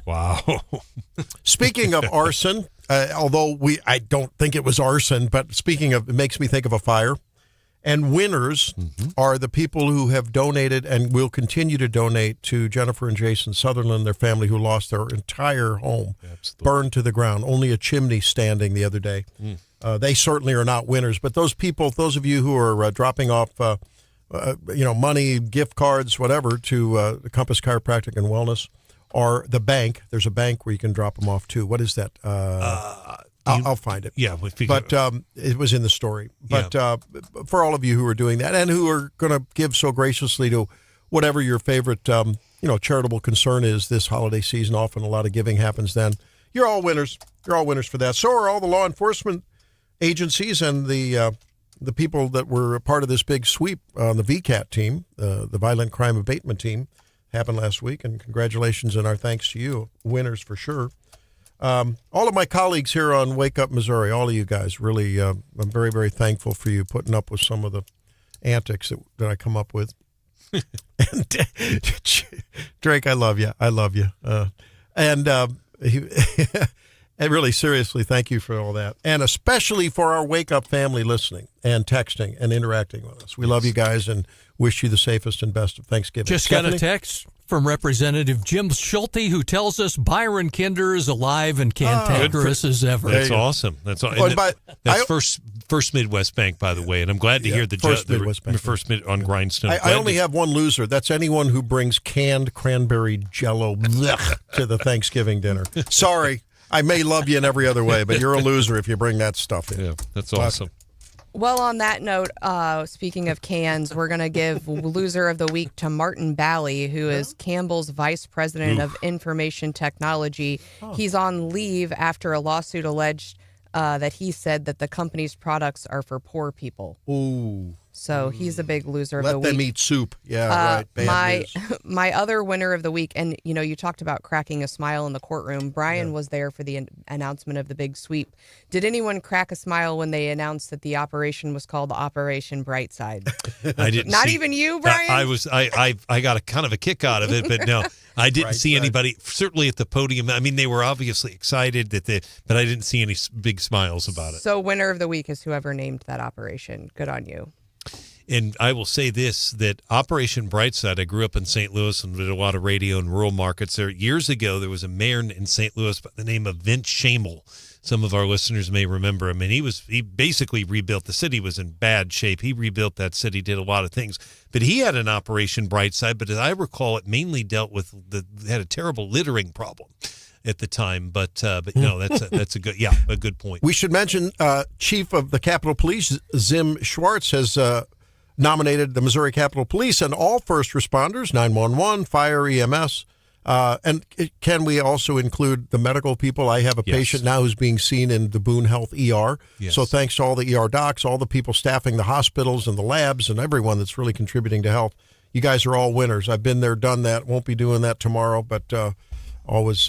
Wow. Speaking of arson, although I don't think it was arson, but speaking of, it makes me think of a fire. And winners are the people who have donated and will continue to donate to Jennifer and Jason Sutherland, their family, who lost their entire home, burned to the ground. Only a chimney standing the other day. They certainly are not winners. But those people, those of you who are dropping off, money, gift cards, whatever, to Compass Chiropractic and Wellness, are the bank. There's a bank where you can drop them off to. What is that? I'll find it. Yeah. But it was in the story. But for all of you who are doing that and who are going to give so graciously to whatever your favorite, charitable concern is this holiday season, often a lot of giving happens then. You're all winners. You're all winners for that. So are all the law enforcement agencies and the people that were a part of this big sweep on the VCAT team, the Violent Crime Abatement Team, happened last week. And congratulations and our thanks to you, winners for sure. All of my colleagues here on Wake Up Missouri, all of you guys, really, I'm very, very thankful for you putting up with some of the antics that I come up with. And Drake, I love you. I love you. And really, seriously, thank you for all that. And especially for our Wake Up family listening and texting and interacting with us. We love you guys and wish you the safest and best of Thanksgiving. Just got a text from Representative Jim Schulte, who tells us Byron Kinder is alive and cantankerous as ever. That's awesome. That's First Midwest Bank, by the way, and I'm glad to hear the Midwest Bank. First on Grindstone. I only have one loser. That's anyone who brings canned cranberry jello to the Thanksgiving dinner. Sorry, I may love you in every other way, but you're a loser if you bring that stuff in. Yeah, that's awesome. Well, on that note, speaking of cans, we're going to give Loser of the Week to Martin Bally, who is Campbell's Vice President of Information Technology. He's on leave after a lawsuit alleged that he said that the company's products are for poor people. Ooh. So he's a big loser of the week. Let them eat soup. Yeah, right. Bad news. My other winner of the week, and you talked about cracking a smile in the courtroom. Brian was there for the announcement of the big sweep. Did anyone crack a smile when they announced that the operation was called Operation Brightside? I didn't. Not even you, Brian. I got a kind of a kick out of it, but no, I didn't see anybody. Certainly at the podium. I mean, they were obviously excited but I didn't see any big smiles about it. So winner of the week is whoever named that operation. Good on you. And I will say this, that Operation Brightside, I grew up in St. Louis and did a lot of radio in rural markets. Years ago, there was a mayor in St. Louis by the name of Vince Shamel. Some of our listeners may remember him. And he basically rebuilt the city. Was in bad shape. He rebuilt that city, did a lot of things. But he had an Operation Brightside, but as I recall, it mainly dealt with had a terrible littering problem at the time, but no, that's a good point. We should mention Chief of the Capitol Police Zim Schwartz has nominated the Missouri Capitol Police and all first responders, 911, fire, EMS. And can we also include the medical people? I have a patient now who's being seen in the Boone Health ER. Yes. So thanks to all the ER docs, all the people staffing the hospitals and the labs and everyone that's really contributing to health. You guys are all winners. I've been there, done that. Won't be doing that tomorrow, but always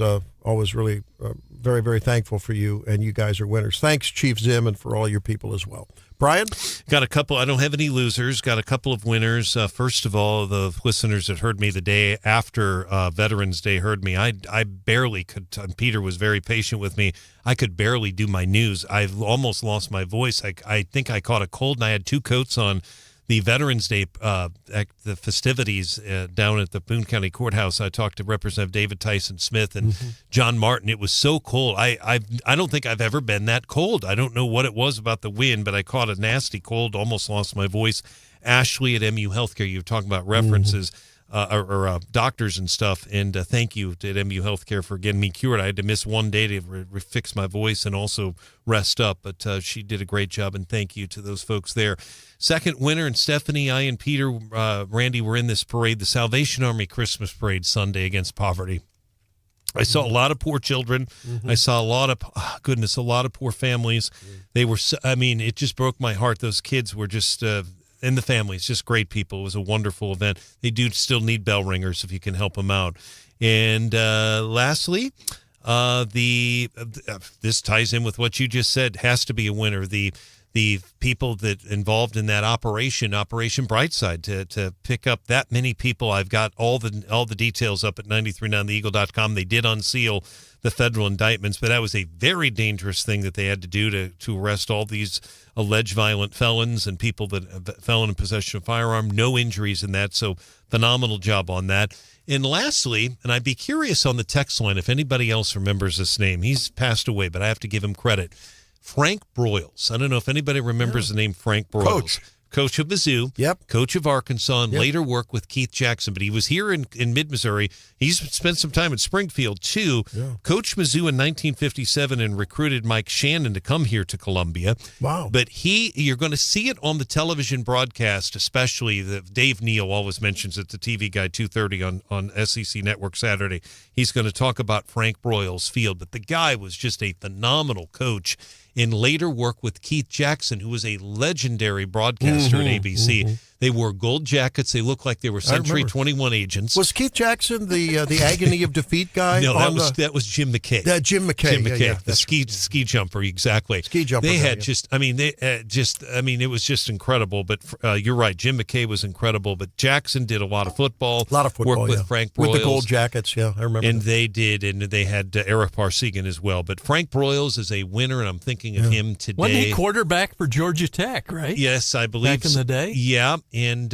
really very, very thankful for you, and you guys are winners. Thanks, Chief Zim, and for all your people as well. Brian? Got a couple. I don't have any losers. Got a couple of winners. First of all, the listeners that heard me the day after Veterans Day heard me. I barely could. Peter was very patient with me. I could barely do my news. I almost lost my voice. I think I caught a cold, and I had two coats on. The Veterans Day, the festivities down at the Boone County Courthouse, I talked to Representative David Tyson Smith and John Martin. It was so cold. I don't think I've ever been that cold. I don't know what it was about the wind, but I caught a nasty cold, almost lost my voice. Ashley at MU Healthcare, you were talking about references. Or doctors and stuff, and thank you to MU Healthcare for getting me cured. I had to miss one day to fix my voice and also rest up, but she did a great job, and thank you to those folks there. Second winner, and Stephanie, I and Peter, Randy were in this parade, the Salvation Army Christmas Parade Sunday against poverty. I saw a lot of poor children. I saw a lot of, a lot of poor families. They were, it just broke my heart. Those kids were just... and the families, just great people. It was a wonderful event. They do still need bell ringers if you can help them out. And lastly, this ties in with what you just said, has to be a winner. The people that involved in that Operation Brightside to pick up that many people. I've got all the details up at 939theeagle.com. They did unseal the federal indictments, but that was a very dangerous thing that they had to do to arrest all these alleged violent felons and people that felon in possession of a firearm. No injuries in that, so phenomenal job on that. And lastly, and I'd be curious on the text line if anybody else remembers this name. He's passed away, but I have to give him credit. Frank Broyles. I don't know if anybody remembers the name Frank Broyles. Coach of Mizzou, coach of Arkansas, and later worked with Keith Jackson. But he was here in mid-Missouri. He's spent some time in Springfield, too. Coached Mizzou in 1957 and recruited Mike Shannon to come here to Columbia. Wow. But you're going to see it on the television broadcast, especially Dave Neal always mentions it, the TV Guide 2:30 on SEC Network Saturday. He's going to talk about Frank Broyles Field. But the guy was just a phenomenal coach. And later worked with Keith Jackson, who was a legendary broadcaster at ABC. They wore gold jackets. They looked like they were Century 21 agents. Was Keith Jackson the agony of defeat guy? No, that was Jim McKay. Jim McKay, the ski jumper, exactly. Ski jumper. They had it was just incredible. But you're right, Jim McKay was incredible. But Jackson did a lot of football. Worked with Frank Broyles. With the gold jackets, I remember. And they did, and they had Eric Parsegan as well. But Frank Broyles is a winner, and I'm thinking of him today. Wasn't he quarterback for Georgia Tech, right? Yes, I believe. Back in the day? Yeah, and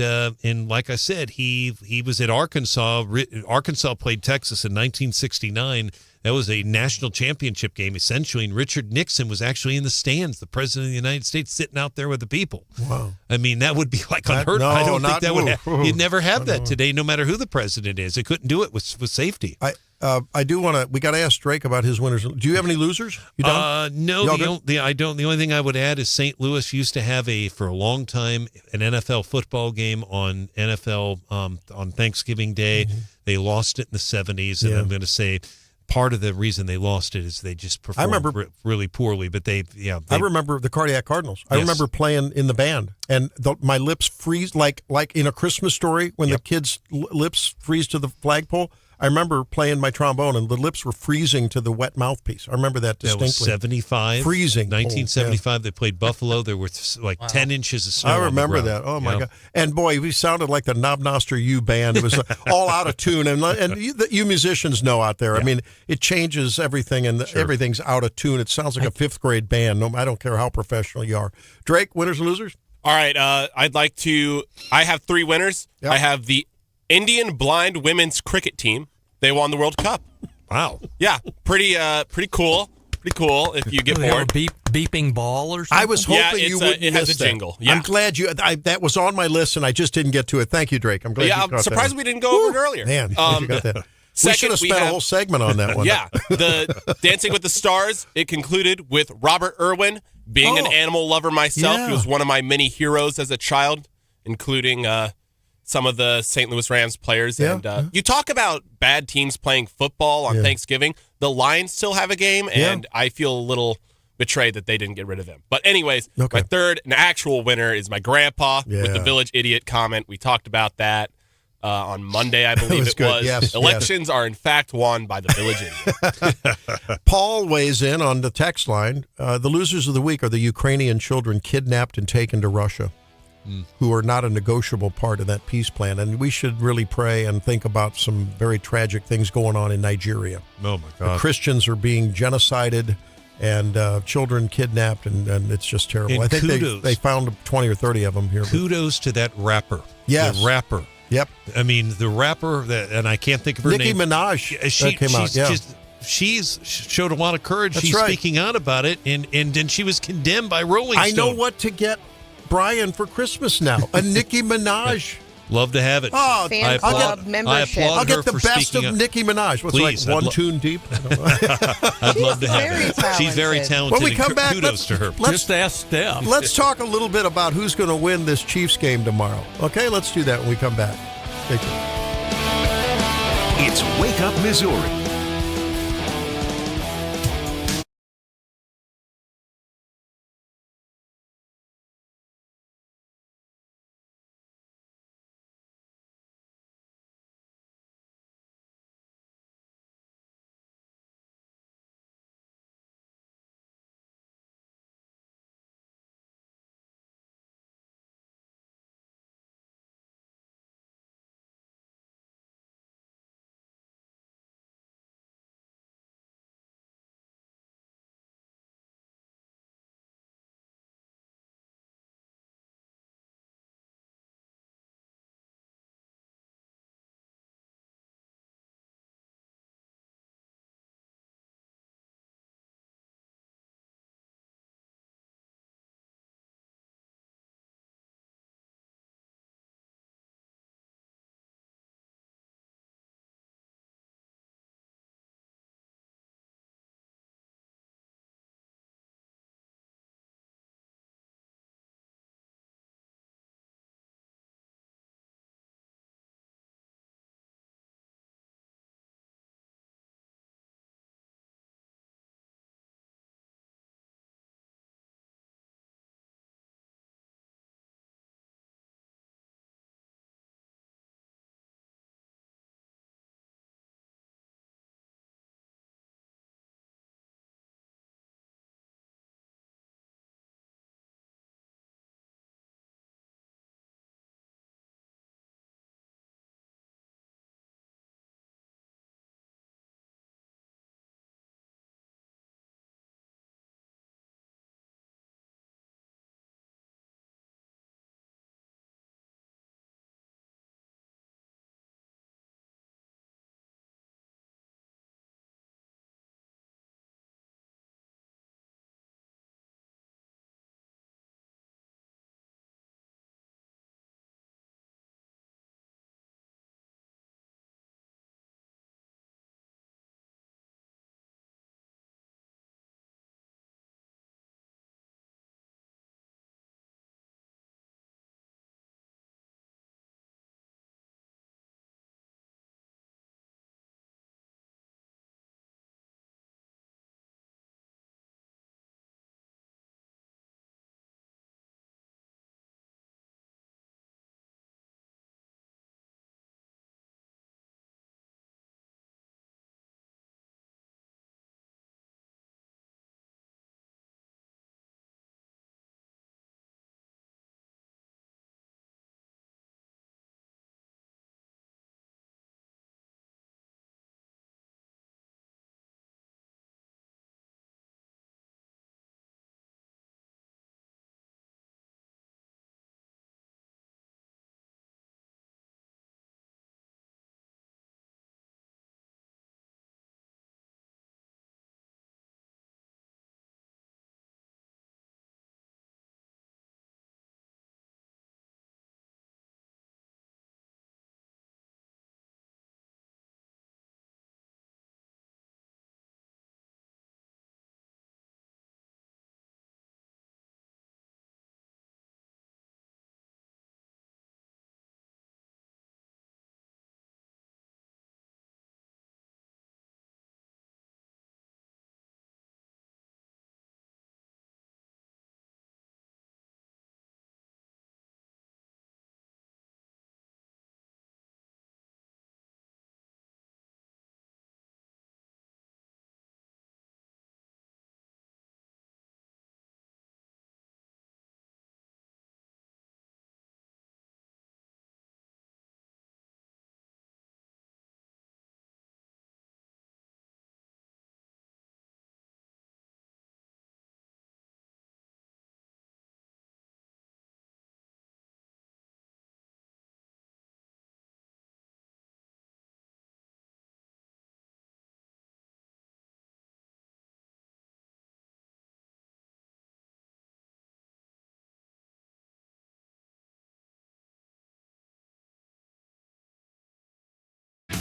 like I said, he was at Arkansas. Arkansas played Texas in 1969. That was a national championship game, essentially, and Richard Nixon was actually in the stands, the president of the United States, sitting out there with the people. Wow. I mean, that would be like unheard of. No, I don't think not- that would ooh, you'd never have that no. today, no matter who the president is. They couldn't do it with safety. I do want to. We got to ask Drake about his winners. Do you have any losers? You done? No, Y'all I don't. The only thing I would add is St. Louis used to have for a long time an NFL football game on NFL on Thanksgiving Day. Mm-hmm. They lost it in the 70s, and Yeah. I'm going to say part of the reason they lost it is they just performed really poorly. But I remember the Cardiac Cardinals. I Yes. remember playing in the band, and my lips freeze like in A Christmas Story when the kids' lips freeze to the flagpole. I remember playing my trombone, and the lips were freezing to the wet mouthpiece. I remember that distinctly. That was 75. Freezing. 1975, They played Buffalo. There were 10 inches of snow. I on the remember ground. that. Oh, my Yeah. God. And, boy, we sounded like the Knob Noster U band. It was all out of tune. And you musicians know out there. I mean, it changes everything, and everything's out of tune. It sounds like a fifth-grade band. No, I don't care how professional you are. Drake, winners and losers? All right, I have 3 winners. Yep. I have the Indian blind women's cricket team. They won the World Cup. Wow. Yeah, pretty cool. Pretty cool if you get Do they have bored. a beeping ball or something? I was hoping you wouldn't it has miss a that. jingle. Yeah. I'm glad that was on my list, and I just didn't get to it. Thank you, Drake. I'm glad you I'm caught surprised that. we didn't go over it earlier. Man, you got that. We should have we spent a have- whole segment on that one. Yeah, the Dancing with the Stars, it concluded with Robert Irwin. Being an animal lover myself, Yeah. he was one of my many heroes as a child, including some of the St. Louis Rams players. Yeah. And you talk about bad teams playing football on Thanksgiving. The Lions still have a game, and I feel a little betrayed that they didn't get rid of him. But anyways, my third and actual winner is my grandpa with the Village Idiot comment. We talked about that on Monday, I believe it was. Yes, Elections are, in fact, won by the Village Idiot. Paul weighs in on the text line. The losers of the week are the Ukrainian children kidnapped and taken to Russia, who are not a negotiable part of that peace plan. And we should really pray and think about some very tragic things going on in Nigeria. Oh, my The God. Christians are being genocided and children kidnapped, and it's just terrible. And I think kudos. they found 20 or 30 of them here. Kudos to that rapper. Yes. The rapper. Yep. I mean, the rapper, and I can't think of her Nicki name. Minaj that came out, She's showed a lot of courage. That's She's right. speaking out about it, and then she was condemned by Rolling I know Stone. what to get Brian for Christmas now. A Nicki Minaj. Love to have it. Oh, Fan club membership. I'll get the for best speaking of up. Nicki Minaj. What's Please, like I'd one lo- tune deep? I'd love to have very it. She's very talented. talented. When we and come back, kudos to her. Just ask Steph. Let's talk a little bit about who's going to win this Chiefs game tomorrow. Okay, let's do that when we come back. Stay tuned. It's Wake Up Missouri.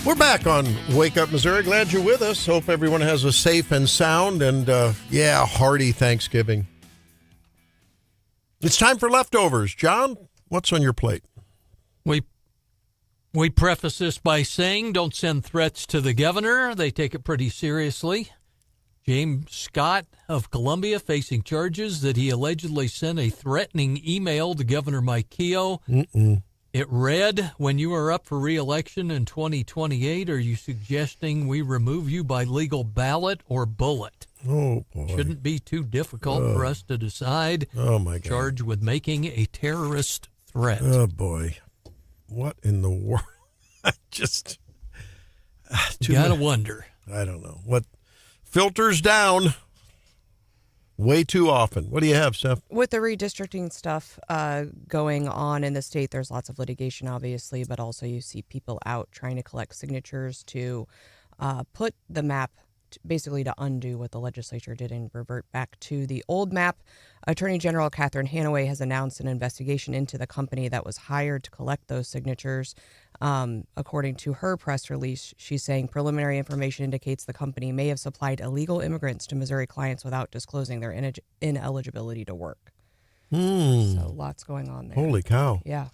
We're back on Wake Up Missouri. Glad you're with us. Hope everyone has a safe and sound and, hearty Thanksgiving. It's time for leftovers. John, what's on your plate? We preface this by saying don't send threats to the governor. They take it pretty seriously. James Scott of Columbia facing charges that he allegedly sent a threatening email to Governor Mike Keogh. It read, when you are up for re-election in 2028, are you suggesting we remove you by legal ballot or bullet? Oh, boy. Shouldn't be too difficult for us to decide. Oh, my God. Charged with making a terrorist threat. Oh, boy. What in the world? Just... You gotta wonder. I don't know. What filters down way too often. What do you have, Steph? With the redistricting stuff going on in the state, there's lots of litigation, obviously, but also you see people out trying to collect signatures to put the map, basically to undo what the legislature did and revert back to the old map. Attorney General Catherine Hanaway has announced an investigation into the company that was hired to collect those signatures. According to her press release, she's saying preliminary information indicates the company may have supplied illegal immigrants to Missouri clients without disclosing their ineligibility to work. So lots going on there. Holy cow. Yeah.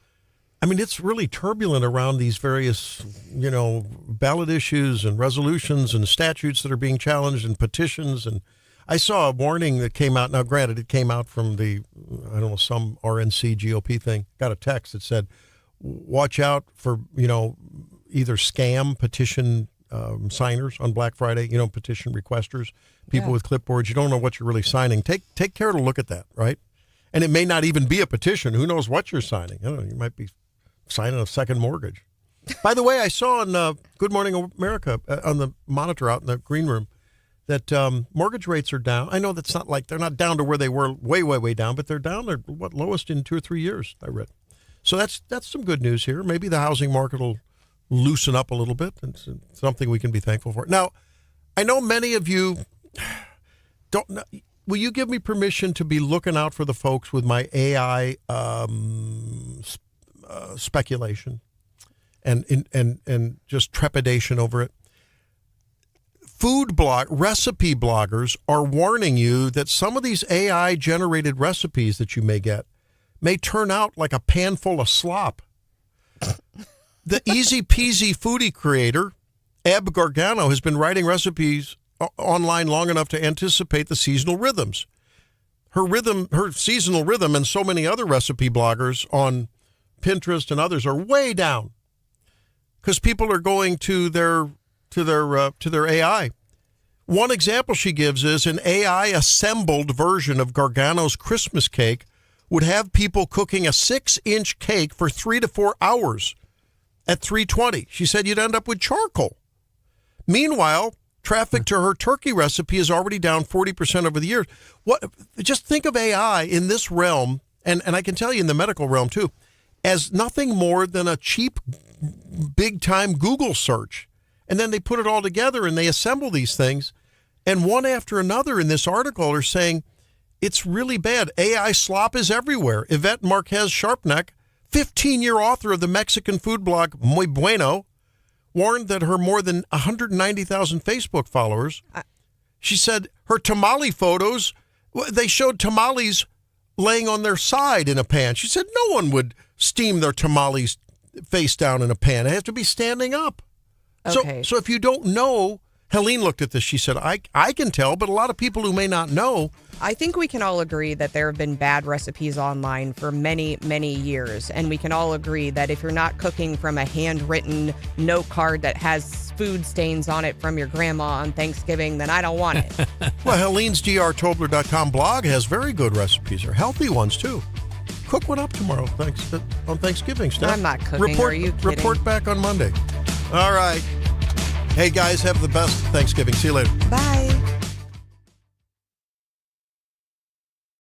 I mean, it's really turbulent around these various, ballot issues and resolutions and statutes that are being challenged and petitions. And I saw a warning that came out. Now, granted, it came out from some RNC GOP thing. Got a text that said, watch out for, either scam petition signers on Black Friday, petition requesters, people with clipboards. You don't know what you're really signing. Take care to look at that, right? And it may not even be a petition. Who knows what you're signing? You might be signing a second mortgage. By the way, I saw on Good Morning America on the monitor out in the green room that mortgage rates are down. I know that's not like they're not down to where they were way, way, way down, but they're down. They're lowest in 2 or 3 years, I read. So that's some good news here. Maybe the housing market will loosen up a little bit. It's something we can be thankful for. Now, I know many of you don't know. Will you give me permission to be looking out for the folks with my AI speculation and just trepidation over it? Recipe bloggers are warning you that some of these AI-generated recipes that you may get may turn out like a pan full of slop. The easy peasy foodie creator, Eb Gargano, has been writing recipes online long enough to anticipate the seasonal rhythms. Her seasonal rhythm, and so many other recipe bloggers on Pinterest and others are way down because people are going to their AI. One example she gives is an AI assembled version of Gargano's Christmas cake would have people cooking a 6-inch cake for 3 to 4 hours at 320. She said you'd end up with charcoal. Meanwhile, traffic to her turkey recipe is already down 40% over the years. Just think of AI in this realm, and I can tell you in the medical realm too, as nothing more than a cheap, big-time Google search. And then they put it all together and they assemble these things. And one after another in this article are saying, it's really bad. AI slop is everywhere. Yvette Marquez Sharpneck, 15-year author of the Mexican food blog Muy Bueno, warned that her more than 190,000 Facebook followers, she said her tamale photos, they showed tamales laying on their side in a pan. She said no one would steam their tamales face down in a pan. It has to be standing up. Okay. So if you don't know, Helene looked at this. She said, I can tell, but a lot of people who may not know. I think we can all agree that there have been bad recipes online for many, many years. And we can all agree that if you're not cooking from a handwritten note card that has food stains on it from your grandma on Thanksgiving, then I don't want it. Well, Helene's drtobler.com blog has very good recipes, or healthy ones, too. Cook one up tomorrow on Thanksgiving, Steph. I'm not cooking. Are you kidding? Report back on Monday. All right. Hey, guys, have the best Thanksgiving. See you later. Bye.